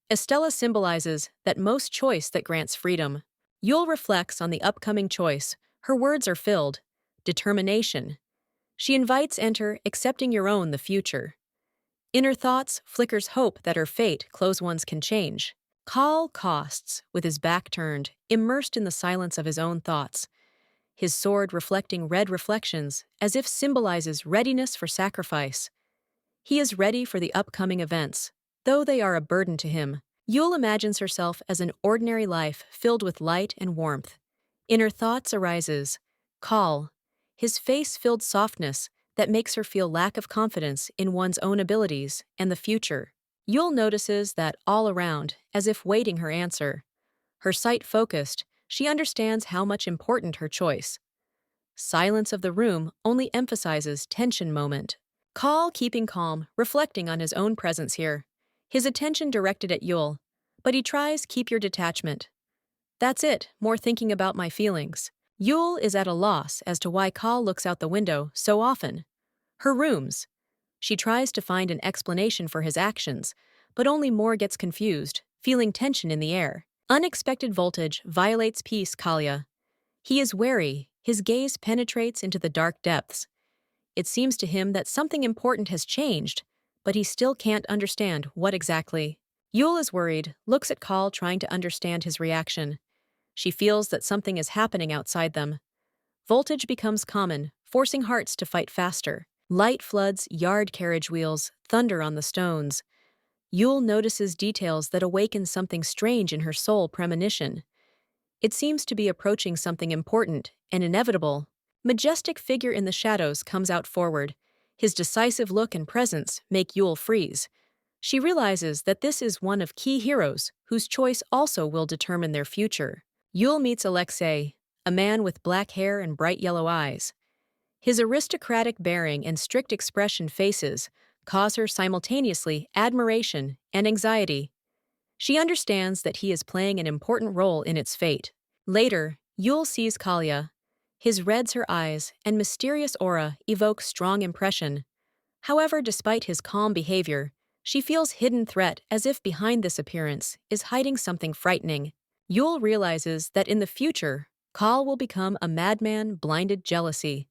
Speaker 1: Estella symbolizes that most choice that grants freedom. Yul reflects on the upcoming choice. Her words are filled. Determination. She invites enter, accepting your own the future. In her thoughts flickers hope that her fate, close ones, can change. Kal costs, with his back turned, immersed in the silence of his own thoughts. His sword reflecting red reflections, as if symbolizes readiness for sacrifice. He is ready for the upcoming events, though they are a burden to him. Yul imagines herself as an ordinary life filled with light and warmth. In her thoughts arises Kal, his face filled softness that makes her feel lack of confidence in one's own abilities and the future. Yul notices that all around, as if waiting her answer. Her sight focused, she understands how much important her choice. Silence of the room only emphasizes tension moment. Kal keeping calm, reflecting on his own presence here. His attention directed at Yul, but he tries keep your detachment. That's it, more thinking about my feelings. Yul is at a loss as to why Kal looks out the window so often. Her rooms. She tries to find an explanation for his actions, but only more gets confused, feeling tension in the air. Unexpected voltage violates peace, Kalia. He is wary, his gaze penetrates into the dark depths. It seems to him that something important has changed, but he still can't understand what exactly. Yul is worried, looks at Kal trying to understand his reaction. She feels that something is happening outside them. Voltage becomes common, forcing hearts to fight faster. Light floods yard carriage wheels, thunder on the stones. Yul notices details that awaken something strange in her soul premonition. It seems to be approaching something important and inevitable. Majestic figure in the shadows comes out forward. His decisive look and presence make Yul freeze. She realizes that this is one of key heroes whose choice also will determine their future. Yul meets Alexei, a man with black hair and bright yellow eyes. His aristocratic bearing and strict expression faces cause her simultaneously admiration and anxiety. She understands that he is playing an important role in its fate. Later, Yul sees Kalia. His reds her eyes and mysterious aura evoke strong impression. However, despite his calm behavior, she feels hidden threat as if behind this appearance is hiding something frightening. Yul realizes that in the future, Kal will become a madman blinded jealousy.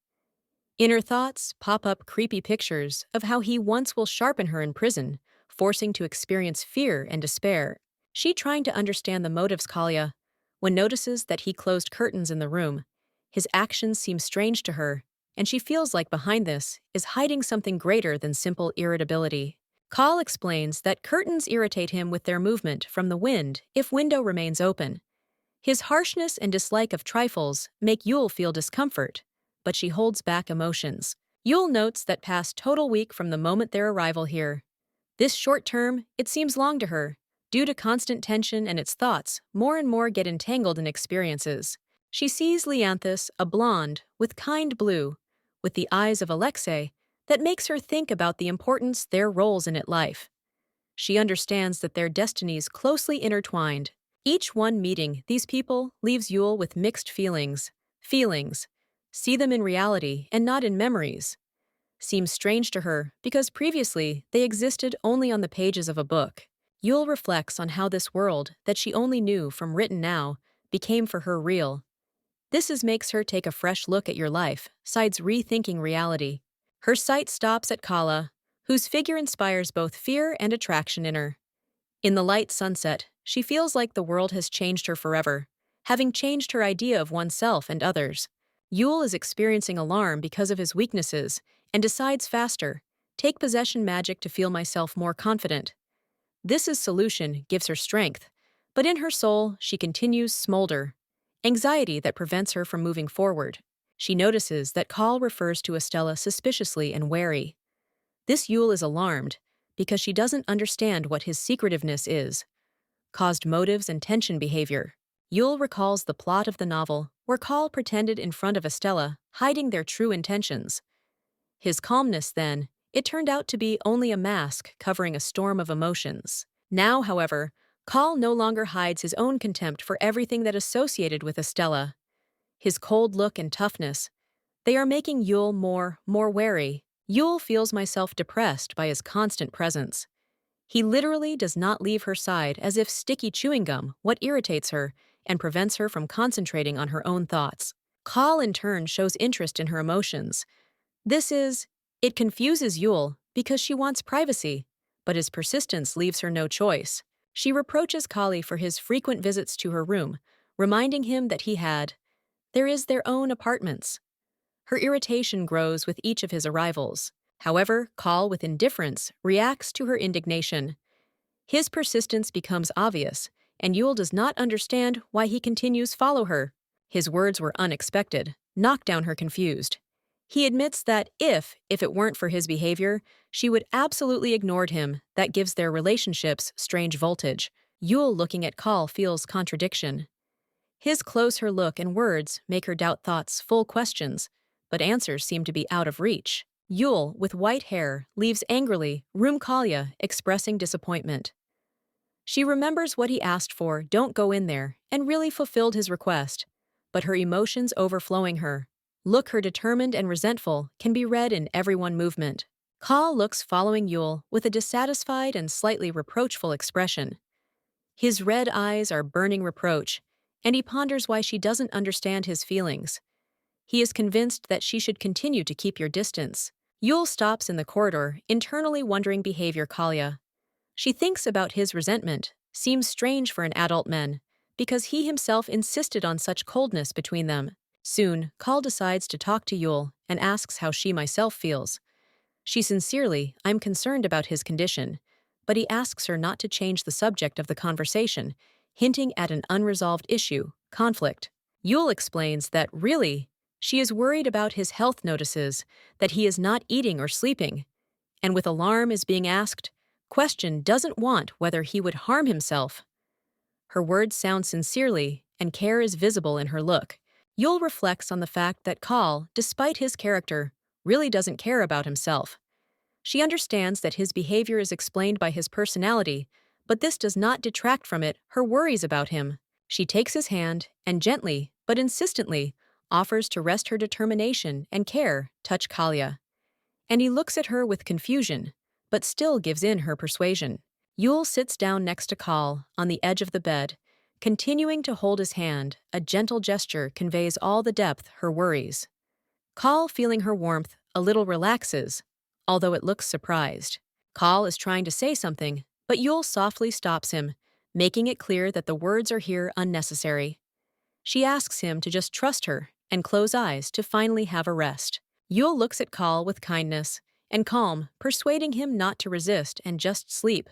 Speaker 1: In her thoughts pop up creepy pictures of how he once will sharpen her in prison, forcing to experience fear and despair. She trying to understand the motives Kalia, when notices that he closed curtains in the room. His actions seem strange to her, and she feels like behind this is hiding something greater than simple irritability. Kal explains that curtains irritate him with their movement from the wind if window remains open. His harshness and dislike of trifles make Yul feel discomfort, but she holds back emotions. Yul notes that past total week from the moment their arrival here. This short term, it seems long to her. Due to constant tension and its thoughts, more and more get entangled in experiences. She sees Leanthus, a blonde, with kind blue, with the eyes of Alexei, that makes her think about the importance their roles in it life. She understands that their destinies closely intertwined. Each one meeting these people leaves Yule with mixed feelings. Feelings. See them in reality and not in memories. Seem strange to her because previously they existed only on the pages of a book. Yule reflects on how this world, that she only knew from written now, became for her real. Makes her take a fresh look at your life, sides rethinking reality. Her sight stops at Kala, whose figure inspires both fear and attraction in her. In the light sunset, she feels like the world has changed her forever, having changed her idea of oneself and others. Yule is experiencing alarm because of his weaknesses and decides faster, take possession magic to feel myself more confident. Solution gives her strength, but in her soul she continues smolder, anxiety that prevents her from moving forward. She notices that Call refers to Estella suspiciously and wary. Yule is alarmed because she doesn't understand what his secretiveness is, caused motives and tension behavior. Yule recalls the plot of the novel where Call pretended in front of Estella, hiding their true intentions. His calmness then, it turned out to be only a mask covering a storm of emotions. Now, however, Call no longer hides his own contempt for everything that associated with Estella. His cold look and toughness, they are making Yule more wary. Yule feels myself depressed by his constant presence. He literally does not leave her side as if sticky chewing gum, what irritates her and prevents her from concentrating on her own thoughts. Call in turn shows interest in her emotions. It confuses Yule because she wants privacy, but his persistence leaves her no choice. She reproaches Kali for his frequent visits to her room, reminding him that there is their own apartments. Her irritation grows with each of his arrivals. However, Call, with indifference, reacts to her indignation. His persistence becomes obvious, and Yule does not understand why he continues follow her. His words were unexpected, knocked down her confused. He admits that if it weren't for his behavior, she would absolutely ignored him. That gives their relationships strange voltage. Yule, looking at Call, feels contradiction. His closer look and words make her doubt thoughts full questions, but answers seem to be out of reach. Yule, with white hair, leaves angrily, room Kalia, expressing disappointment. She remembers what he asked for, don't go in there, and really fulfilled his request. But her emotions overflowing her. Look her determined and resentful can be read in every one movement. Kal looks following Yule with a dissatisfied and slightly reproachful expression. His red eyes are burning reproach, and he ponders why she doesn't understand his feelings. He is convinced that she should continue to keep your distance. Yule stops in the corridor, internally wondering behavior Kalia. She thinks about his resentment, seems strange for an adult man, because he himself insisted on such coldness between them. Soon, Kal decides to talk to Yule and asks how she myself feels. She sincerely, I'm concerned about his condition, but he asks her not to change the subject of the conversation, hinting at an unresolved issue, conflict. Yule explains that, really, she is worried about his health notices, that he is not eating or sleeping, and with alarm is being asked, question doesn't want whether he would harm himself. Her words sound sincerely, and care is visible in her look. Yule reflects on the fact that Kal, despite his character, really doesn't care about himself. She understands that his behavior is explained by his personality, but this does not detract from her worries about him. She takes his hand and gently, but insistently, offers to rest her determination and care, touch Kalia. And he looks at her with confusion, but still gives in her persuasion. Yule sits down next to Kal, on the edge of the bed, continuing to hold his hand. A gentle gesture conveys all the depth her worries. Kal, feeling her warmth, a little relaxes, although it looks surprised. Kal is trying to say something, but Yule softly stops him, making it clear that the words are here unnecessary. She asks him to just trust her and close eyes to finally have a rest. Yule looks at Kal with kindness and calm, persuading him not to resist and just sleep.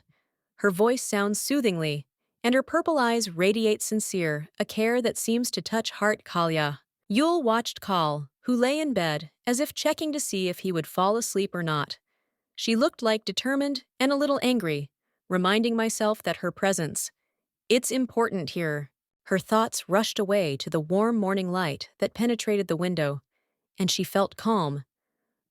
Speaker 1: Her voice sounds soothingly, and her purple eyes radiate sincere, a care that seems to touch heart Kalia. Yule watched Kal, who lay in bed, as if checking to see if he would fall asleep or not. She looked like determined and a little angry, reminding myself that her presence, it's important here. Her thoughts rushed away to the warm morning light that penetrated the window, and she felt calm.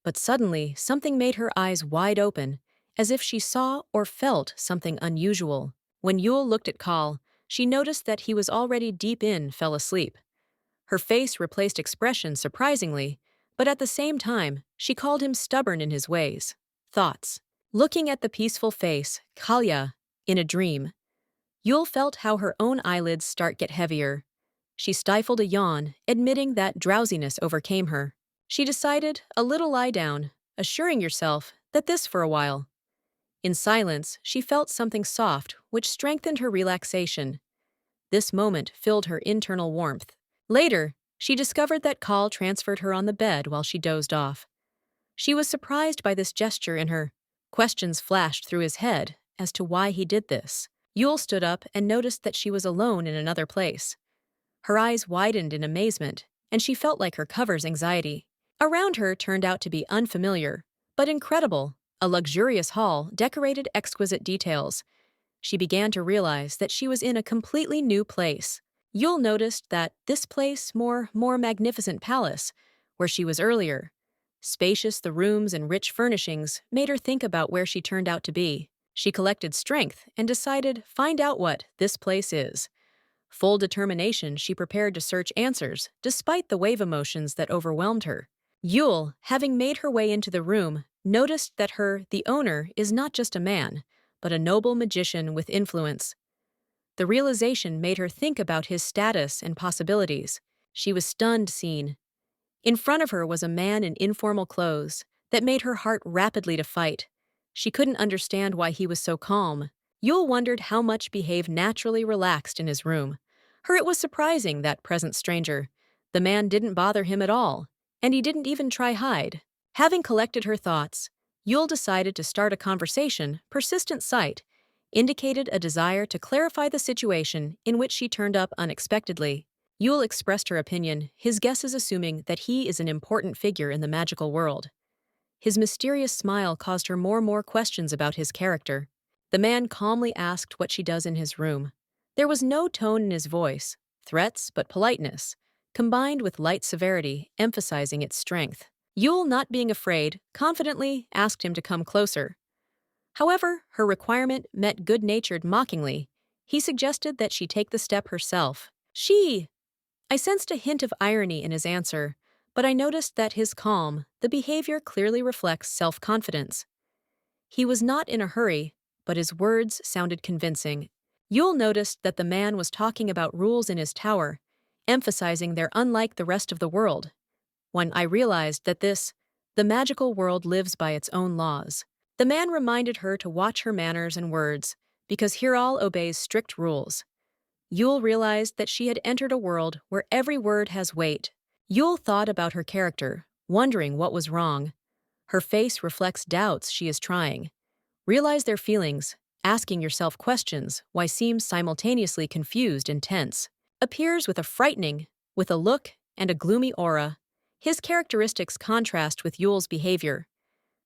Speaker 1: But suddenly, something made her eyes wide open, as if she saw or felt something unusual. When Yul looked at Kal, she noticed that he was already deep in, fell asleep. Her face replaced expression surprisingly, but at the same time, she called him stubborn in his ways. Thoughts. Looking at the peaceful face, Kalya, in a dream, Yul felt how her own eyelids get heavier. She stifled a yawn, admitting that drowsiness overcame her. She decided a little lie down, assuring herself that this for a while. In silence, she felt something soft, which strengthened her relaxation. This moment filled her internal warmth. Later, she discovered that Kal transferred her on the bed while she dozed off. She was surprised by this gesture in her. Questions flashed through his head as to why he did this. Yul stood up and noticed that she was alone in another place. Her eyes widened in amazement, and she felt like her cover's anxiety. Around her turned out to be unfamiliar, but incredible, a luxurious hall decorated exquisite details. She began to realize that she was in a completely new place. Yul noticed that this place more magnificent palace, where she was earlier. Spacious the rooms and rich furnishings made her think about where she turned out to be. She collected strength and decided find out what this place is. Full determination, she prepared to search answers, despite the wave emotions that overwhelmed her. Yul, having made her way into the room, noticed that the owner, is not just a man, but a noble magician with influence. The realization made her think about his status and possibilities. She was stunned seen. In front of her was a man in informal clothes that made her heart rapidly to fight. She couldn't understand why he was so calm. Yul wondered how much behaved naturally relaxed in his room. It was surprising, that present stranger. The man didn't bother him at all, and he didn't even try hide. Having collected her thoughts, Yul decided to start a conversation. Persistent sight indicated a desire to clarify the situation in which she turned up unexpectedly. Yul expressed her opinion, his guesses assuming that he is an important figure in the magical world. His mysterious smile caused her more questions about his character. The man calmly asked what she does in his room. There was no tone in his voice, threats but politeness, combined with light severity, emphasizing its strength. Yul, not being afraid, confidently asked him to come closer. However, her requirement met good-natured mockingly. He suggested that she take the step herself. I sensed a hint of irony in his answer, but I noticed that his calm, the behavior clearly reflects self-confidence. He was not in a hurry, but his words sounded convincing. Yul noticed that the man was talking about rules in his tower, emphasizing they're unlike the rest of the world. When I realized that the magical world lives by its own laws. The man reminded her to watch her manners and words, because here all obeys strict rules. Yul realized that she had entered a world where every word has weight. Yul thought about her character, wondering what was wrong. Her face reflects doubts she is trying. Realize their feelings, asking yourself questions, why seems simultaneously confused and tense. Appears with a look and a gloomy aura. His characteristics contrast with Yul's behavior.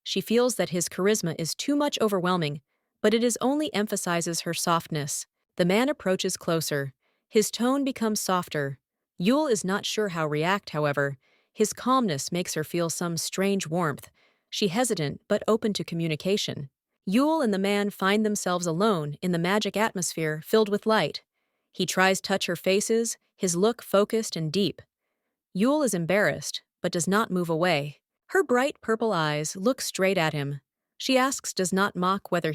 Speaker 1: She feels that his charisma is too much overwhelming, but it only emphasizes her softness. The man approaches closer. His tone becomes softer. Yul is not sure how to react, however. His calmness makes her feel some strange warmth. She hesitant but open to communication. Yul and the man find themselves alone in the magic atmosphere filled with light. He tries to touch her faces, his look focused and deep. Yul is embarrassed, but does not move away. Her bright purple eyes look straight at him. She does not mock whether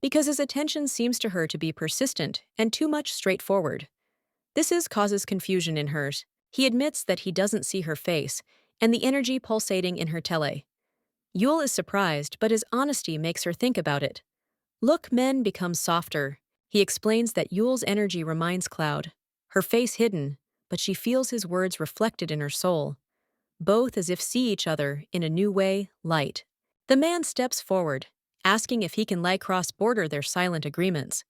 Speaker 1: because his attention seems to her to be persistent and too much straightforward. Causes confusion in hers. He admits that he doesn't see her face and the energy pulsating in her tele. Yul is surprised, but his honesty makes her think about it. Men become softer. He explains that Yul's energy reminds Cloud. Her face hidden, but she feels his words reflected in her soul. Both as if see each other in a new way, light. The man steps forward, asking if he can cross-border their silent agreements.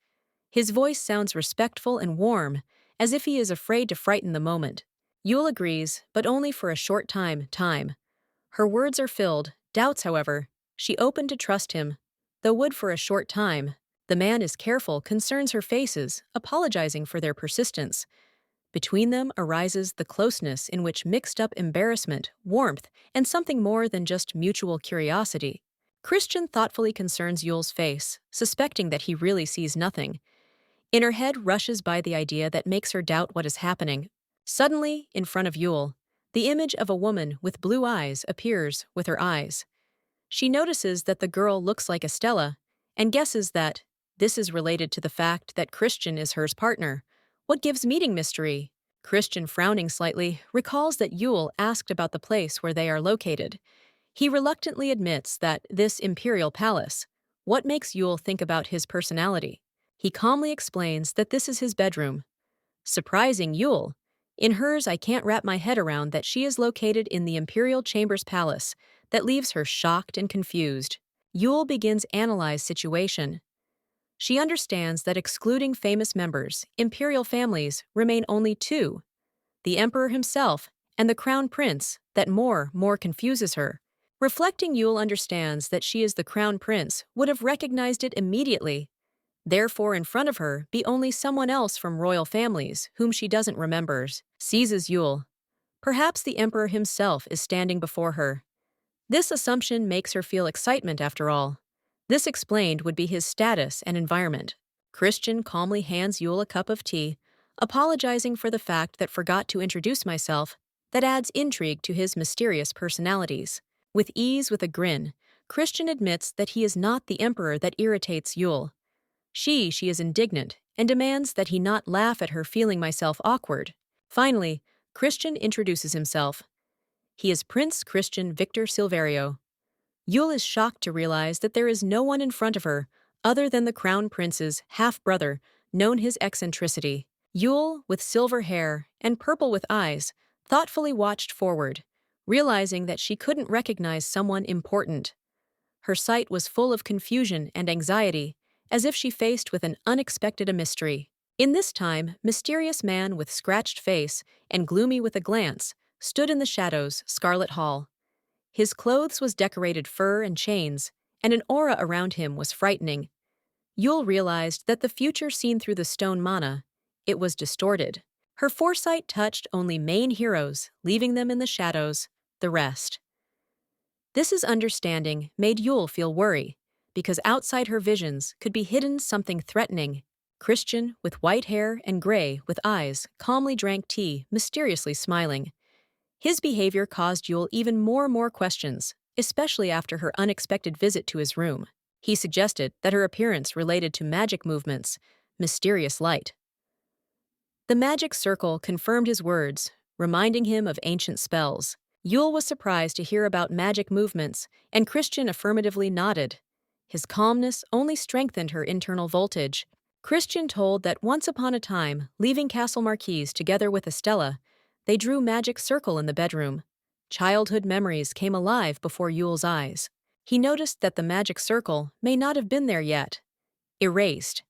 Speaker 1: His voice sounds respectful and warm, as if he is afraid to frighten the moment. Yul agrees, but only for a short time. Her words are filled, doubts however. She opened to trust him, though would for a short time. The man is careful, concerns her faces, apologizing for their persistence. Between them arises the closeness in which mixed up embarrassment, warmth, and something more than just mutual curiosity. Christian thoughtfully concerns Yule's face, suspecting that he really sees nothing. In her head rushes by the idea that makes her doubt what is happening. Suddenly, in front of Yule, the image of a woman with blue eyes appears with her eyes. She notices that the girl looks like Estella and guesses that this is related to the fact that Christian is her partner. What gives meeting mystery? Christian, frowning slightly, recalls that Yule asked about the place where they are located. He reluctantly admits that this imperial palace. What makes Yule think about his personality? He calmly explains that this is his bedroom. Surprising Yule. In hers, I can't wrap my head around that she is located in the Imperial Chambers Palace. That leaves her shocked and confused. Yule begins analyze situation. She understands that excluding famous members, imperial families remain only two. The emperor himself and the crown prince, that more confuses her. Reflecting, Yule understands that she is the crown prince, would have recognized it immediately. Therefore, in front of her be only someone else from royal families whom she doesn't remember. Seizes Yule. Perhaps the emperor himself is standing before her. This assumption makes her feel excitement after all. This explained would be his status and environment. Christian calmly hands Yule a cup of tea, apologizing for the fact that forgot to introduce myself. That adds intrigue to his mysterious personalities. With ease, with a grin, Christian admits that he is not the emperor that irritates Yule. She is indignant and demands that he not laugh at her feeling myself awkward. Finally, Christian introduces himself. He is Prince Christian Victor Silverio. Yule is shocked to realize that there is no one in front of her other than the crown prince's half-brother, known his eccentricity. Yule, with silver hair and purple with eyes, thoughtfully watched forward, realizing that she couldn't recognize someone important. Her sight was full of confusion and anxiety, as if she faced with an unexpected mystery. In this time, mysterious man with scratched face and gloomy with a glance stood in the shadows, Scarlet Hall. His clothes was decorated fur and chains, and an aura around him was frightening. Yule realized that the future seen through the stone mana, it was distorted. Her foresight touched only main heroes, leaving them in the shadows, the rest. This understanding made Yule feel worry, because outside her visions could be hidden something threatening. Christian, with white hair and gray with eyes, calmly drank tea, mysteriously smiling. His behavior caused Yule even more questions, especially after her unexpected visit to his room. He suggested that her appearance related to magic movements, mysterious light. The magic circle confirmed his words, reminding him of ancient spells. Yule was surprised to hear about magic movements, and Christian affirmatively nodded. His calmness only strengthened her internal voltage. Christian told that once upon a time, leaving Castle Marquise together with Estella, they drew magic circle in the bedroom. Childhood memories came alive before Yule's eyes. He noticed that the magic circle may not have been there yet. Erased.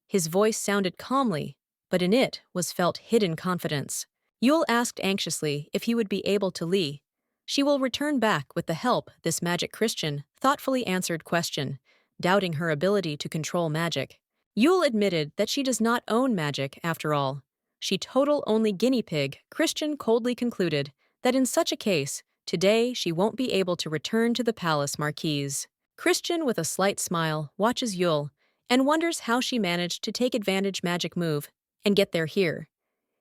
Speaker 1: His voice sounded calmly, but in it was felt hidden confidence. Yule asked anxiously if he would be able to leave. She will return back with the help, this magic Christian thoughtfully answered question, doubting her ability to control magic. Yule admitted that she does not own magic after all. She total only guinea pig. Christian coldly concluded that in such a case, today she won't be able to return to the palace Marquise. Christian, with a slight smile, watches Yule and wonders how she managed to take advantage magic move and get there here.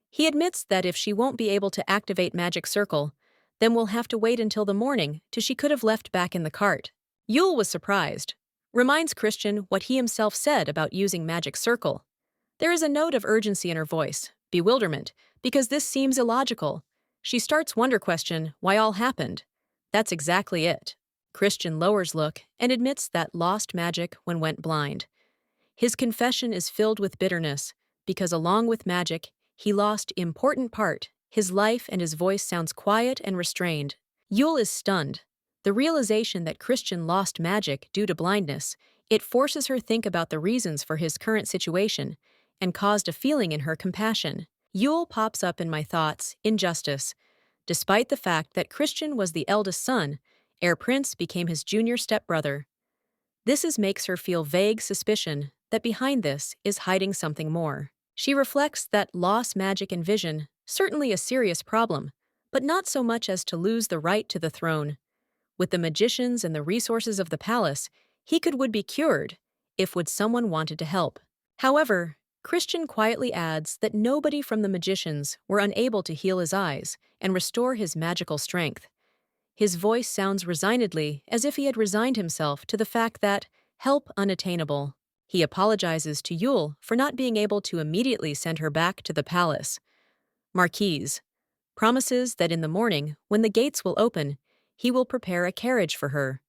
Speaker 1: He admits that if she won't be able to activate magic circle, then we'll have to wait until the morning till she could have left back in the cart. Yule was surprised. Reminds Christian what he himself said about using magic circle. There is a note of urgency in her voice, bewilderment, because this seems illogical. She starts wonder question why all happened. That's exactly it. Christian lowers look and admits that lost magic when went blind. His confession is filled with bitterness, because along with magic, he lost important part. His life and his voice sounds quiet and restrained. Yule is stunned. The realization that Christian lost magic due to blindness, it forces her think about the reasons for his current situation and caused a feeling in her compassion. Yule pops up in my thoughts, injustice. Despite the fact that Christian was the eldest son, heir prince became his junior stepbrother. Makes her feel vague suspicion that behind this is hiding something more. She reflects that lost magic and vision, certainly a serious problem, but not so much as to lose the right to the throne. With the magicians and the resources of the palace, he would be cured, if would someone wanted to help. However, Christian quietly adds that nobody from the magicians were unable to heal his eyes and restore his magical strength. His voice sounds resignedly, as if he had resigned himself to the fact that help unattainable. He apologizes to Yule for not being able to immediately send her back to the palace. Marquise promises that in the morning, when the gates will open, he will prepare a carriage for her.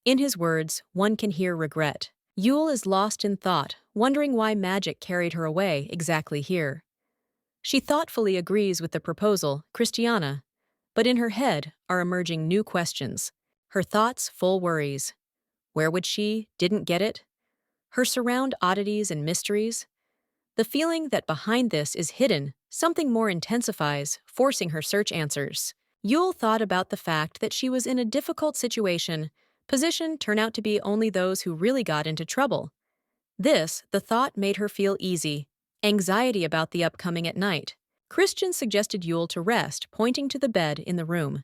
Speaker 1: In his words, one can hear regret. Yule is lost in thought, wondering why magic carried her away exactly here. She thoughtfully agrees with the proposal, Christiana, but in her head are emerging new questions. Her thoughts full worries. Where would she? Didn't get it? Her surround oddities and mysteries. The feeling that behind this is hidden, something more intensifies, forcing her search answers. Yule thought about the fact that she was in a difficult situation. Position turn out to be only those who really got into trouble. The thought made her feel easy. Anxiety about the upcoming at night. Christian suggested Yule to rest, pointing to the bed in the room.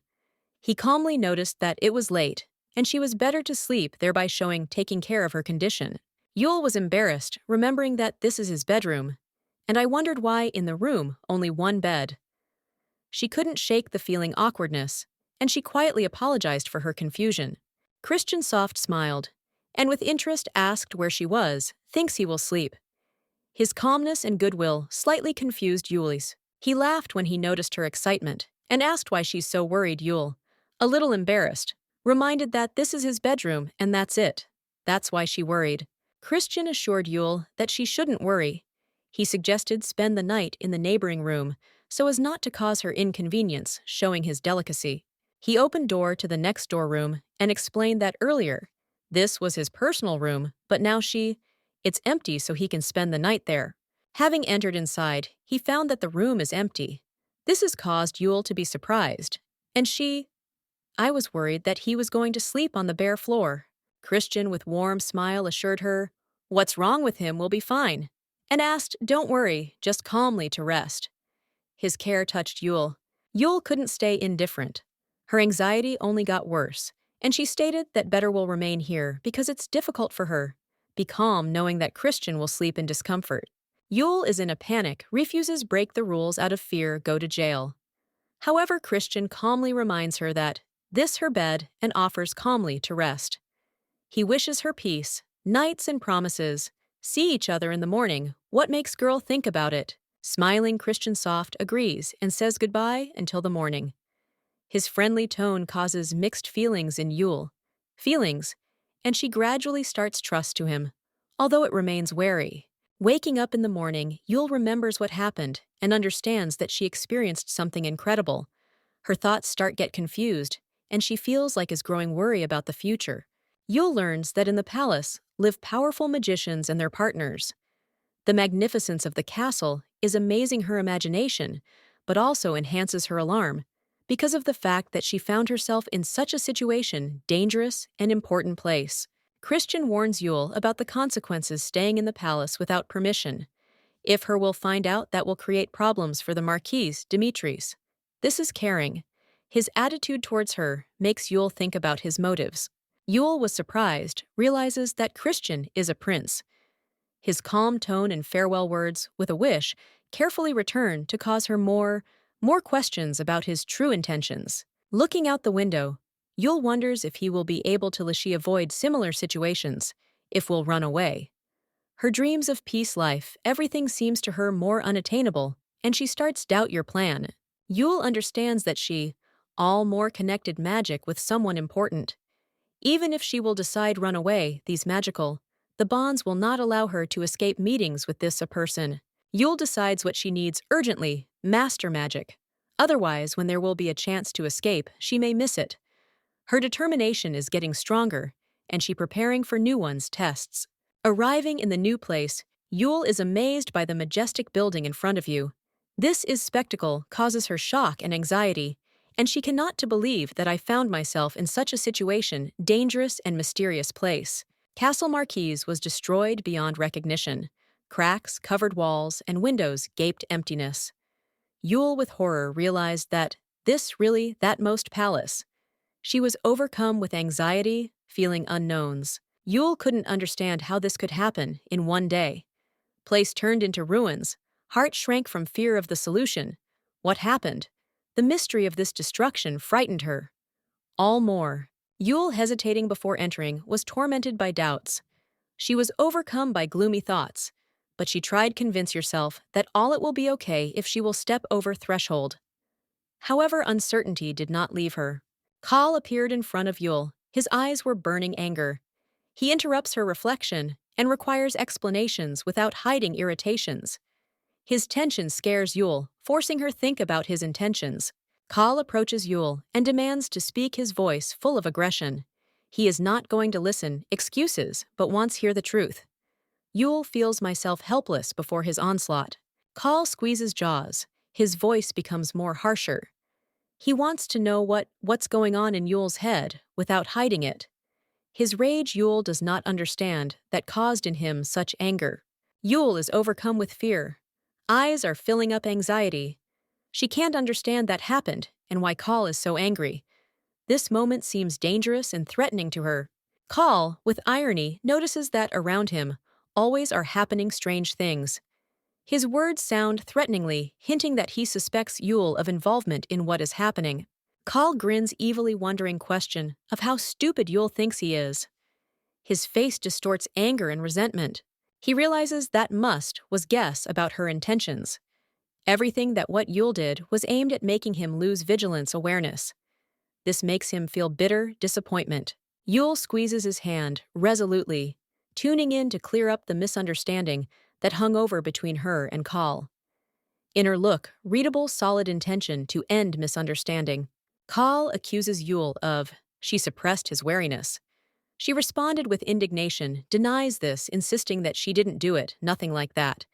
Speaker 1: He calmly noticed that it was late, and she was better to sleep, thereby showing taking care of her condition. Yule was embarrassed, remembering that this is his bedroom, and I wondered why in the room only one bed. She couldn't shake the feeling awkwardness, and she quietly apologized for her confusion. Christian soft smiled, and with interest asked where she was, thinks he will sleep. His calmness and goodwill slightly confused Yule's. He laughed when he noticed her excitement, and asked why she's so worried. Yule, a little embarrassed, reminded that this is his bedroom and that's it. That's why she worried. Christian assured Yule that she shouldn't worry. He suggested spend the night in the neighboring room so as not to cause her inconvenience, showing his delicacy. He opened door to the next door room and explained that earlier, this was his personal room, but now it's empty so he can spend the night there. Having entered inside, he found that the room is empty. This has caused Yule to be surprised, and I was worried that he was going to sleep on the bare floor. Christian, with warm smile, assured her, what's wrong with him will be fine, and asked, don't worry, just calmly to rest. His care touched Yule. Yule couldn't stay indifferent. Her anxiety only got worse, and she stated that better will remain here because it's difficult for her. Be calm knowing that Christian will sleep in discomfort. Yule is in a panic, refuses break the rules out of fear, go to jail. However, Christian calmly reminds her that this her bed and offers calmly to rest. He wishes her peace, nights and promises, see each other in the morning, what makes girl think about it? Smiling, Christian soft agrees and says goodbye until the morning. His friendly tone causes mixed feelings in Yule. And she gradually starts trust to him, although it remains wary. Waking up in the morning, Yule remembers what happened and understands that she experienced something incredible. Her thoughts get confused, and she feels like is growing worry about the future. Yule learns that in the palace live powerful magicians and their partners. The magnificence of the castle is amazing her imagination, but also enhances her alarm, because of the fact that she found herself in such a situation, dangerous and important place. Christian warns Yule about the consequences staying in the palace without permission. If her will find out, that will create problems for the Marquis, Dimitris. This is caring. His attitude towards her makes Yule think about his motives. Yule was surprised, realizes that Christian is a prince. His calm tone and farewell words, with a wish, carefully return to cause her more questions about his true intentions. Looking out the window, Yule wonders if he will be able to avoid similar situations, if will run away. Her dreams of peace life, everything seems to her more unattainable, and she starts doubt your plan. Yule understands that all more connected magic with someone important. Even if she will decide run away, the bonds will not allow her to escape meetings with a person. Yule decides what she needs urgently, master magic. Otherwise, when there will be a chance to escape, she may miss it. Her determination is getting stronger, and she preparing for new tests. Arriving in the new place, Yule is amazed by the majestic building in front of you. This spectacle causes her shock and anxiety, and she cannot believe that I found myself in such a situation, dangerous and mysterious place. Castle Marquis was destroyed beyond recognition. Cracks, covered walls, and windows gaped emptiness. Yule, with horror, realized that that most palace. She was overcome with anxiety, feeling unknowns. Yule couldn't understand how this could happen in one day. Place turned into ruins. Heart shrank from fear of the solution. What happened? The mystery of this destruction frightened her. All more. Yule, hesitating before entering, was tormented by doubts. She was overcome by gloomy thoughts, but she tried to convince herself that all it will be okay if she will step over threshold. However, uncertainty did not leave her. Kal appeared in front of Yule. His eyes were burning anger. He interrupts her reflection and requires explanations without hiding irritations. His tension scares Yule, forcing her think about his intentions. Kal approaches Yule and demands to speak, his voice full of aggression. He is not going to listen excuses, but wants to hear the truth. Yule feels myself helpless before his onslaught. Kal squeezes jaws. His voice becomes more harsher. He wants to know what's going on in Yule's head without hiding it. His rage Yule does not understand that caused in him such anger. Yule is overcome with fear. Eyes are filling up anxiety. She can't understand that happened and why Kal is so angry. This moment seems dangerous and threatening to her. Kal, with irony, notices that around him always are happening strange things. His words sound threateningly, hinting that he suspects Yule of involvement in what is happening. Kal grins evilly, wondering question of how stupid Yule thinks he is. His face distorts anger and resentment. He realizes that was guess about her intentions. Everything that what Yule did was aimed at making him lose vigilance awareness. This makes him feel bitter disappointment. Yule squeezes his hand resolutely, tuning in to clear up the misunderstanding that hung over between her and Kal. In her look, readable solid intention to end misunderstanding. Kal accuses Yule of, she suppressed his wariness. She responded with indignation, denies this, insisting that she didn't do it, nothing like that.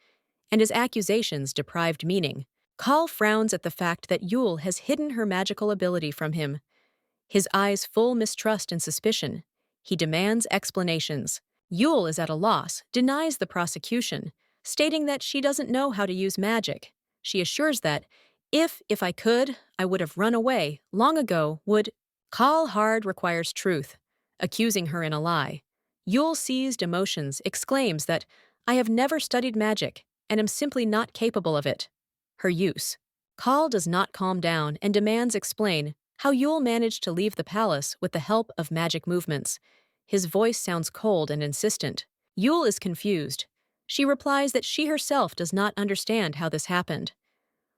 Speaker 1: And his accusations deprived meaning. Kal frowns at the fact that Yule has hidden her magical ability from him. His eyes full mistrust and suspicion. He demands explanations. Yule is at a loss, denies the prosecution, stating that she doesn't know how to use magic. She assures that, if I could, I would have run away, long ago, would. Kal hard requires truth, accusing her in a lie. Yule seized emotions, exclaims that, I have never studied magic, and am simply not capable of it. Her use. Kal does not calm down and demands explain how Yule managed to leave the palace with the help of magic movements. His voice sounds cold and insistent. Yule is confused. She replies that she herself does not understand how this happened.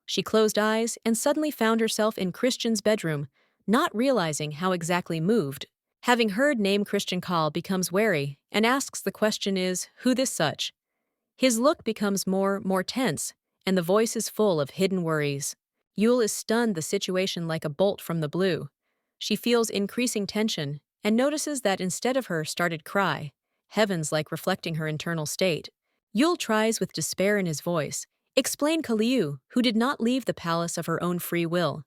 Speaker 1: She closed eyes and suddenly found herself in Christian's bedroom, not realizing how exactly moved. Having heard name Christian, Kal becomes wary and asks the question is, who this such? His look becomes more tense, and the voice is full of hidden worries. Yule is stunned, the situation like a bolt from the blue. She feels increasing tension and notices that instead of her started cry, heavens like reflecting her internal state. Yule tries with despair in his voice, explain Kaliu, who did not leave the palace of her own free will.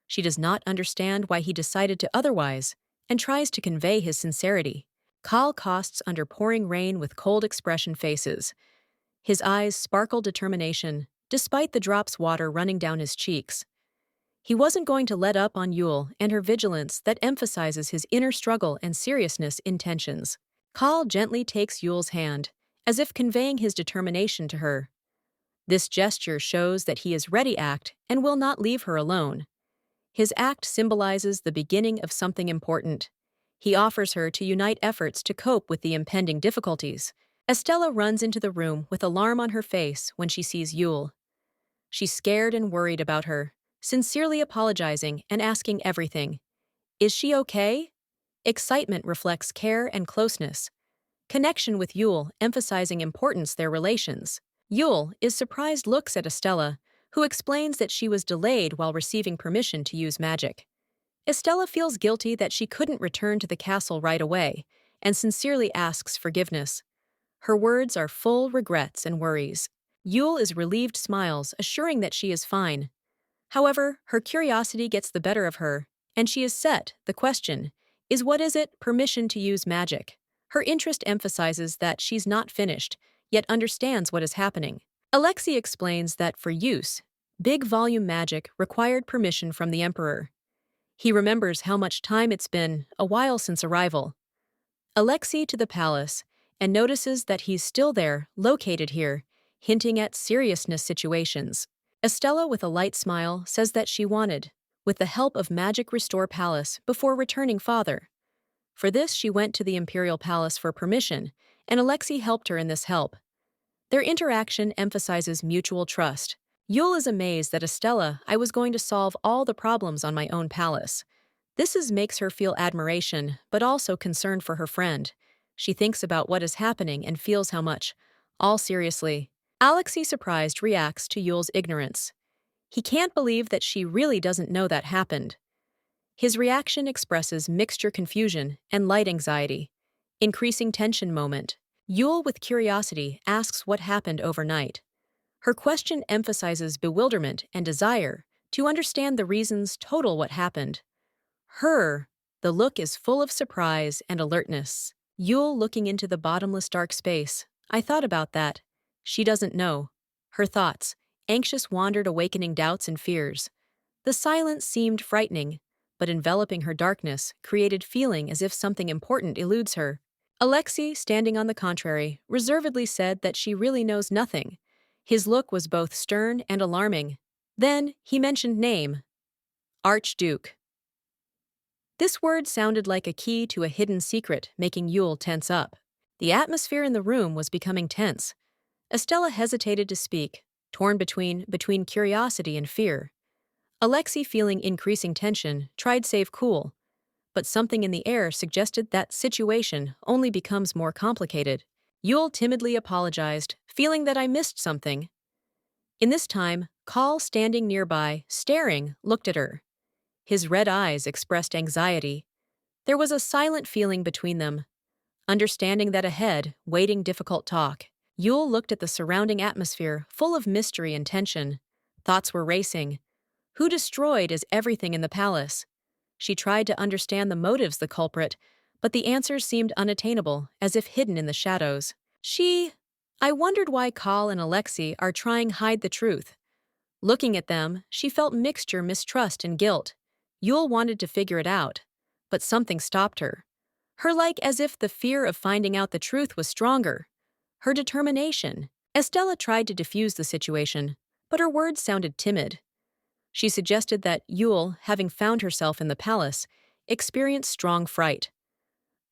Speaker 1: She does not understand why he decided to otherwise, and tries to convey his sincerity. Kal costs under pouring rain with cold expression faces. His eyes sparkle determination, despite the drops water running down his cheeks. He wasn't going to let up on Yule and her vigilance that emphasizes his inner struggle and seriousness intentions. Kal gently takes Yule's hand, as if conveying his determination to her. This gesture shows that he is ready act and will not leave her alone. His act symbolizes the beginning of something important. He offers her to unite efforts to cope with the impending difficulties. Estella runs into the room with alarm on her face when she sees Yule. She's scared and worried about her, sincerely apologizing and asking everything. Is she okay? Excitement reflects care and closeness. Connection with Yule, emphasizing importance their relations. Yule is surprised, looks at Estella, who explains that she was delayed while receiving permission to use magic. Estella feels guilty that she couldn't return to the castle right away, and sincerely asks forgiveness. Her words are full regrets and worries. Yule is relieved, smiles, assuring that she is fine. However, her curiosity gets the better of her, and she is set. The question is, what is it? Permission to use magic. Her interest emphasizes that she's not finished, yet understands what is happening. Alexei explains that for use, big volume magic required permission from the emperor. He remembers how much time it's been, a while since arrival. Alexei to the palace, and notices that he's still there, located here, hinting at seriousness situations. Estella, with a light smile, says that she wanted, with the help of Magic Restore Palace, before returning father. For this, she went to the Imperial Palace for permission, and Alexei helped her in this help. Their interaction emphasizes mutual trust. Yul is amazed that Estella, I was going to solve all the problems on my own palace. Makes her feel admiration, but also concern for her friend. She thinks about what is happening and feels how much. All seriously. Alexei, surprised, reacts to Yul's ignorance. He can't believe that she really doesn't know that happened. His reaction expresses mixture confusion and light anxiety. Increasing tension moment. Yul, with curiosity, asks what happened overnight. Her question emphasizes bewilderment and desire to understand the reasons total what happened. The look is full of surprise and alertness. Yule, looking into the bottomless dark space. I thought about that. She doesn't know. Her thoughts, anxious, wandered, awakening doubts and fears. The silence seemed frightening, but enveloping her darkness created feeling as if something important eludes her. Alexei, standing on the contrary, reservedly said that she really knows nothing. His look was both stern and alarming. Then he mentioned name. Archduke. This word sounded like a key to a hidden secret, making Yule tense up. The atmosphere in the room was becoming tense. Estella hesitated to speak, torn between curiosity and fear. Alexei, feeling increasing tension, tried save cool, but something in the air suggested that situation only becomes more complicated. Yule timidly apologized, feeling that I missed something. In this time, Call, standing nearby, staring, looked at her. His red eyes expressed anxiety. There was a silent feeling between them. Understanding that ahead, waiting difficult talk. Yule looked at the surrounding atmosphere, full of mystery and tension. Thoughts were racing. Who destroyed is everything in the palace? She tried to understand the motives the culprit, but the answers seemed unattainable, as if hidden in the shadows. I wondered why Kal and Alexei are trying hide the truth. Looking at them, she felt mixture mistrust and guilt. Yule wanted to figure it out, but something stopped her. As if the fear of finding out the truth was stronger. Her determination. Estella tried to diffuse the situation, but her words sounded timid. She suggested that Yule, having found herself in the palace, experienced strong fright.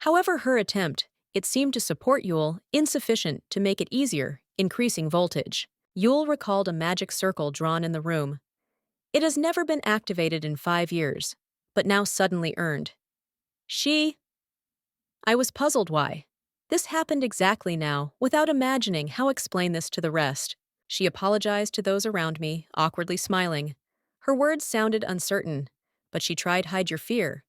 Speaker 1: However, her attempt, it seemed to support Yule, insufficient to make it easier, increasing voltage. Yule recalled a magic circle drawn in the room. It has never been activated in 5 years, but now suddenly earned. I was puzzled why. This happened exactly now, without imagining how explain this to the rest. She apologized to those around me, awkwardly smiling. Her words sounded uncertain, but she tried hide your fear.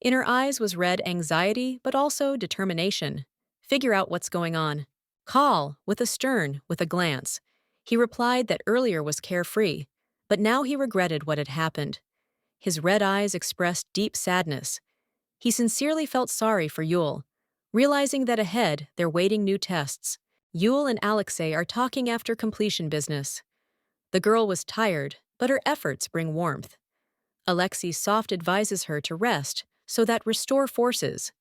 Speaker 1: In her eyes was read anxiety, but also determination. Figure out what's going on. Call, with a glance. He replied that earlier was carefree, but now he regretted what had happened. His red eyes expressed deep sadness. He sincerely felt sorry for Yule, realizing that ahead they're waiting new tests. Yule and Alexei are talking after completion business. The girl was tired, but her efforts bring warmth. Alexei soft advises her to rest so that restore forces.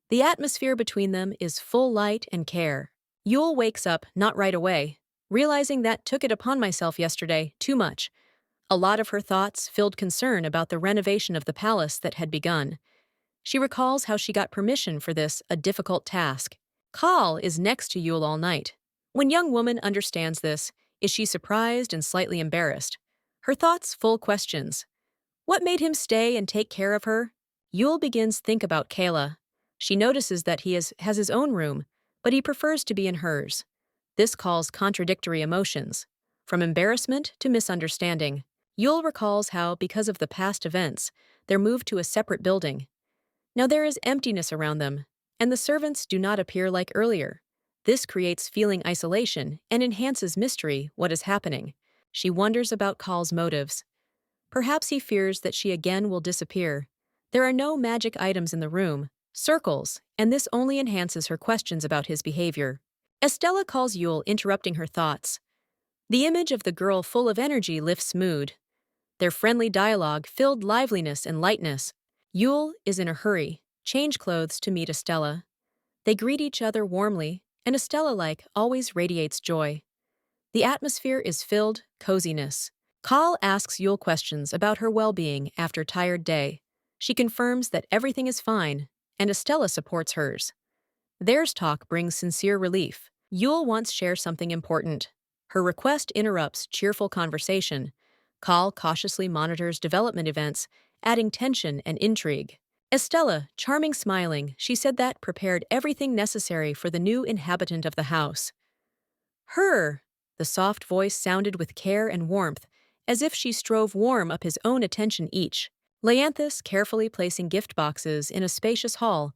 Speaker 1: The atmosphere between them is full light and care. Yule wakes up, not right away, realizing that took it upon myself yesterday, too much. A lot of her thoughts filled concern about the renovation of the palace that had begun. She recalls how she got permission for this, a difficult task. Kal is next to Yule all night. When young woman understands this, is she surprised and slightly embarrassed? Her thoughts full questions. What made him stay and take care of her? Yule begins think about Kayla. She notices that he has his own room, but he prefers to be in hers. This calls contradictory emotions, from embarrassment to misunderstanding. Yule recalls how, because of the past events, they're moved to a separate building. Now there is emptiness around them, and the servants do not appear like earlier. This creates feeling isolation and enhances mystery, what is happening. She wonders about Kal's motives. Perhaps he fears that she again will disappear. There are no magic items in the room, circles, and this only enhances her questions about his behavior. Estella calls Yule, interrupting her thoughts. The image of the girl full of energy lifts mood. Their friendly dialogue filled liveliness and lightness. Yule is in a hurry, change clothes to meet Estella. They greet each other warmly, and Estella, like always, radiates joy. The atmosphere is filled coziness. Kal asks Yule questions about her well-being after a tired day. She confirms that everything is fine, and Estella supports hers. Theirs talk brings sincere relief. Yule wants to share something important. Her request interrupts cheerful conversation. Kal cautiously monitors development events, adding tension and intrigue. Estella, charming smiling, she said that prepared everything necessary for the new inhabitant of the house. Her! The soft voice sounded with care and warmth, as if she strove warm up his own attention each. Leanthus, carefully placing gift boxes in a spacious hall,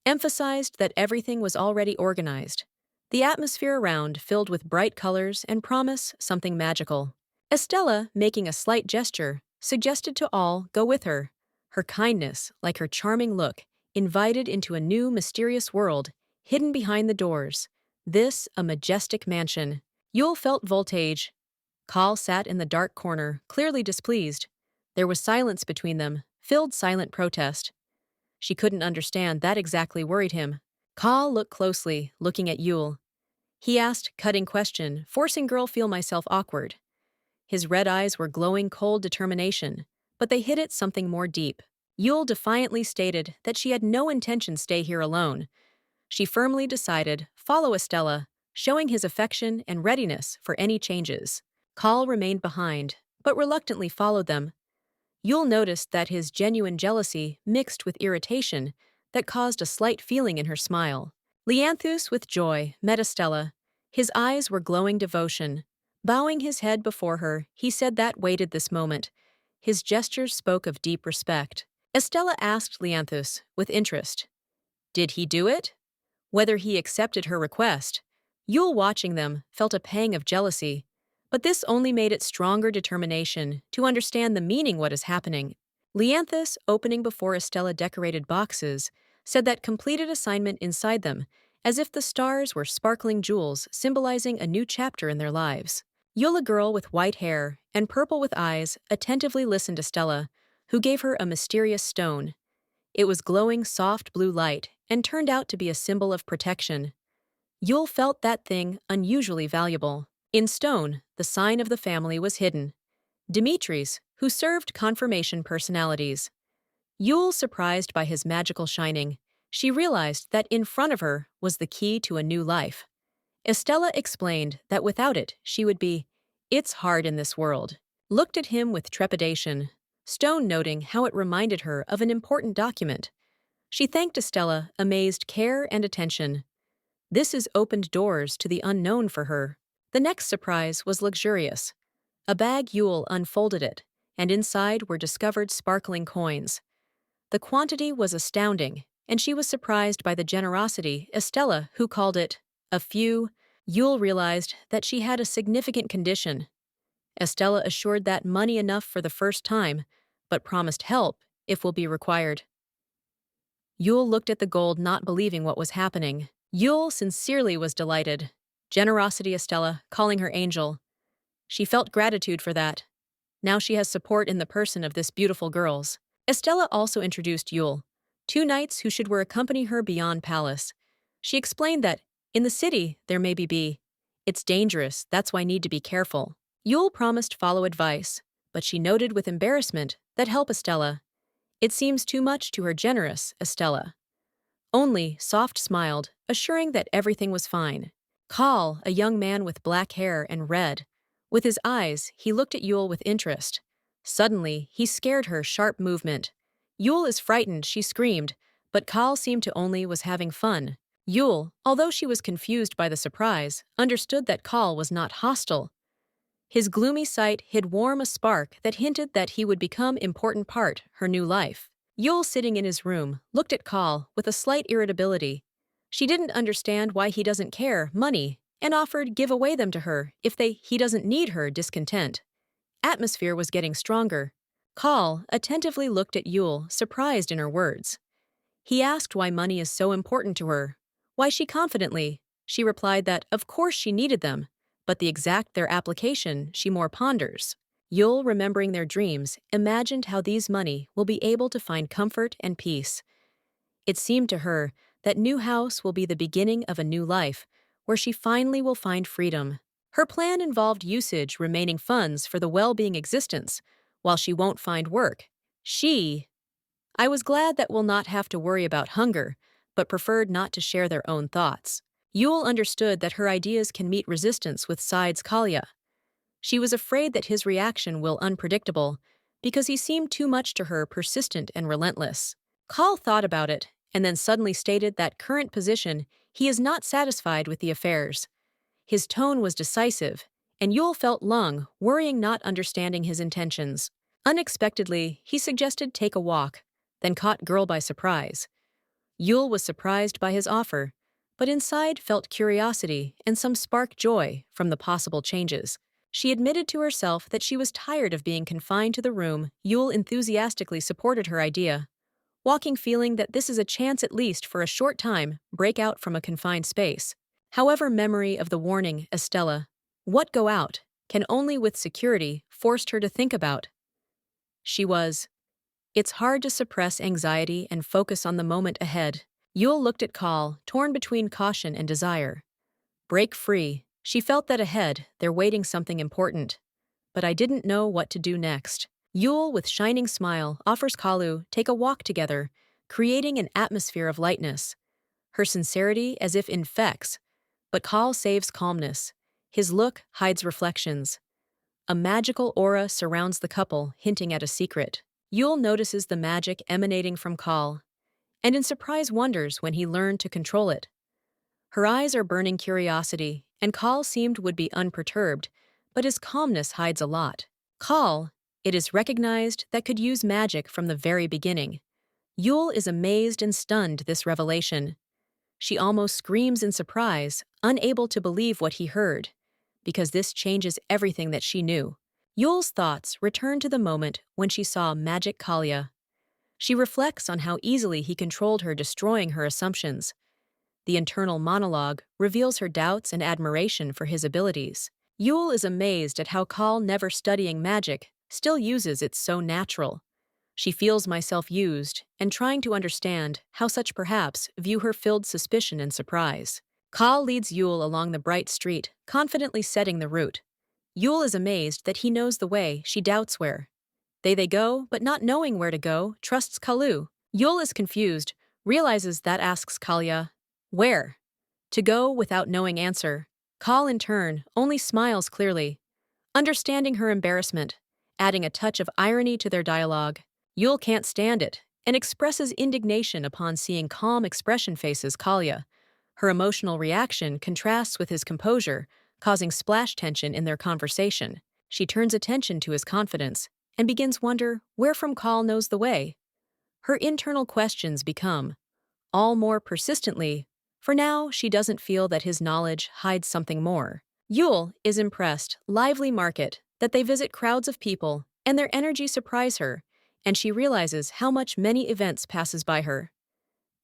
Speaker 1: emphasized that everything was already organized. The atmosphere around filled with bright colors and promise something magical. Estella, making a slight gesture, suggested to all go with her. Her kindness, like her charming look, invited into a new mysterious world, hidden behind the doors. This a majestic mansion. Yule felt voltage. Kal sat in the dark corner, clearly displeased. There was silence between them, filled silent protest. She couldn't understand that exactly worried him. Kal looked closely, looking at Yule. He asked, cutting question, forcing girl feel myself awkward. His red eyes were glowing cold determination, but they hid it something more deep. Yule defiantly stated that she had no intention stay here alone. She firmly decided, follow Estella, showing his affection and readiness for any changes. Kal remained behind, but reluctantly followed them. Yule noticed that his genuine jealousy mixed with irritation that caused a slight feeling in her smile. Leanthus, with joy, met Estella. His eyes were glowing devotion. Bowing his head before her, he said that waited this moment. His gestures spoke of deep respect. Estella asked Leanthus, with interest, did he do it? Whether he accepted her request. Yule, watching them, felt a pang of jealousy. But this only made it stronger determination to understand the meaning what is happening. Leanthus, opening before Estella decorated boxes, said that completed assignment inside them, as if the stars were sparkling jewels symbolizing a new chapter in their lives. Yule, a girl with white hair and purple with eyes, attentively listened to Stella, who gave her a mysterious stone. It was glowing soft blue light and turned out to be a symbol of protection. Yule felt that thing unusually valuable. In stone, the sign of the family was hidden. Dimitri's, who served confirmation personalities. Yule, surprised by his magical shining, she realized that in front of her was the key to a new life. Estella explained that without it, she would be, it's hard in this world. Looked at him with trepidation, Stone noting how it reminded her of an important document. She thanked Estella, amazed care and attention. This has opened doors to the unknown for her. The next surprise was luxurious. A bag. Yule unfolded it, and inside were discovered sparkling coins. The quantity was astounding, and she was surprised by the generosity Estella, who called it a few. Yule realized that she had a significant condition. Estella assured that money enough for the first time, but promised help if will be required. Yule looked at the gold, not believing what was happening. Yule sincerely was delighted. Generosity, Estella, calling her angel. She felt gratitude for that. Now she has support in the person of this beautiful girls. Estella also introduced Yule, 2 knights who should accompany her beyond palace. She explained that, in the city, there may be. It's dangerous, that's why need to be careful. Yule promised follow advice, but she noted with embarrassment that help Estella. It seems too much to her generous, Estella. Only soft smiled, assuring that everything was fine. Kal, a young man with black hair and red. With his eyes, he looked at Yule with interest. Suddenly, he scared her sharp movement. Yule is frightened, she screamed, but Kal seemed to only was having fun. Yule, although she was confused by the surprise, understood that Kal was not hostile. His gloomy sight hid warm a spark that hinted that he would become important part her new life. Yule, sitting in his room, looked at Kal with a slight irritability. She didn't understand why he doesn't care money and offered give away them to her if he doesn't need her discontent. Atmosphere was getting stronger. Kal attentively looked at Yule, surprised in her words. He asked why money is so important to her. Why she replied that of course she needed them, but their application she more ponders. Yul, remembering their dreams, imagined how these money will be able to find comfort and peace. It seemed to her that new house will be the beginning of a new life, where she finally will find freedom. Her plan involved usage remaining funds for the well-being existence, while she won't find work. I was glad that we'll not have to worry about hunger, but preferred not to share their own thoughts. Yul understood that her ideas can meet resistance with Side's Kalia. She was afraid that his reaction will unpredictable, because he seemed too much to her persistent and relentless. Kal thought about it, and then suddenly stated that current position he is not satisfied with the affairs. His tone was decisive, and Yul felt Lung, worrying not understanding his intentions. Unexpectedly, he suggested take a walk, then caught Girl by surprise. Yul was surprised by his offer, but inside felt curiosity and some spark joy from the possible changes. She admitted to herself that she was tired of being confined to the room. Yul enthusiastically supported her idea, walking feeling that this is a chance at least for a short time break out from a confined space. However, memory of the warning, Estella, what go out, can only with security, forced her to think about. It's hard to suppress anxiety and focus on the moment ahead. Yul looked at Kal, torn between caution and desire. Break free. She felt that ahead, there waiting something important. But I didn't know what to do next. Yul, with shining smile, offers Kalu take a walk together, creating an atmosphere of lightness. Her sincerity as if infects, but Kal saves calmness. His look hides reflections. A magical aura surrounds the couple, hinting at a secret. Yul notices the magic emanating from Kal, and in surprise wonders when he learned to control it. Her eyes are burning curiosity, and Kal seemed would be unperturbed, but his calmness hides a lot. Kal, it is recognized that could use magic from the very beginning. Yul is amazed and stunned this revelation. She almost screams in surprise, unable to believe what he heard, because this changes everything that she knew. Yul's thoughts return to the moment when she saw Magic Kalia. She reflects on how easily he controlled her, destroying her assumptions. The internal monologue reveals her doubts and admiration for his abilities. Yul is amazed at how Kal, never studying magic, still uses it so natural. She feels myself used, and trying to understand how such perhaps view her filled suspicion and surprise. Kal leads Yul along the bright street, confidently setting the route. Yul is amazed that he knows the way, she doubts where. They go, but not knowing where to go, trusts Kalu. Yul is confused, realizes that asks Kalia, where? To go without knowing answer. Kal in turn only smiles clearly, understanding her embarrassment, adding a touch of irony to their dialogue. Yul can't stand it, and expresses indignation upon seeing calm expression faces Kalia. Her emotional reaction contrasts with his composure, causing splash tension in their conversation. She turns attention to his confidence, and begins wonder where from Kal knows the way. Her internal questions become, all more persistently, for now she doesn't feel that his knowledge hides something more. Yul is impressed, lively market, that they visit crowds of people, and their energy surprise her, and she realizes how much many events passes by her.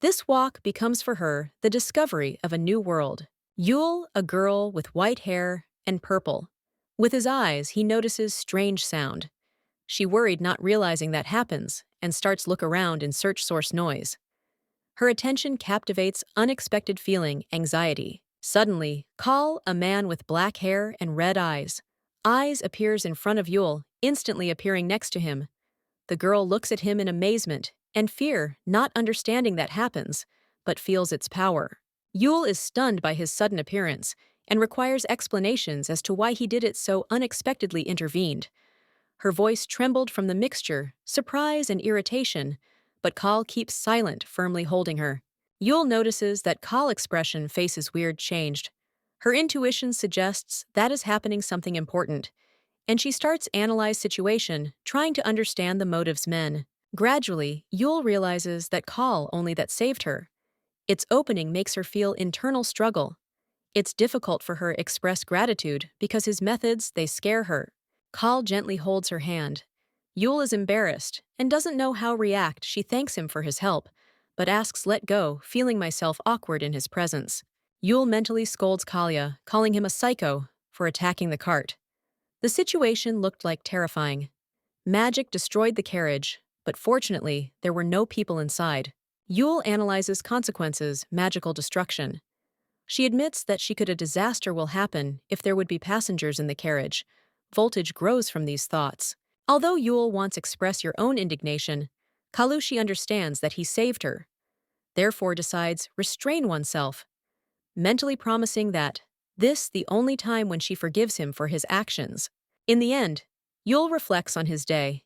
Speaker 1: This walk becomes for her the discovery of a new world. Yul, a girl with white hair and purple. With his eyes, he notices strange sound. She worried not realizing that happens, and starts look around in search source noise. Her attention captivates unexpected feeling, anxiety. Suddenly, Kal, a man with black hair and red eyes, appears in front of Yul, instantly appearing next to him. The girl looks at him in amazement and fear, not understanding that happens, but feels its power. Yul is stunned by his sudden appearance and requires explanations as to why he did it so unexpectedly intervened. Her voice trembled from the mixture, surprise and irritation, but Kal keeps silent, firmly holding her. Yul notices that Kal's expression faces weird changed. Her intuition suggests that is happening something important, and she starts analyze situation, trying to understand the motives men. Gradually, Yul realizes that Kal only that saved her. Its opening makes her feel internal struggle. It's difficult for her express gratitude because his methods, they scare her. Kal gently holds her hand. Yul is embarrassed and doesn't know how react. She thanks him for his help, but asks let go, feeling myself awkward in his presence. Yul mentally scolds Kalia, calling him a psycho for attacking the cart. The situation looked like terrifying. Magic destroyed the carriage, but fortunately, there were no people inside. Yule analyzes consequences, magical destruction. She admits that a disaster will happen if there would be passengers in the carriage. Voltage grows from these thoughts. Although Yule wants express your own indignation, Kalushi understands that he saved her, therefore decides restrain oneself, mentally promising that this the only time when she forgives him for his actions. In the end, Yule reflects on his day.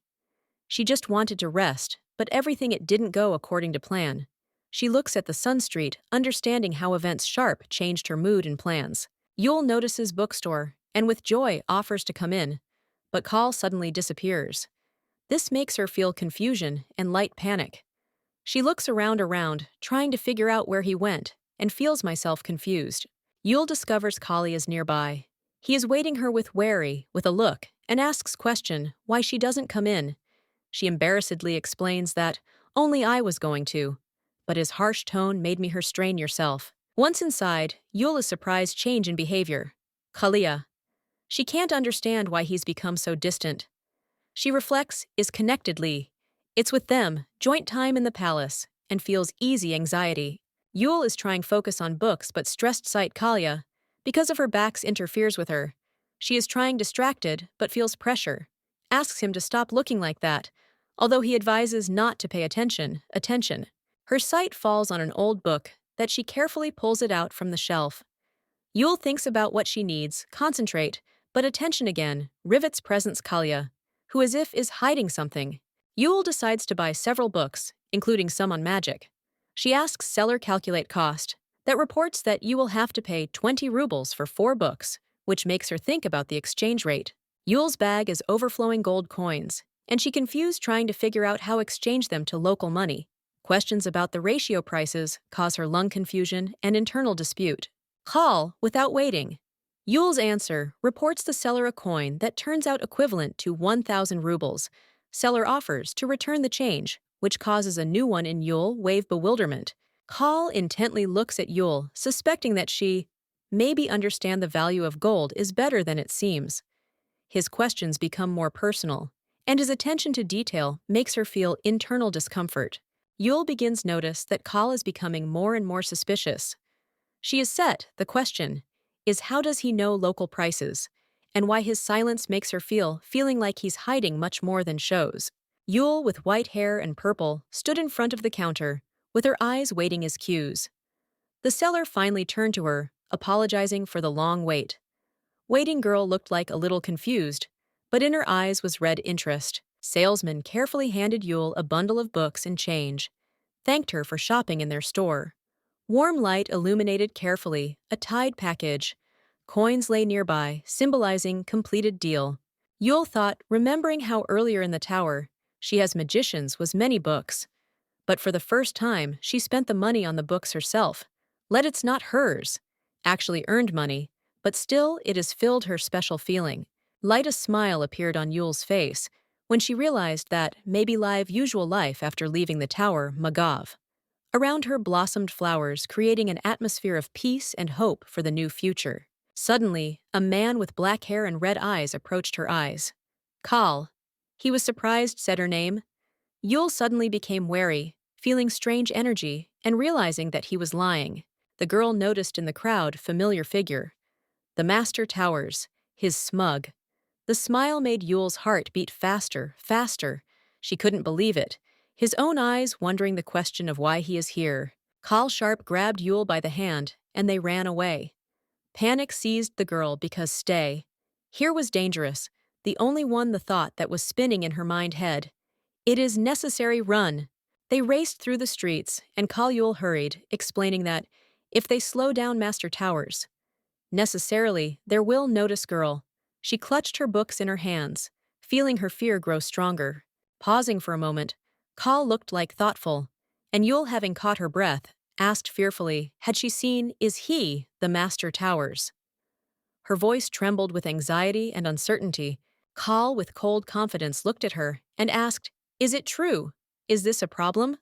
Speaker 1: She just wanted to rest, but everything it didn't go according to plan. She looks at the Sun Street, understanding how events sharp changed her mood and plans. Yule notices bookstore, and with joy offers to come in, but Call suddenly disappears. This makes her feel confusion and light panic. She looks around, trying to figure out where he went, and feels myself confused. Yule discovers Kali is nearby. He is waiting her with a look, and asks question why she doesn't come in. She embarrassedly explains that only I was going to, but his harsh tone made me restrain yourself. Once inside, Yule is surprised change in behavior. Kalia. She can't understand why he's become so distant. She reflects, is connectedly. It's with them, joint time in the palace, and feels easy anxiety. Yule is trying focus on books but stressed sight Kalia. Because of her back's interferes with her. She is trying distracted but feels pressure. Asks him to stop looking like that, although he advises not to pay attention. Her sight falls on an old book that she carefully pulls it out from the shelf. Yule thinks about what she needs, concentrate, but attention again, rivets presence Kalia, who as if is hiding something. Yule decides to buy several books, including some on magic. She asks seller calculate cost, that reports that you will have to pay 20 rubles for 4 books, which makes her think about the exchange rate. Yule's bag is overflowing gold coins, and she confused trying to figure out how exchange them to local money. Questions about the ratio prices cause her lung confusion and internal dispute. Call without waiting. Yule's answer reports the seller a coin that turns out equivalent to 1,000 rubles. Seller offers to return the change, which causes a new one in Yule wave bewilderment. Call intently looks at Yule, suspecting that she maybe understand the value of gold is better than it seems. His questions become more personal, and his attention to detail makes her feel internal discomfort. Yule begins notice that Call is becoming more and more suspicious. She is set, the question is how does he know local prices, and why his silence makes her feeling like he's hiding much more than shows. Yule, with white hair and purple, stood in front of the counter, with her eyes waiting his cues. The seller finally turned to her, apologizing for the long wait. Waiting girl looked like a little confused, but in her eyes was red interest. Salesman carefully handed Yule a bundle of books and change, thanked her for shopping in their store. Warm light illuminated carefully a tied package. Coins lay nearby, symbolizing completed deal. Yule thought, remembering how earlier in the tower, she has magicians was many books. But for the first time, she spent the money on the books herself. Let it's not hers. Actually earned money, but still it has filled her special feeling. Light a smile appeared on Yule's face when she realized that maybe live usual life after leaving the tower, Magav. Around her blossomed flowers, creating an atmosphere of peace and hope for the new future. Suddenly, a man with black hair and red eyes approached her eyes. Kal. He was surprised, said her name. Yule suddenly became wary, feeling strange energy and realizing that he was lying. The girl noticed in the crowd familiar figure. The Master towers, his smug. The smile made Yule's heart beat faster. She couldn't believe it. His own eyes wondering the question of why he is here. Kal Sharp grabbed Yule by the hand, and they ran away. Panic seized the girl because stay. Here was dangerous, the only one the thought that was spinning in her mind head. It is necessary run. They raced through the streets, and Kal Yule hurried, explaining that if they slow down Master Towers, necessarily there will notice girl. She clutched her books in her hands, feeling her fear grow stronger. Pausing for a moment, Kal looked like thoughtful, and Yule, having caught her breath, asked fearfully, had she seen, is he, the Master Towers? Her voice trembled with anxiety and uncertainty. Kal, with cold confidence, looked at her and asked, is it true? Is this a problem?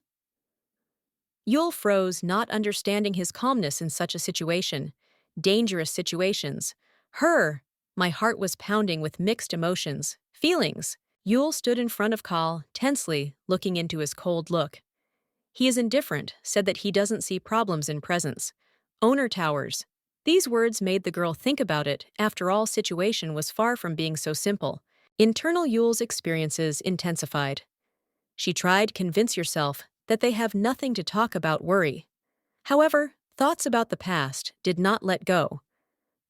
Speaker 1: Yule froze, not understanding his calmness in such a situation. Dangerous situations. Her. My heart was pounding with mixed emotions, feelings. Yule stood in front of Kal, tensely, looking into his cold look. He is indifferent, said that he doesn't see problems in presence. Owner towers. These words made the girl think about it. After all, situation was far from being so simple. Internal Yule's experiences intensified. She tried convince yourself that they have nothing to talk about worry. However, thoughts about the past did not let go.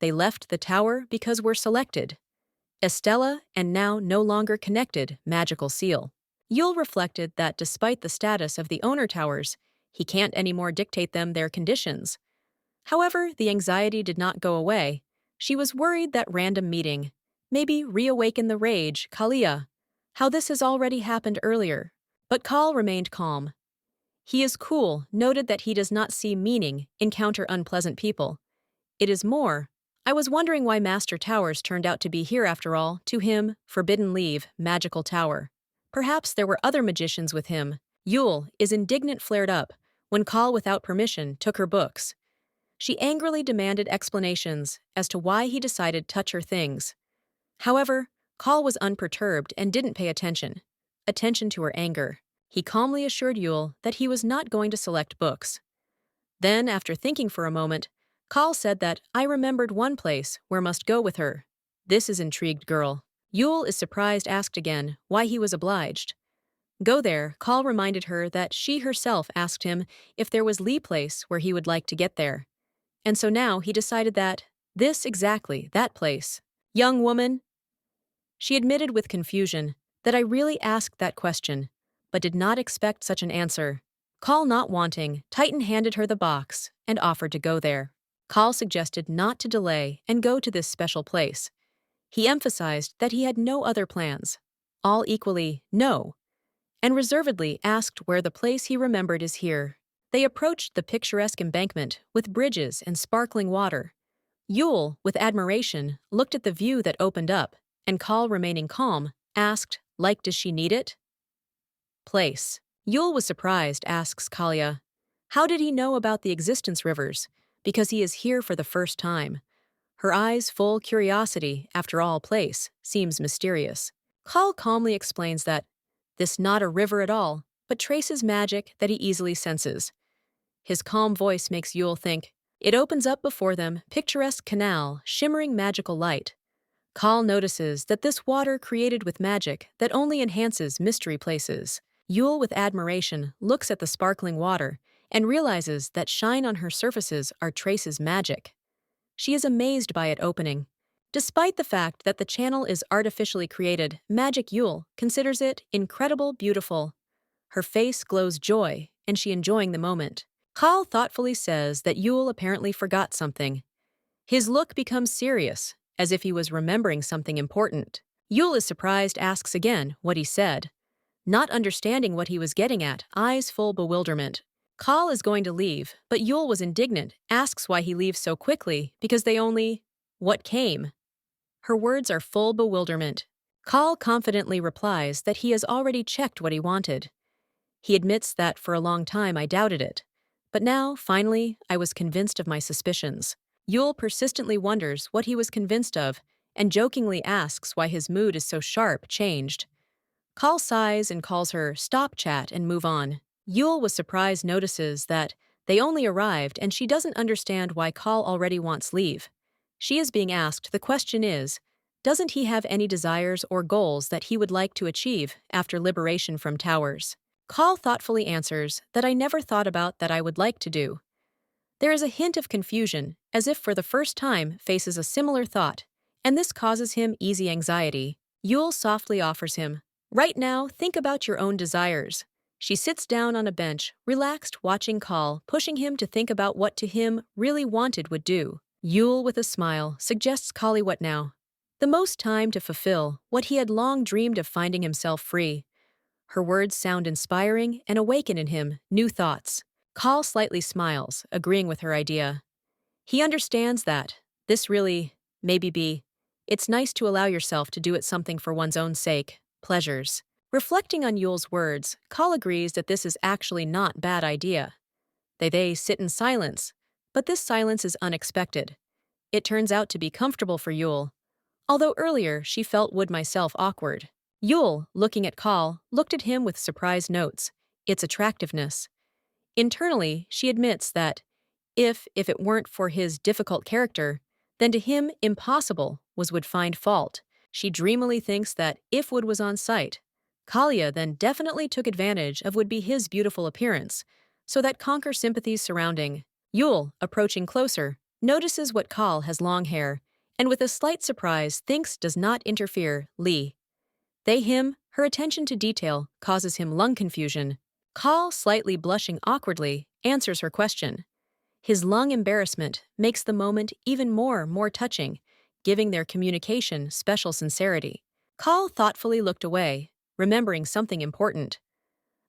Speaker 1: They left the tower because we're selected. Estella and now no longer connected magical seal. Yule reflected that despite the status of the owner towers, he can't anymore dictate them their conditions. However, the anxiety did not go away. She was worried that random meeting maybe reawaken the rage, Kalia. How this has already happened earlier. But Kal remained calm. He is cool, noted that he does not see meaning, encounter unpleasant people. It is more. I was wondering why Master Towers turned out to be here after all, to him, forbidden leave, magical tower. Perhaps there were other magicians with him. Yule is indignant flared up when Kal without permission took her books. She angrily demanded explanations as to why he decided touch her things. However, Kal was unperturbed and didn't pay attention to her anger. He calmly assured Yule that he was not going to select books. Then, after thinking for a moment, Kal said that I remembered one place where must go with her. This is intrigued girl. Yule is surprised asked again why he was obliged. Go there, Kal reminded her that she herself asked him if there was Lee place where he would like to get there. And so now he decided that, this exactly, that place. Young woman? She admitted with confusion that I really asked that question, but did not expect such an answer. Kal not wanting, Titan handed her the box and offered to go there. Kal suggested not to delay and go to this special place. He emphasized that he had no other plans. All equally, no. And reservedly asked where the place he remembered is here. They approached the picturesque embankment with bridges and sparkling water. Yule, with admiration, looked at the view that opened up, and Kal, remaining calm, asked, like, does she need it? Place. Yule was surprised, asks Kalia. How did he know about the existence rivers? Because he is here for the first time. Her eyes full curiosity, after all place, seems mysterious. Kal calmly explains that this not a river at all, but traces magic that he easily senses. His calm voice makes Yule think. It opens up before them, picturesque canal, shimmering magical light. Kal notices that this water created with magic that only enhances mystery places. Yule, with admiration, looks at the sparkling water and realizes that shine on her surfaces are traces magic. She is amazed by it opening. Despite the fact that the channel is artificially created, Magic Yule considers it incredible, beautiful. Her face glows joy, and she enjoying the moment. Kal thoughtfully says that Yule apparently forgot something. His look becomes serious, as if he was remembering something important. Yule is surprised, asks again what he said. Not understanding what he was getting at, eyes full bewilderment. Kal is going to leave, but Yule was indignant, asks why he leaves so quickly, because they only… what came? Her words are full bewilderment. Kal confidently replies that he has already checked what he wanted. He admits that for a long time I doubted it. But now, finally, I was convinced of my suspicions. Yule persistently wonders what he was convinced of, and jokingly asks why his mood is so sharp, changed. Kal sighs and calls her, stop chat and move on. Yule, with surprise, notices that they only arrived and she doesn't understand why Kal already wants leave. She is being asked, the question is, doesn't he have any desires or goals that he would like to achieve after liberation from towers? Kal thoughtfully answers that I never thought about that I would like to do. There is a hint of confusion, as if for the first time faces a similar thought, and this causes him easy anxiety. Yule softly offers him, right now, think about your own desires. She sits down on a bench, relaxed, watching Kal, pushing him to think about what to him really wanted would do. Yule, with a smile, suggests Kali what now? The most time to fulfill what he had long dreamed of, finding himself free. Her words sound inspiring and awaken in him new thoughts. Kal slightly smiles, agreeing with her idea. He understands that this really, it's nice to allow yourself to do it something for one's own sake, pleasures. Reflecting on Yule's words, Kal agrees that this is actually not bad idea. They sit in silence, but this silence is unexpected. It turns out to be comfortable for Yule. although earlier she felt would myself awkward. Yul, looking at Kal, looked at him with surprised notes, its attractiveness. Internally, she admits that, if it weren't for his difficult character, then to him impossible was would find fault. She dreamily thinks that if Wood was on site, Kalia then definitely took advantage of would be his beautiful appearance, so that conquer sympathies surrounding. Yul, approaching closer, notices what Kal has long hair, and with a slight surprise thinks does not interfere, Lee. They him, her attention to detail causes him lung confusion. Kal, slightly blushing awkwardly, answers her question. His lung embarrassment makes the moment even more touching, giving their communication special sincerity. Kal thoughtfully looked away, remembering something important.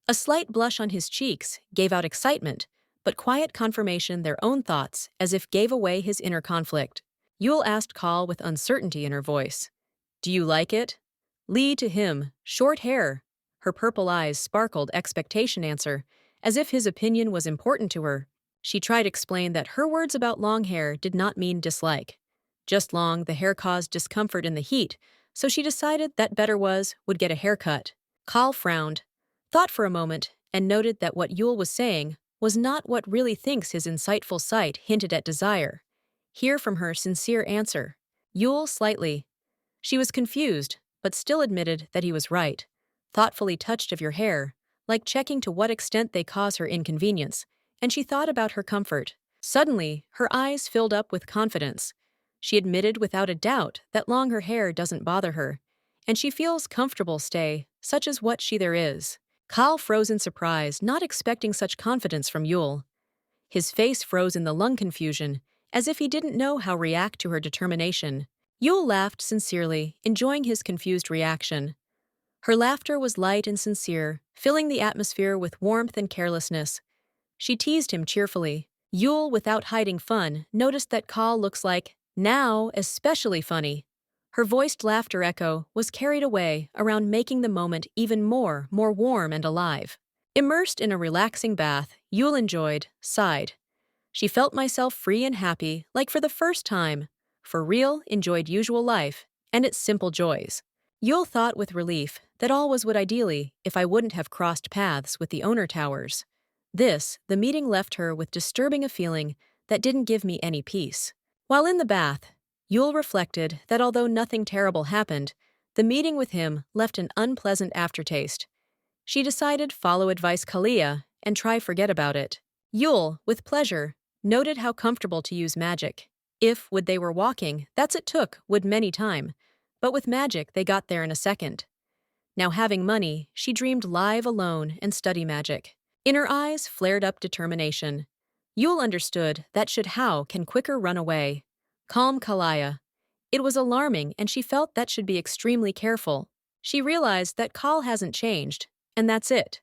Speaker 1: A slight blush on his cheeks gave out excitement, but quiet confirmation their own thoughts as if gave away his inner conflict. Yul asked Kal with uncertainty in her voice. Do you like it? Lee to him, short hair. Her purple eyes sparkled expectation answer, as if his opinion was important to her. She tried to explain that her words about long hair did not mean dislike. Just long, the hair caused discomfort in the heat, so she decided that better would get a haircut. Kal frowned, thought for a moment, and noted that what Yul was saying was not what really thinks his insightful sight hinted at desire. Hear from her sincere answer. Yul slightly. She was confused, but still admitted that he was right. Thoughtfully touched of your hair, like checking to what extent they cause her inconvenience, and she thought about her comfort. Suddenly, her eyes filled up with confidence. She admitted without a doubt that longer hair doesn't bother her, and she feels comfortable stay, such as what she there is. Kal froze in surprise, not expecting such confidence from Yul. His face froze in the lung confusion, as if he didn't know how react to her determination. Yul laughed sincerely, enjoying his confused reaction. Her laughter was light and sincere, filling the atmosphere with warmth and carelessness. She teased him cheerfully. Yul, without hiding fun, noticed that Kal looks like, now, especially funny. Her voiced laughter echo was carried away around making the moment even more warm and alive. Immersed in a relaxing bath, Yul enjoyed, sighed. She felt myself free and happy, like for the first time. For real, enjoyed usual life, and its simple joys. Yul thought with relief that all was would ideally if I wouldn't have crossed paths with the owner towers. The meeting left her with disturbing a feeling that didn't give me any peace. While in the bath, Yul reflected that although nothing terrible happened, the meeting with him left an unpleasant aftertaste. She decided follow advice Kalia and try forget about it. Yul, with pleasure, noted how comfortable to use magic. If would they were walking, that's it took would many time, but with magic they got there in a second. Now having money, she dreamed live alone and study magic. In her eyes flared up determination. Yul understood that should how can quicker run away. Calm Kalaya. It was alarming and she felt that should be extremely careful. She realized that Kal hasn't changed, and that's it.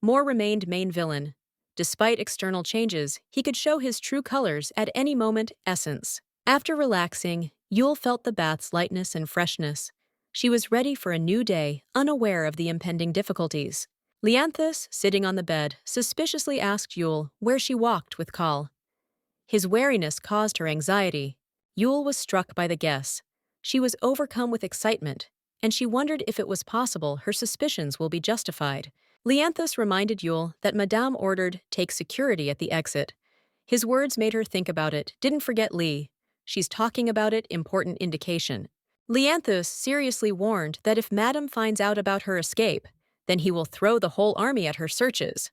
Speaker 1: Moore remained main villain. Despite external changes, he could show his true colors at any moment, essence. After relaxing, Yul felt the bath's lightness and freshness. She was ready for a new day, unaware of the impending difficulties. Leanthus, sitting on the bed, suspiciously asked Yul where she walked with Kal. His wariness caused her anxiety. Yul was struck by the guess. She was overcome with excitement, and she wondered if it was possible her suspicions will be justified. Leanthus reminded Yul that Madame ordered take security at the exit. His words made her think about it. Didn't forget Lee. She's talking about it, important indication. Leanthus seriously warned that if Madame finds out about her escape, then he will throw the whole army at her searches.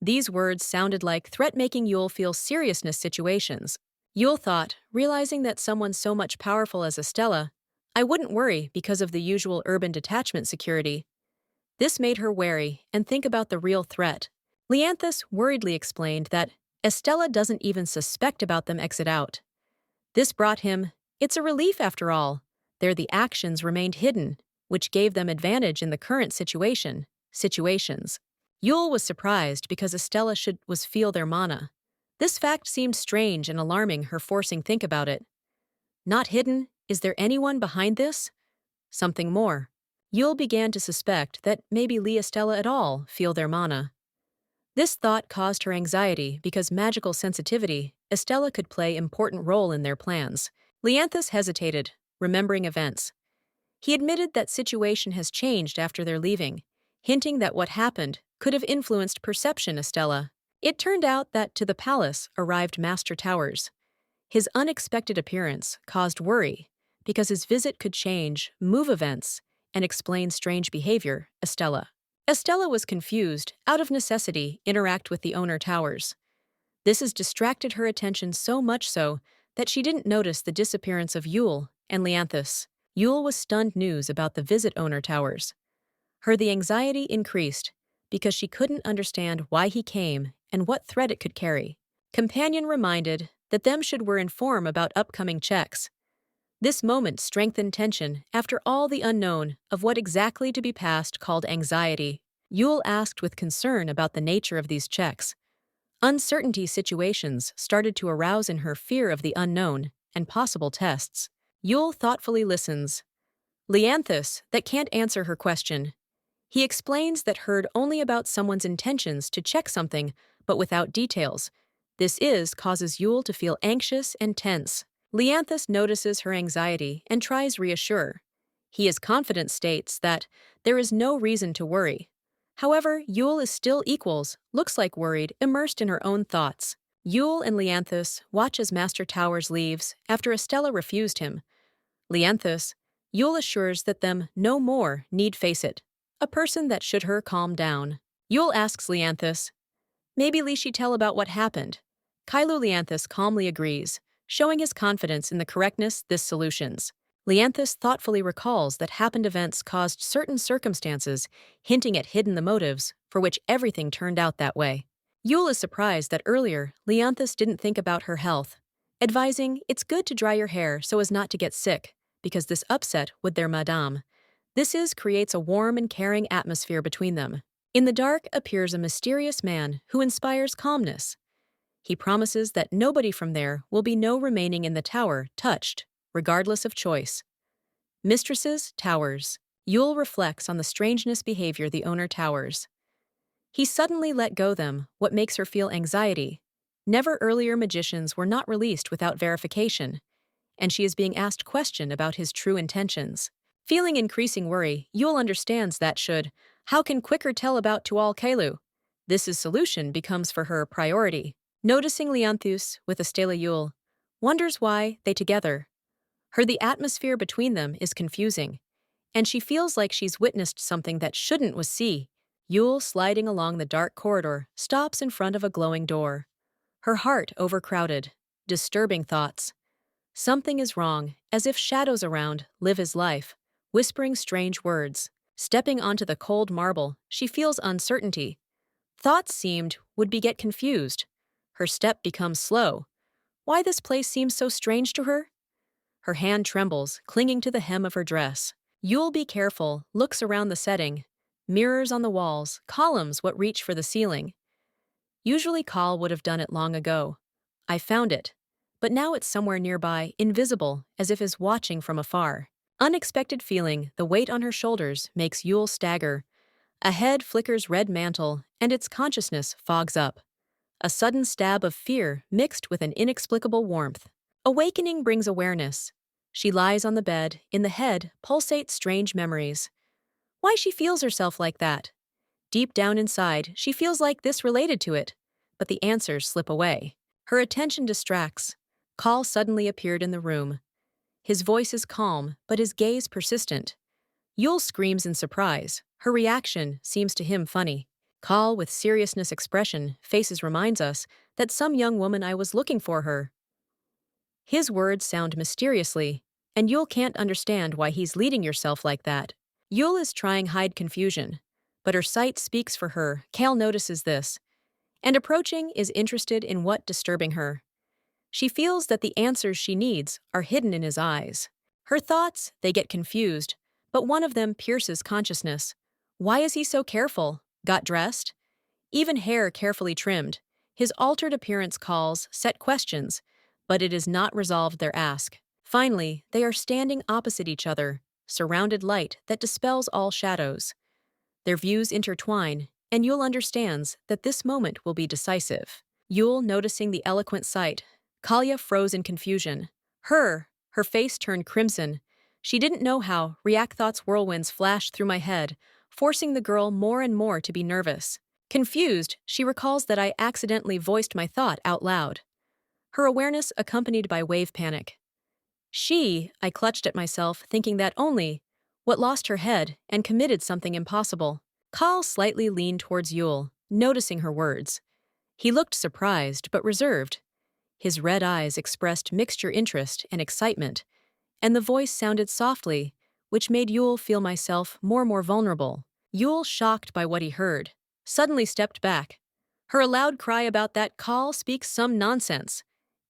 Speaker 1: These words sounded like threat making Yul feel seriousness situations. Yul thought, realizing that someone so much powerful as Estella, I wouldn't worry because of the usual urban detachment security. This made her wary and think about the real threat. Leanthus worriedly explained that Estella doesn't even suspect about them exit out. This brought him, it's a relief after all. There the actions remained hidden, which gave them advantage in the current situations. Yul was surprised because Estella was feel their mana. This fact seemed strange and alarming her forcing think about it. Not hidden, is there anyone behind this? Something more. Yul began to suspect that maybe Lee Estella at all feel their mana. This thought caused her anxiety because magical sensitivity, Estella could play important role in their plans. Leanthus hesitated. remembering events. He admitted that situation has changed after their leaving, hinting that what happened could have influenced perception. Estella. It turned out that to the palace arrived Master Towers. His unexpected appearance caused worry because his visit could change, move events, and explain strange behavior. Estella was confused, out of necessity, interact with the owner Towers. This has distracted her attention so much so that she didn't notice the disappearance of Yule and Leanthus. Yule was stunned news about the visit owner Towers. The anxiety increased because she couldn't understand why he came and what threat it could carry. Companion reminded that them should were inform about upcoming checks. This moment strengthened tension after all the unknown of what exactly to be passed called anxiety. Yule asked with concern about the nature of these checks. Uncertainty situations started to arouse in her fear of the unknown and possible tests. Yule thoughtfully listens. Leanthus that can't answer her question. He explains that heard only about someone's intentions to check something, but without details. Causes Yule to feel anxious and tense. Leanthus notices her anxiety and tries reassure. He is confident states that there is no reason to worry. However, Yule is still looks like worried, immersed in her own thoughts. Yule and Leanthus watch as Master Towers leaves after Estella refused him. Leanthus, Yule assures that them no more need face it. A person that should her calm down. Yule asks Leanthus, maybe Lishi tell about what happened. Leanthus calmly agrees, showing his confidence in the correctness this solutions. Leanthus thoughtfully recalls that happened events caused certain circumstances, hinting at hidden the motives for which everything turned out that way. Yule is surprised that earlier Leanthus didn't think about her health, advising it's good to dry your hair so as not to get sick, because this upset with their madame. Creates a warm and caring atmosphere between them. In the dark appears a mysterious man who inspires calmness. He promises that nobody from there will be no remaining in the tower touched, regardless of choice. Mistresses, Towers. Yule reflects on the strangeness behavior the owner Towers. He suddenly let go them, what makes her feel anxiety. Never earlier magicians were not released without verification, and she is being asked question about his true intentions. Feeling increasing worry, Yule understands that how can quicker tell about to all Kalu? Solution becomes for her a priority. Noticing Leanthus with Estella Yule, wonders why they together. The atmosphere between them is confusing, and she feels like she's witnessed something that shouldn't was see. Yule, sliding along the dark corridor, stops in front of a glowing door. Her heart overcrowded, disturbing thoughts. Something is wrong, as if shadows around live his life, whispering strange words. Stepping onto the cold marble, she feels uncertainty. Thoughts would get confused. Her step becomes slow. Why this place seems so strange to her? Her hand trembles, clinging to the hem of her dress. Yule, be careful, looks around the setting. Mirrors on the walls, columns what reach for the ceiling. Usually Kal would have done it long ago. I found it. But now it's somewhere nearby, invisible, as if is watching from afar. Unexpected feeling, the weight on her shoulders makes Yule stagger. Ahead flickers red mantle, and its consciousness fogs up. A sudden stab of fear mixed with an inexplicable warmth. Awakening brings awareness. She lies on the bed, in the head pulsate strange memories. Why she feels herself like that? Deep down inside, she feels like this related to it, but the answers slip away. Her attention distracts. Kal suddenly appeared in the room. His voice is calm, but his gaze persistent. Yule screams in surprise. Her reaction seems to him funny. Kal, with seriousness expression, faces reminds us that some young woman I was looking for her. His words sound mysteriously, and Yule can't understand why he's leading yourself like that. Yule is trying hide confusion, but her sight speaks for her. Kal notices this, and approaching is interested in what disturbing her. She feels that the answers she needs are hidden in his eyes. Her thoughts, they get confused, but one of them pierces consciousness. Why is he so careful? Got dressed? Even hair carefully trimmed. His altered appearance calls, set questions, but it has not resolved their ask. Finally, they are standing opposite each other, surrounded light that dispels all shadows. Their views intertwine, and Yule understands that this moment will be decisive. Yule, noticing the eloquent sight, Kalia froze in confusion. Her face turned crimson, She didn't know how react thoughts whirlwinds flashed through my head, forcing the girl more and more to be nervous. Confused, she recalls that I accidentally voiced my thought out loud. Her awareness accompanied by wave panic. I clutched at myself, thinking that only what lost her head and committed something impossible. Kal slightly leaned towards Yule, noticing her words. He looked surprised but reserved. His red eyes expressed mixture interest and excitement, and the voice sounded softly, which made Yule feel myself more vulnerable. Yule, shocked by what he heard, suddenly stepped back. Her loud cry about that Kal speaks some nonsense.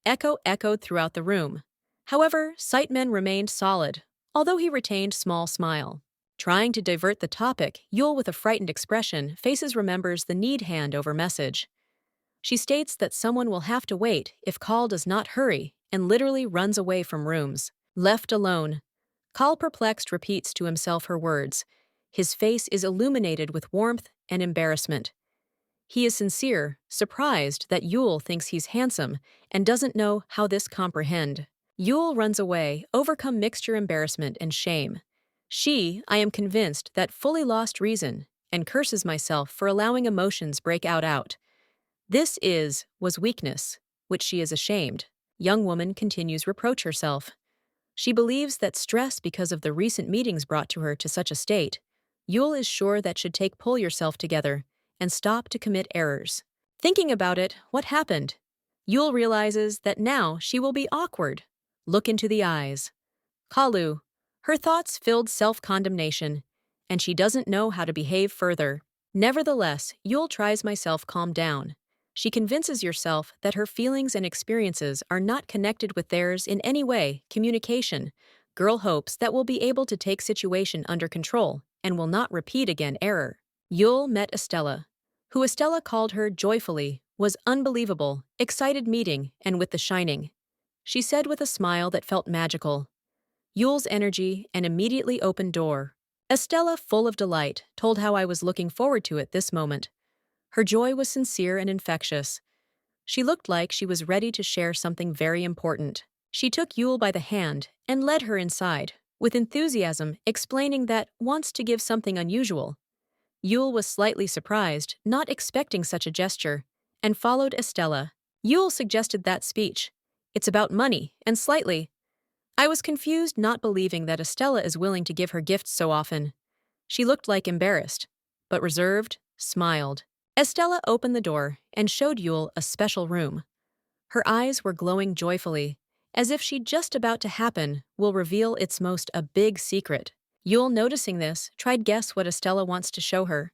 Speaker 1: Echoed throughout the room. However, Sightman remained solid, although he retained small smile. Trying to divert the topic, Yule, with a frightened expression, faces remembers the need hand over message. She states that someone will have to wait if Kal does not hurry and literally runs away from rooms. Left alone, Kal, perplexed, repeats to himself her words. His face is illuminated with warmth and embarrassment. He is sincere, surprised that Yule thinks he's handsome and doesn't know how this comprehend. Yule runs away, overcome mixture embarrassment and shame. I am convinced that fully lost reason and curses myself for allowing emotions break out. Was weakness, which she is ashamed. Young woman continues reproach herself. She believes that stress because of the recent meetings brought to her to such a state. Yule is sure that should take pull yourself together and stop to commit errors. Thinking about it, what happened? Yule realizes that now she will be awkward. Look into the eyes. Kalu. Her thoughts filled self-condemnation, and she doesn't know how to behave further. Nevertheless, Yule tries myself calm down. She convinces yourself that her feelings and experiences are not connected with theirs in any way. Communication. Girl hopes that will be able to take situation under control and will not repeat again error. Yule met Estella, who Estella called her joyfully, was unbelievable, excited meeting, and with the shining. She said with a smile that felt magical. Yule's energy, an immediately opened door. Estella, full of delight, told how I was looking forward to it this moment. Her joy was sincere and infectious. She looked like she was ready to share something very important. She took Yule by the hand and led her inside, with enthusiasm, explaining that wants to give something unusual. Yule was slightly surprised, not expecting such a gesture, and followed Estella. Yule suggested that speech. It's about money, and slightly. I was confused, not believing that Estella is willing to give her gifts so often. She looked like embarrassed, but reserved, smiled. Estella opened the door and showed Yule a special room. Her eyes were glowing joyfully, as if she just about to happen will reveal its most a big secret. Yule, noticing this, tried guess what Estella wants to show her.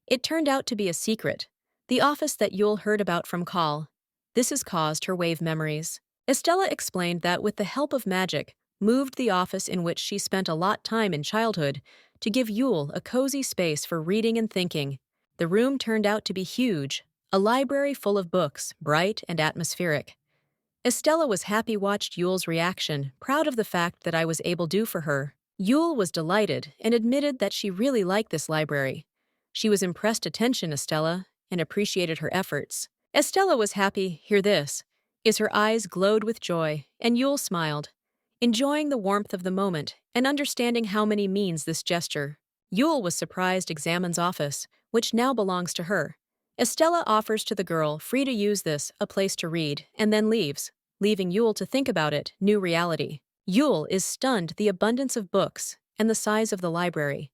Speaker 1: It turned out to be a secret, the office that Yule heard about from Kal. This has caused her wave memories. Estella explained that with the help of magic, moved the office in which she spent a lot time in childhood to give Yule a cozy space for reading and thinking. The room turned out to be huge, a library full of books, bright and atmospheric. Estella was happy, watched Yule's reaction, proud of the fact that I was able to do for her. Yule was delighted and admitted that she really liked this library. She was impressed attention Estella and appreciated her efforts. Estella was happy, hear this, her eyes glowed with joy, and Yule smiled, enjoying the warmth of the moment and understanding how many means this gesture. Yule was surprised, examines office, which now belongs to her. Estella offers to the girl free to use this, a place to read, and then leaves, leaving Yule to think about it, new reality. Yule is stunned the abundance of books and the size of the library.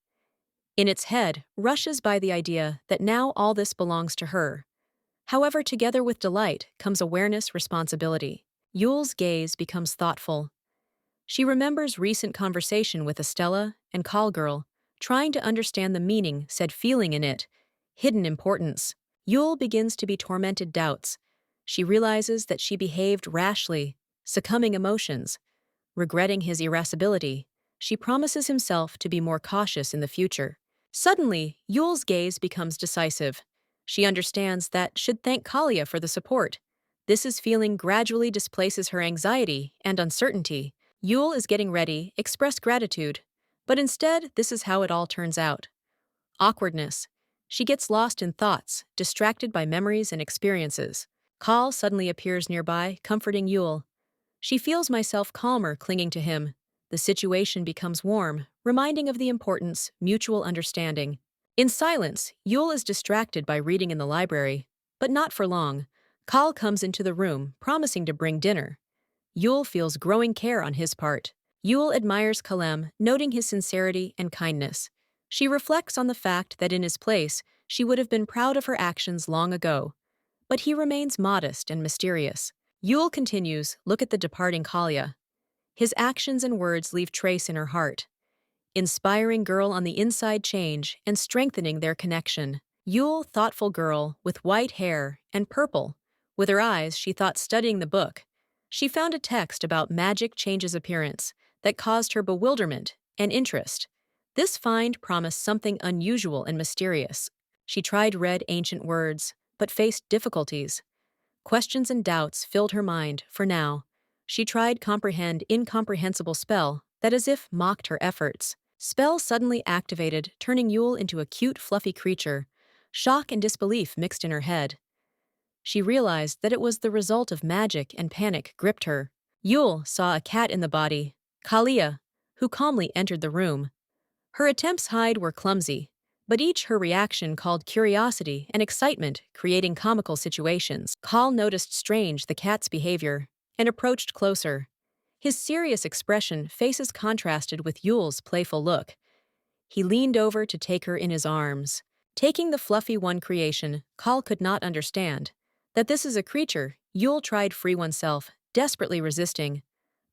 Speaker 1: In its head, rushes by the idea that now all this belongs to her. However, together with delight comes awareness, responsibility. Yule's gaze becomes thoughtful. She remembers recent conversation with Estella and Call Girl, trying to understand the meaning, said feeling in it, hidden importance. Yule begins to be tormented doubts. She realizes that she behaved rashly, succumbing emotions. Regretting his irascibility, she promises himself to be more cautious in the future. Suddenly, Yule's gaze becomes decisive. She understands that should thank Kalia for the support. Feeling gradually displaces her anxiety and uncertainty. Yule is getting ready, express gratitude. But instead, this is how it all turns out. Awkwardness. She gets lost in thoughts, distracted by memories and experiences. Kal suddenly appears nearby, comforting Yule. She feels myself calmer, clinging to him. The situation becomes warm, reminding of the importance mutual understanding. In silence, Yul is distracted by reading in the library, but not for long. Kal comes into the room, promising to bring dinner. Yul feels growing care on his part. Yul admires Kalem, noting his sincerity and kindness. She reflects on the fact that in his place, she would have been proud of her actions long ago. But he remains modest and mysterious. Yul continues, look at the departing Kalia. His actions and words leave trace in her heart, inspiring girl on the inside change and strengthening their connection. Yule, thoughtful girl, with white hair and purple. With her eyes, she thought studying the book. She found a text about magic changes appearance that caused her bewilderment and interest. This find promised something unusual and mysterious. She read ancient words, but faced difficulties. Questions and doubts filled her mind, for now. She tried comprehend incomprehensible spell that as if mocked her efforts. Spell suddenly activated, turning Yule into a cute, fluffy creature. Shock and disbelief mixed in her head. She realized that it was the result of magic, and panic gripped her. Yule saw a cat in the body, Kalia, who calmly entered the room. Her attempts hide were clumsy, but each her reaction called curiosity and excitement, creating comical situations. Kal noticed strange the cat's behavior and approached closer. His serious expression faces contrasted with Yule's playful look. He leaned over to take her in his arms. Taking the fluffy one creation, Kal could not understand that this is a creature. Yule tried free oneself, desperately resisting,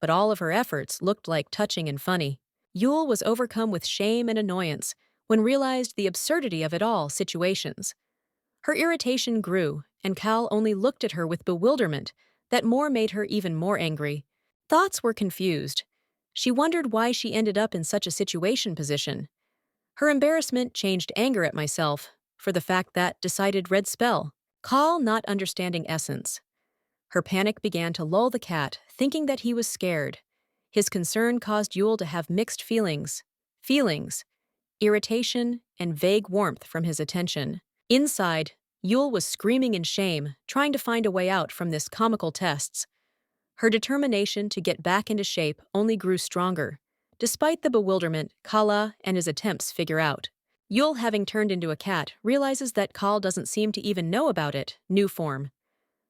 Speaker 1: but all of her efforts looked like touching and funny. Yule was overcome with shame and annoyance when realized the absurdity of it all situations. Her irritation grew, and Kal only looked at her with bewilderment that more made her even more angry. Thoughts were confused. She wondered why she ended up in such a situation position. Her embarrassment changed anger at myself for the fact that decided red spell. Kal not understanding essence. Her panic began to lull the cat, thinking that he was scared. His concern caused Yule to have mixed feelings, irritation, and vague warmth from his attention. Inside, Yule was screaming in shame, trying to find a way out from this comical tests. Her determination to get back into shape only grew stronger, despite the bewilderment Kala and his attempts figure out. Yule, having turned into a cat, realizes that Kal doesn't seem to even know about it, new form.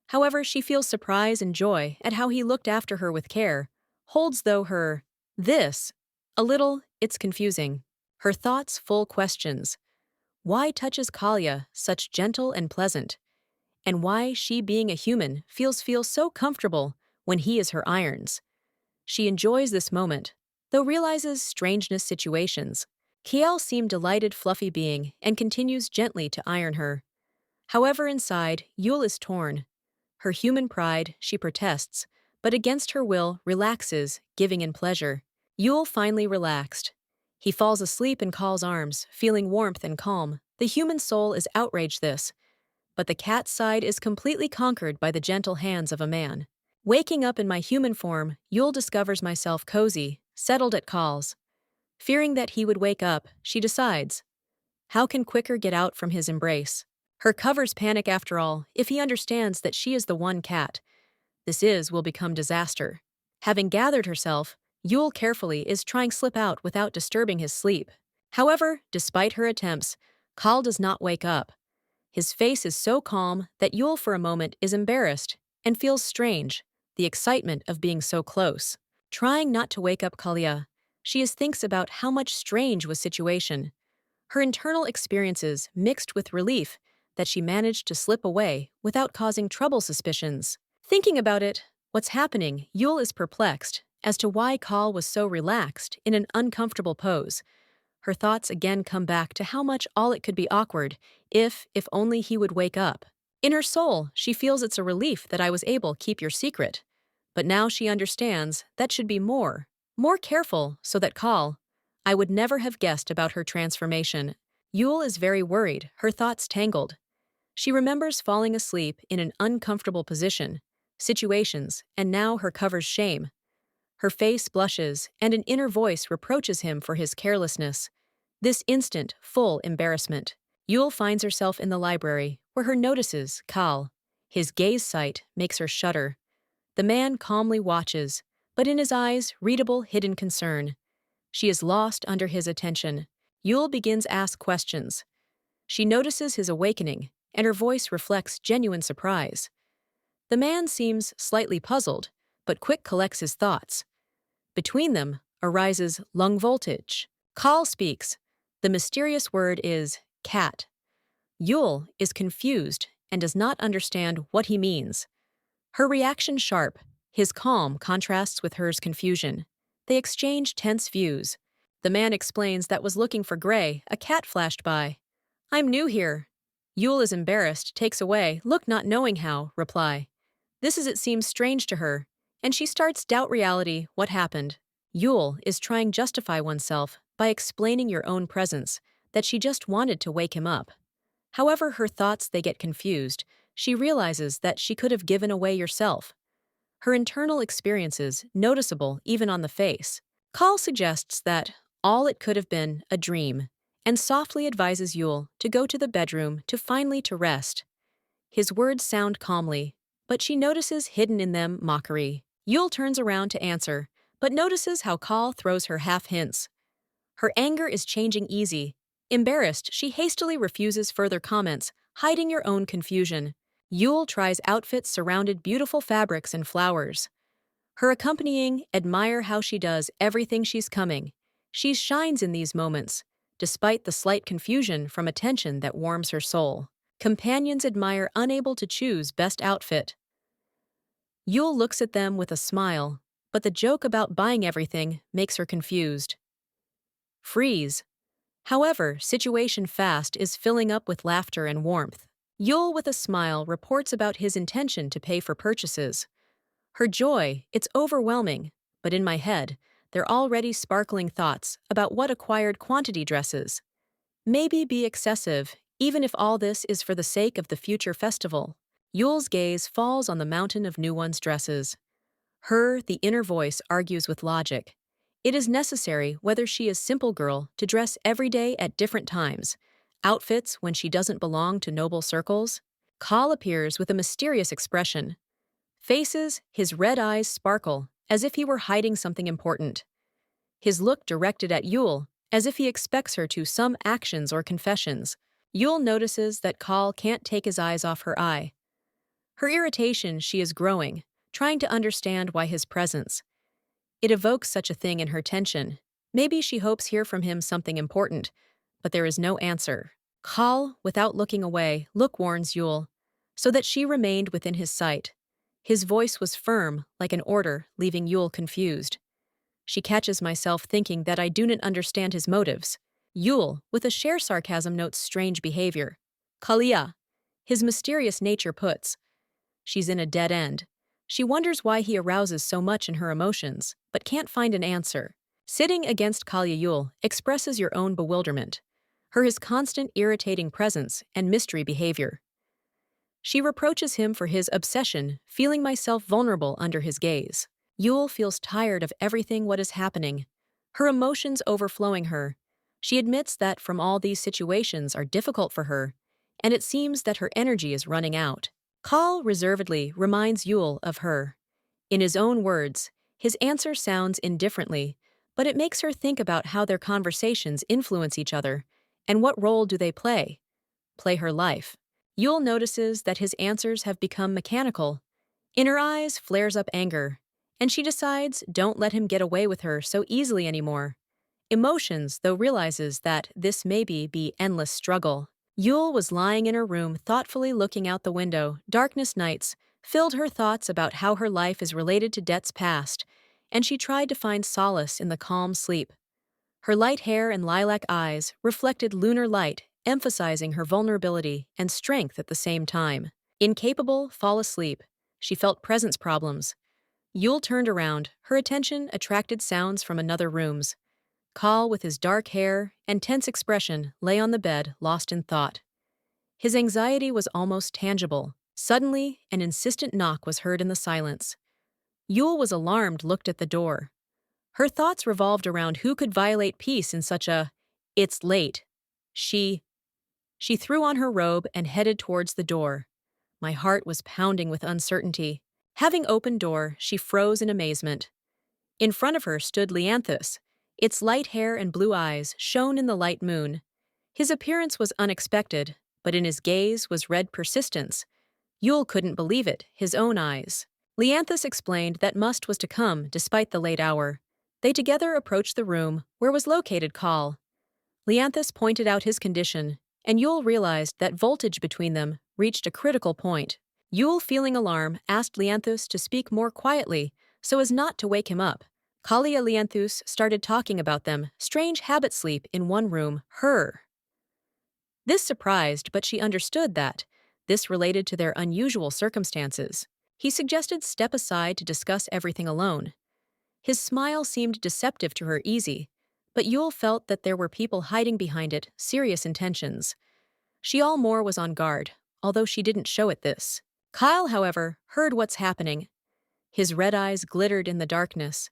Speaker 1: However, she feels surprise and joy at how he looked after her with care, holds though her, this, a little, it's confusing. Her thoughts full questions. Why touches Kalia such gentle and pleasant? And why she being a human feels so comfortable when he is her irons. She enjoys this moment, though realizes strangeness situations. Kiel seemed delighted fluffy being and continues gently to iron her. However, inside, Yule is torn. Her human pride, she protests, but against her will, relaxes, giving in pleasure. Yule finally relaxed. He falls asleep in Kal's arms, feeling warmth and calm. The human soul is outraged this, but the cat's side is completely conquered by the gentle hands of a man. Waking up in my human form, Yule discovers myself cozy, settled at Kal's. Fearing that he would wake up, she decides, how can quicker get out from his embrace? Her covers panic after all, if he understands that she is the one cat. Will become disaster. Having gathered herself, Yule carefully is trying slip out without disturbing his sleep. However, despite her attempts, Kal does not wake up. His face is so calm that Yule for a moment is embarrassed and feels strange, the excitement of being so close. Trying not to wake up Kalia, she thinks about how much strange was situation. Her internal experiences mixed with relief that she managed to slip away without causing trouble suspicions. Thinking about it, what's happening, Yule is perplexed as to why Kal was so relaxed in an uncomfortable pose. Her thoughts again come back to how much all it could be awkward if only he would wake up. In her soul, she feels it's a relief that I was able to keep your secret. But now she understands that should be more careful so that Kal, I would never have guessed about her transformation. Yule is very worried, her thoughts tangled. She remembers falling asleep in an uncomfortable situations, and now her covers shame. Her face blushes, and an inner voice reproaches him for his carelessness. This instant, full embarrassment. Yule finds herself in the library, where her notices Kal. His gaze sight makes her shudder. The man calmly watches, but in his eyes, readable hidden concern. She is lost under his attention. Yul begins to ask questions. She notices his awakening, and her voice reflects genuine surprise. The man seems slightly puzzled, but quick collects his thoughts. Between them arises lung voltage. Kal speaks. The mysterious word is cat. Yul is confused and does not understand what he means. Her reaction sharp, his calm contrasts with hers confusion. They exchange tense views. The man explains that was looking for Gray, a cat flashed by. I'm new here. Yul is embarrassed, takes away, look not knowing how, reply. This is it seems strange to her, and she starts doubt reality, what happened. Yul is trying justify oneself by explaining your own presence, that she just wanted to wake him up. However, her thoughts they get confused, she realizes that she could have given away yourself. Her internal experiences noticeable even on the face. Kal suggests that all it could have been a dream, and softly advises Yul to go to the bedroom to finally to rest. His words sound calmly, but she notices hidden in them mockery. Yul turns around to answer, but notices how Kal throws her half hints. Her anger is changing easy. Embarrassed, she hastily refuses further comments, hiding your own confusion. Yul tries outfits surrounded beautiful fabrics and flowers. Her accompanying admire how she does everything she's coming. She shines in these moments, despite the slight confusion from attention that warms her soul. Companions admire unable to choose best outfit. Yul looks at them with a smile, but the joke about buying everything makes her confused. Freeze. However, situation fast is filling up with laughter and warmth. Yul with a smile reports about his intention to pay for purchases. Her joy, it's overwhelming, but in my head, they're already sparkling thoughts about what acquired quantity dresses. Maybe be excessive, even if all this is for the sake of the future festival. Yul's gaze falls on the mountain of new one's dresses. The inner voice argues with logic. It is necessary whether she is simple girl to dress every day at different times, outfits when she doesn't belong to noble circles. Kal appears with a mysterious expression. His red eyes sparkle, as if he were hiding something important. His look directed at Yul, as if he expects her to some actions or confessions. Yul notices that Kal can't take his eyes off her eye. Her irritation she is growing, trying to understand why his presence. It evokes such a thing in her tension. Maybe she hopes hear from him something important, but there is no answer. Kal, without looking away, warns Yul, so that she remained within his sight. His voice was firm, like an order, leaving Yul confused. She catches myself thinking that I do not understand his motives. Yul, with a share sarcasm, notes strange behavior. Kalia, his mysterious nature puts. She's in a dead end. She wonders why he arouses so much in her emotions, but can't find an answer. Sitting against Kalia, Yul expresses your own bewilderment. His constant irritating presence and mystery behavior. She reproaches him for his obsession, feeling myself vulnerable under his gaze. Yul feels tired of everything what is happening. Her emotions overflowing her. She admits that from all these situations are difficult for her, and it seems that her energy is running out. Kal reservedly reminds Yul of her. In his own words, his answer sounds indifferently, but it makes her think about how their conversations influence each other, and what role do they play? Play her life. Yul notices that his answers have become mechanical. In her eyes flares up anger, and she decides don't let him get away with her so easily anymore. Emotions, though, realizes that this may be endless struggle. Yul was lying in her room thoughtfully looking out the window. Darkness nights filled her thoughts about how her life is related to debts past, and she tried to find solace in the calm sleep. Her light hair and lilac eyes reflected lunar light, emphasizing her vulnerability and strength at the same time. Incapable, fall asleep. She felt presence problems. Yul turned around, her attention attracted sounds from another room's. Kal, with his dark hair and tense expression, lay on the bed, lost in thought. His anxiety was almost tangible. Suddenly, an insistent knock was heard in the silence. Yul was alarmed, looked at the door. Her thoughts revolved around who could violate peace in such a, "It's late." She threw on her robe and headed towards the door. My heart was pounding with uncertainty. Having opened door, she froze in amazement. In front of her stood Leanthus. Its light hair and blue eyes shone in the light moon. His appearance was unexpected, but in his gaze was red persistence. Yule couldn't believe it, his own eyes. Leanthus explained that Must was to come despite the late hour. They together approached the room where was located Call. Leanthus pointed out his condition, and Yule realized that voltage between them reached a critical point. Yule, feeling alarm, asked Leanthus to speak more quietly so as not to wake him up. Kalia Leanthus started talking about them strange habit sleep in one room, her. This surprised, but she understood that this related to their unusual circumstances. He suggested step aside to discuss everything alone. His smile seemed deceptive to her easy, but Yule felt that there were people hiding behind it, serious intentions. She all more was on guard, although she didn't show it this. Kyle, however, heard what's happening. His red eyes glittered in the darkness.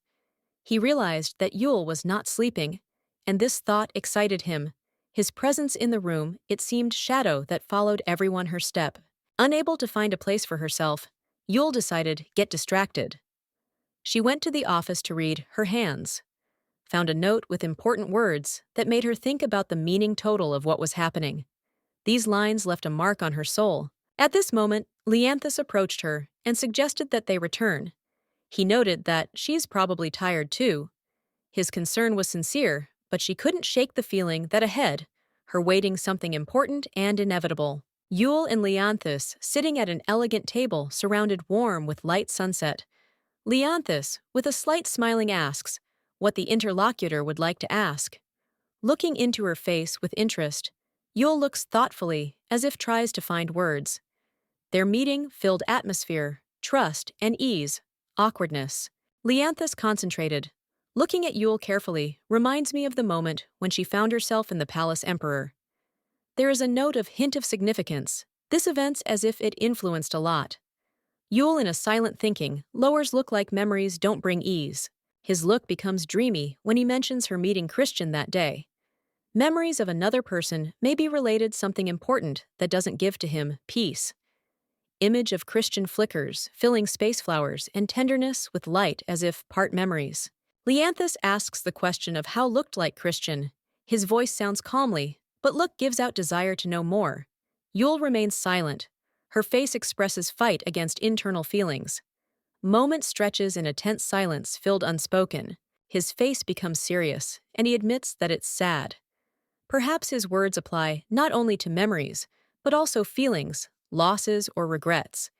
Speaker 1: He realized that Yule was not sleeping, and this thought excited him. His presence in the room, it seemed shadow that followed everyone her step. Unable to find a place for herself, Yule decided, get distracted. She went to the office to read her hands, found a note with important words that made her think about the meaning total of what was happening. These lines left a mark on her soul. At this moment, Leanthus approached her and suggested that they return. He noted that she's probably tired too. His concern was sincere, but she couldn't shake the feeling that ahead, her waiting something important and inevitable. Yule and Leanthus sitting at an elegant table surrounded warm with light sunset. Leanthus, with a slight smiling, asks what the interlocutor would like to ask. Looking into her face with interest, Yule looks thoughtfully, as if tries to find words. Their meeting filled atmosphere, trust and ease, awkwardness. Leanthus concentrated. Looking at Yule carefully reminds me of the moment when she found herself in the Palace Emperor. There is a note of hint of significance. This event's as if it influenced a lot. Yule, in a silent thinking, lowers look like memories don't bring ease. His look becomes dreamy when he mentions her meeting Christian that day. Memories of another person may be related something important that doesn't give to him peace. Image of Christian flickers, filling space flowers and tenderness with light as if part memories. Leanthus asks the question of how looked like Christian. His voice sounds calmly, but look gives out desire to know more. Yule remains silent. Her face expresses fight against internal feelings. Moment stretches in a tense silence filled unspoken. His face becomes serious, and he admits that it's sad. Perhaps his words apply not only to memories, but also feelings, losses, or regrets.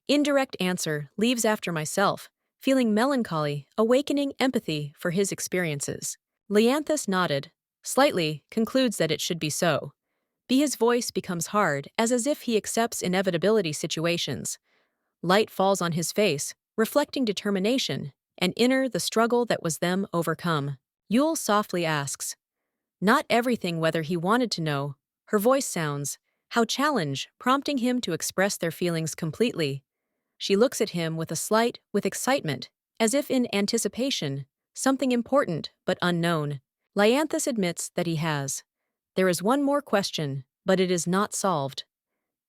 Speaker 1: Indirect answer leaves after myself, feeling melancholy, awakening empathy for his experiences. Leanthus nodded, slightly, concludes that it should be so. His voice becomes hard, as if he accepts inevitability situations. Light falls on his face, reflecting determination, and inner the struggle that was them overcome. Yule softly asks, not everything whether he wanted to know. Her voice sounds, how challenge, prompting him to express their feelings completely. She looks at him with excitement, as if in anticipation, something important but unknown. Leanthus admits that he has. There is one more question, but it is not solved.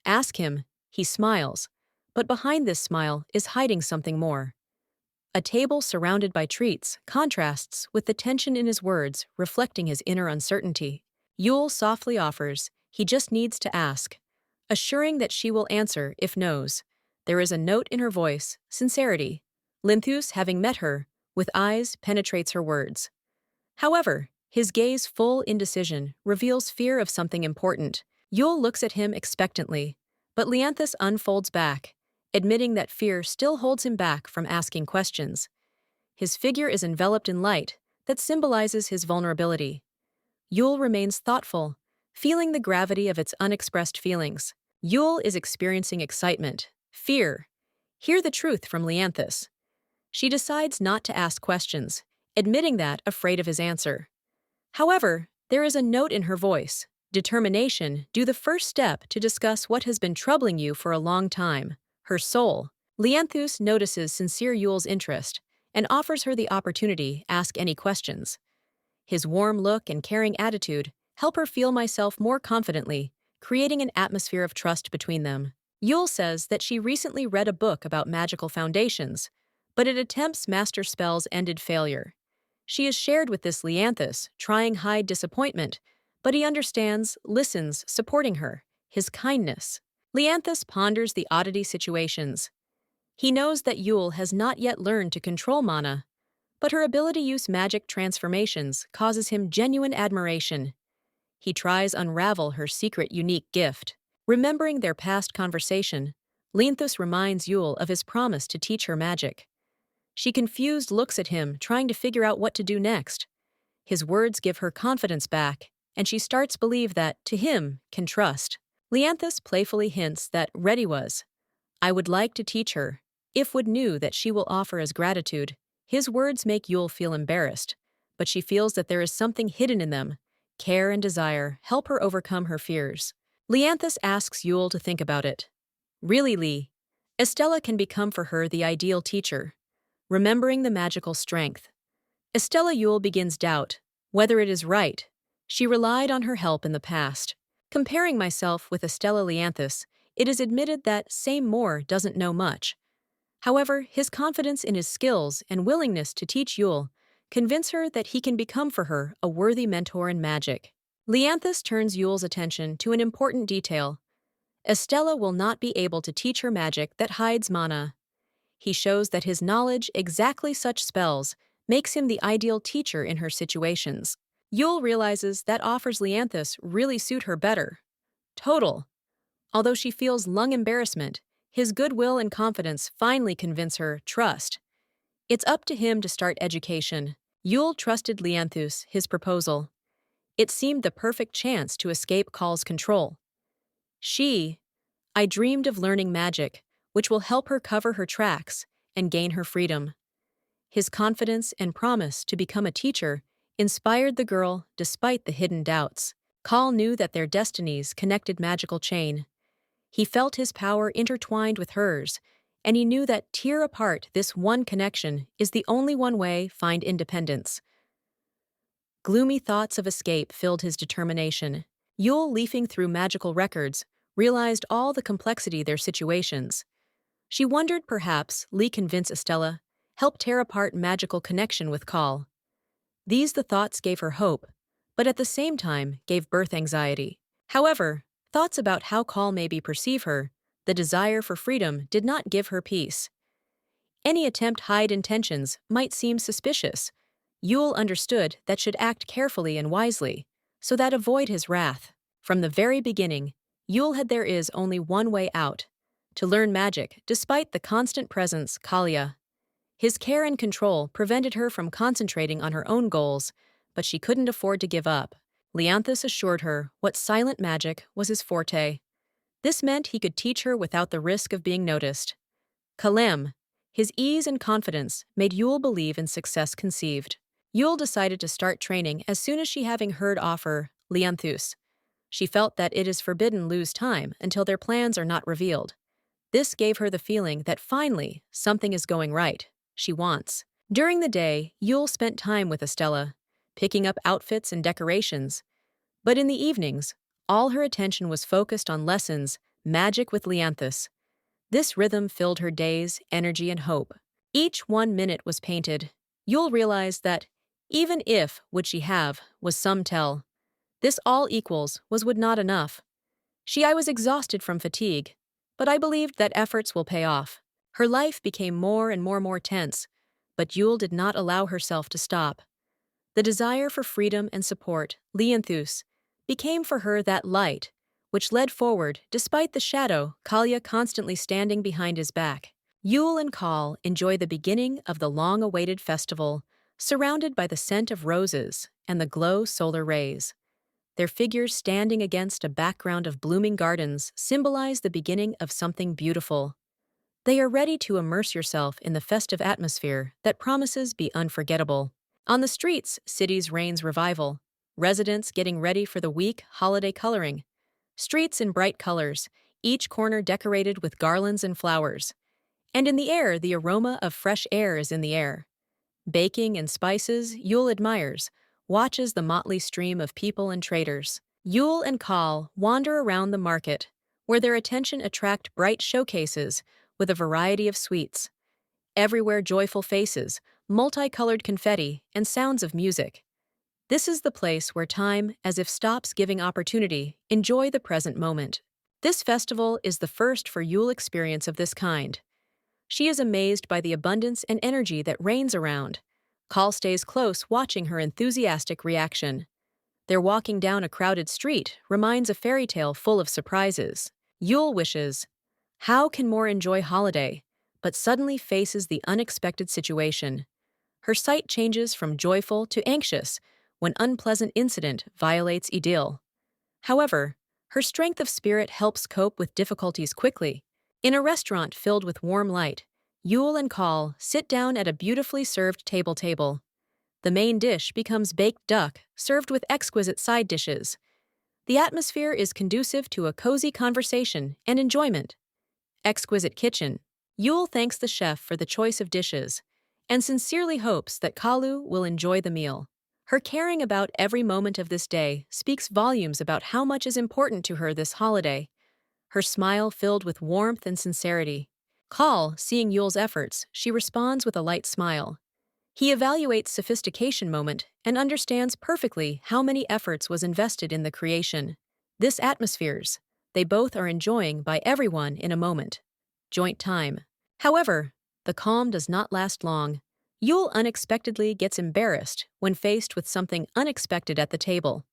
Speaker 1: Ask him, he smiles, but behind this smile is hiding something more. A table surrounded by treats contrasts with the tension in his words, reflecting his inner uncertainty. Yule softly offers, he just needs to ask, assuring that she will answer if knows. There is a note in her voice, sincerity. Leanthus, having met her, with eyes penetrates her words. However, his gaze full indecision reveals fear of something important. Yule looks at him expectantly, but Leanthus unfolds back, admitting that fear still holds him back from asking questions. His figure is enveloped in light that symbolizes his vulnerability. Yule remains thoughtful, feeling the gravity of its unexpressed feelings. Yule is experiencing excitement, fear. Hear the truth from Leanthus. She decides not to ask questions, admitting that afraid of his answer. However, there is a note in her voice, determination, do the first step to discuss what has been troubling you for a long time. Her soul. Leanthus notices sincere Yule's interest and offers her the opportunity to ask any questions. His warm look and caring attitude help her feel myself more confidently, creating an atmosphere of trust between them. Yule says that she recently read a book about magical foundations, but it attempts master spells ended failure. She is shared with this Leanthus, trying hide disappointment, but he understands, listens, supporting her, his kindness. Leanthus ponders the oddity situations. He knows that Yule has not yet learned to control mana, but her ability to use magic transformations causes him genuine admiration. He tries unravel her secret unique gift. Remembering their past conversation, Leanthus reminds Yule of his promise to teach her magic. She confused looks at him, trying to figure out what to do next. His words give her confidence back, and she starts to believe that, to him, can trust. Leanthus playfully hints that Ready was. I would like to teach her, if would knew that she will offer as gratitude. His words make Yule feel embarrassed, but she feels that there is something hidden in them. Care and desire help her overcome her fears. Leanthus asks Yule to think about it. Really, Lee? Estella can become for her the ideal teacher. Remembering the magical strength. Estella Yule begins doubt, whether it is right. She relied on her help in the past. Comparing myself with Estella Leanthus, it is admitted that Same Moore doesn't know much. However, his confidence in his skills and willingness to teach Yule convince her that he can become for her a worthy mentor in magic. Leanthus turns Yule's attention to an important detail. Estella will not be able to teach her magic that hides mana. He shows that his knowledge exactly such spells makes him the ideal teacher in her situations. Yule realizes that offers Leanthus really suit her better. Total. Although she feels lung embarrassment, his goodwill and confidence finally convince her trust. It's up to him to start education. Yule trusted Leanthus, his proposal. It seemed the perfect chance to escape Call's control. I dreamed of learning magic, which will help her cover her tracks and gain her freedom. His confidence and promise to become a teacher inspired the girl despite the hidden doubts. Call knew that their destinies connected magical chain. He felt his power intertwined with hers, and he knew that tear apart this one connection is the only one way find independence. Gloomy thoughts of escape filled his determination. Yule, leafing through magical records, realized all the complexity of their situations. She wondered perhaps Lee convince Estella, help tear apart magical connection with Call. These the thoughts gave her hope, but at the same time gave birth anxiety. However, thoughts about how Call maybe perceive her, the desire for freedom did not give her peace. Any attempt hide intentions might seem suspicious. Yule understood that should act carefully and wisely, so that avoid his wrath. From the very beginning, Yule had there is only one way out, to learn magic despite the constant presence Kalia. His care and control prevented her from concentrating on her own goals, but she couldn't afford to give up. Leanthus assured her what silent magic was his forte. This meant he could teach her without the risk of being noticed. Kalem, his ease and confidence made Yule believe in success conceived. Yule decided to start training as soon as she having heard offer Leanthus. She felt that it is forbidden lose time until their plans are not revealed. This gave her the feeling that finally something is going right. She wants. During the day, Yule spent time with Estella, picking up outfits and decorations. But in the evenings, all her attention was focused on lessons, magic with Leanthus. This rhythm filled her days, energy, and hope. Each 1 minute was painted. Yule realized that, even if would she have, was some tell. This all equals would not enough. I was exhausted from fatigue, but I believed that efforts will pay off. Her life became more and more tense, but Yule did not allow herself to stop. The desire for freedom and support, Leanthus, became for her that light, which led forward despite the shadow, Kalia constantly standing behind his back. Yule and Kal enjoy the beginning of the long-awaited festival, surrounded by the scent of roses and the glow solar rays. Their figures standing against a background of blooming gardens symbolize the beginning of something beautiful. They are ready to immerse yourself in the festive atmosphere that promises be unforgettable. On the streets, cities reigns revival. Residents getting ready for the week holiday coloring. Streets in bright colors, each corner decorated with garlands and flowers. And in the air, the aroma of fresh air is in the air. Baking and spices, Yule admires, watches the motley stream of people and traders. Yule and Kal wander around the market, where their attention attract bright showcases with a variety of sweets. Everywhere joyful faces, multicolored confetti, and sounds of music. This is the place where time, as if stops giving opportunity, enjoy the present moment. This festival is the first for Yule experience of this kind. She is amazed by the abundance and energy that reigns around. Kal stays close, watching her enthusiastic reaction. Their walking down a crowded street reminds a fairy tale full of surprises. Yule wishes, how can more enjoy holiday, but suddenly faces the unexpected situation. Her sight changes from joyful to anxious when unpleasant incident violates idyll. However, her strength of spirit helps cope with difficulties quickly. In a restaurant filled with warm light, Yule and Kal sit down at a beautifully served table. The main dish becomes baked duck, served with exquisite side dishes. The atmosphere is conducive to a cozy conversation and enjoyment. Exquisite kitchen. Yule thanks the chef for the choice of dishes and sincerely hopes that Kalu will enjoy the meal. Her caring about every moment of this day speaks volumes about how much is important to her this holiday. Her smile filled with warmth and sincerity. Kal, seeing Yule's efforts, she responds with a light smile. He evaluates sophistication moment and understands perfectly how many efforts was invested in the creation. This atmospheres, they both are enjoying by everyone in a moment. Joint time. However, the calm does not last long. Yule unexpectedly gets embarrassed when faced with something unexpected at the table.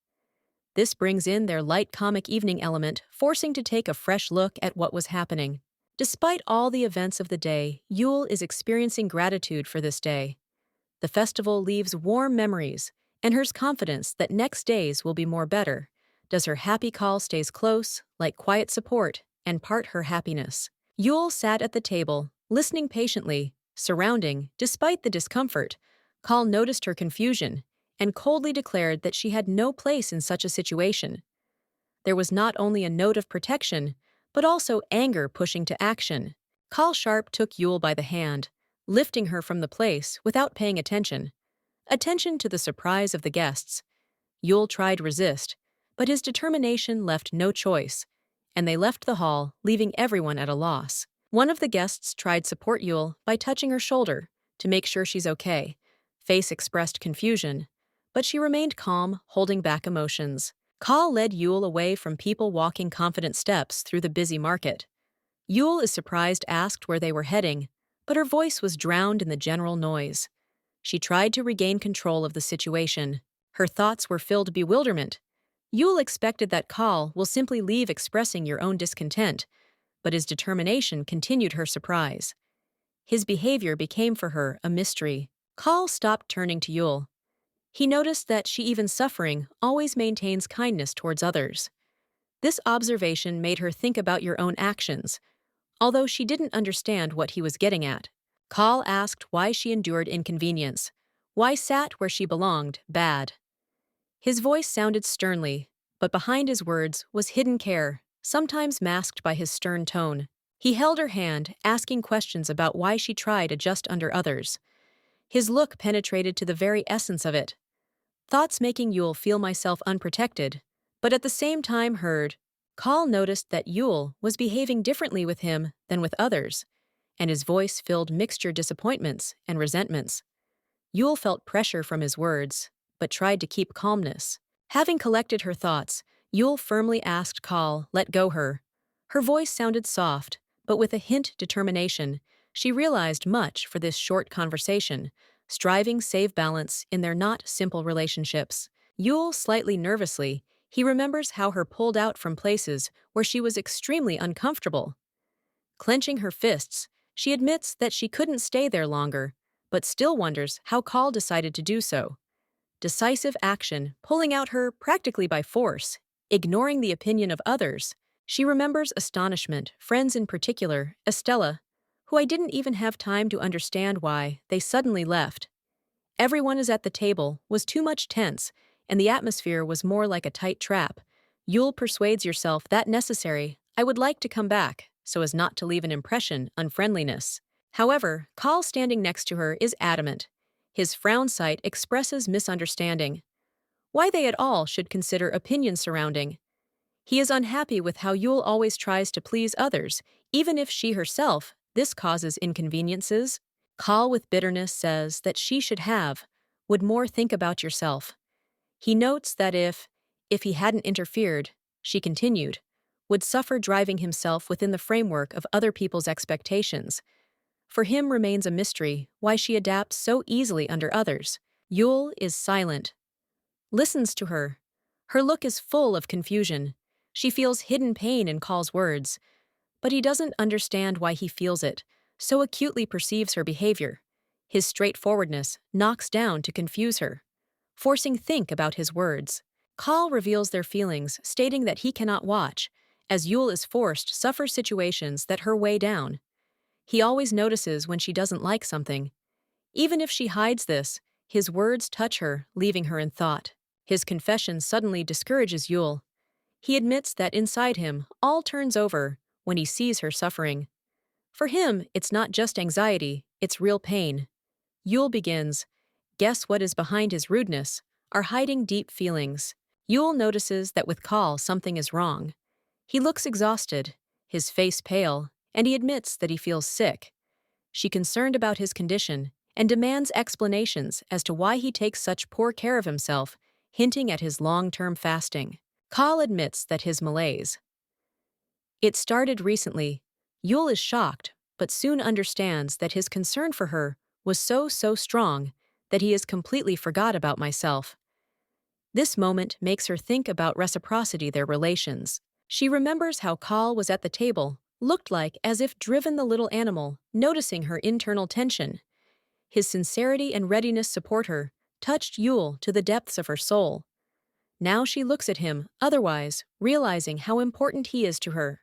Speaker 1: This brings in their light comic evening element, forcing to take a fresh look at what was happening. Despite all the events of the day, Yule is experiencing gratitude for this day. The festival leaves warm memories, and her confidence that next days will be more better. Does her happy call stays close, like quiet support, and part her happiness. Yule sat at the table, listening patiently, surrounding, despite the discomfort. Kal noticed her confusion, and coldly declared that she had no place in such a situation. There was not only a note of protection, but also anger pushing to action. Kal Sharp took Yule by the hand, lifting her from the place without paying attention. Attention to the surprise of the guests. Yule tried resist, but his determination left no choice, and they left the hall, leaving everyone at a loss. One of the guests tried support Yule by touching her shoulder to make sure she's okay. Face expressed confusion, but she remained calm, holding back emotions. Kal led Yule away from people walking confident steps through the busy market. Yule is surprised asked where they were heading, but her voice was drowned in the general noise. She tried to regain control of the situation. Her thoughts were filled with bewilderment. Yule expected that Kal will simply leave expressing your own discontent, but his determination continued her surprise. His behavior became for her a mystery. Kal stopped turning to Yule. He noticed that she, even suffering, always maintains kindness towards others. This observation made her think about your own actions, although she didn't understand what he was getting at. Kal asked why she endured inconvenience, why sat where she belonged, bad. His voice sounded sternly, but behind his words was hidden care, sometimes masked by his stern tone. He held her hand, asking questions about why she tried to adjust under others. His look penetrated to the very essence of it. Thoughts making Yule feel myself unprotected, but at the same time heard. Kal noticed that Yule was behaving differently with him than with others, and his voice filled mixture disappointments and resentments. Yule felt pressure from his words, but tried to keep calmness. Having collected her thoughts, Yule firmly asked Kal, let go her. Her voice sounded soft, but with a hint determination. She realized much for this short conversation, striving save balance in their not simple relationships. Yule slightly nervously, he remembers how her pulled out from places where she was extremely uncomfortable. Clenching her fists, she admits that she couldn't stay there longer, but still wonders how Kal decided to do so. Decisive action, pulling out her practically by force, ignoring the opinion of others. She remembers astonishment, friends in particular, Estella, who I didn't even have time to understand why they suddenly left. Everyone is at the table, was too much tense, and the atmosphere was more like a tight trap. Yule persuades yourself that necessary, I would like to come back, so as not to leave an impression, unfriendliness. However, Kal standing next to her is adamant. His frown sight expresses misunderstanding. Why they at all should consider opinion surrounding. He is unhappy with how Yule always tries to please others, even if she herself, this causes inconveniences. Kal with bitterness says that she should have, would more think about yourself. He notes that if he hadn't interfered, she continued, would suffer driving himself within the framework of other people's expectations. For him remains a mystery why she adapts so easily under others. Yul is silent, listens to her. Her look is full of confusion. She feels hidden pain in Kal's words, but he doesn't understand why he feels it, so acutely perceives her behavior. His straightforwardness knocks down to confuse her, forcing think about his words. Kal reveals their feelings, stating that he cannot watch, as Yul is forced to suffer situations that her weigh down. He always notices when she doesn't like something. Even if she hides this, his words touch her, leaving her in thought. His confession suddenly discourages Yul. He admits that inside him, all turns over when he sees her suffering. For him, it's not just anxiety, it's real pain. Yul begins, guess what is behind his rudeness, are hiding deep feelings. Yul notices that with Kal something is wrong. He looks exhausted, his face pale, and he admits that he feels sick. She concerned about his condition and demands explanations as to why he takes such poor care of himself, hinting at his long-term fasting. Kal admits that his malaise. It started recently. Yul is shocked, but soon understands that his concern for her was so strong that he has completely forgot about myself. This moment makes her think about reciprocity their relations. She remembers how Kal was at the table, looked like as if driven the little animal, noticing her internal tension. His sincerity and readiness support her, touched Yul to the depths of her soul. Now she looks at him, otherwise, realizing how important he is to her.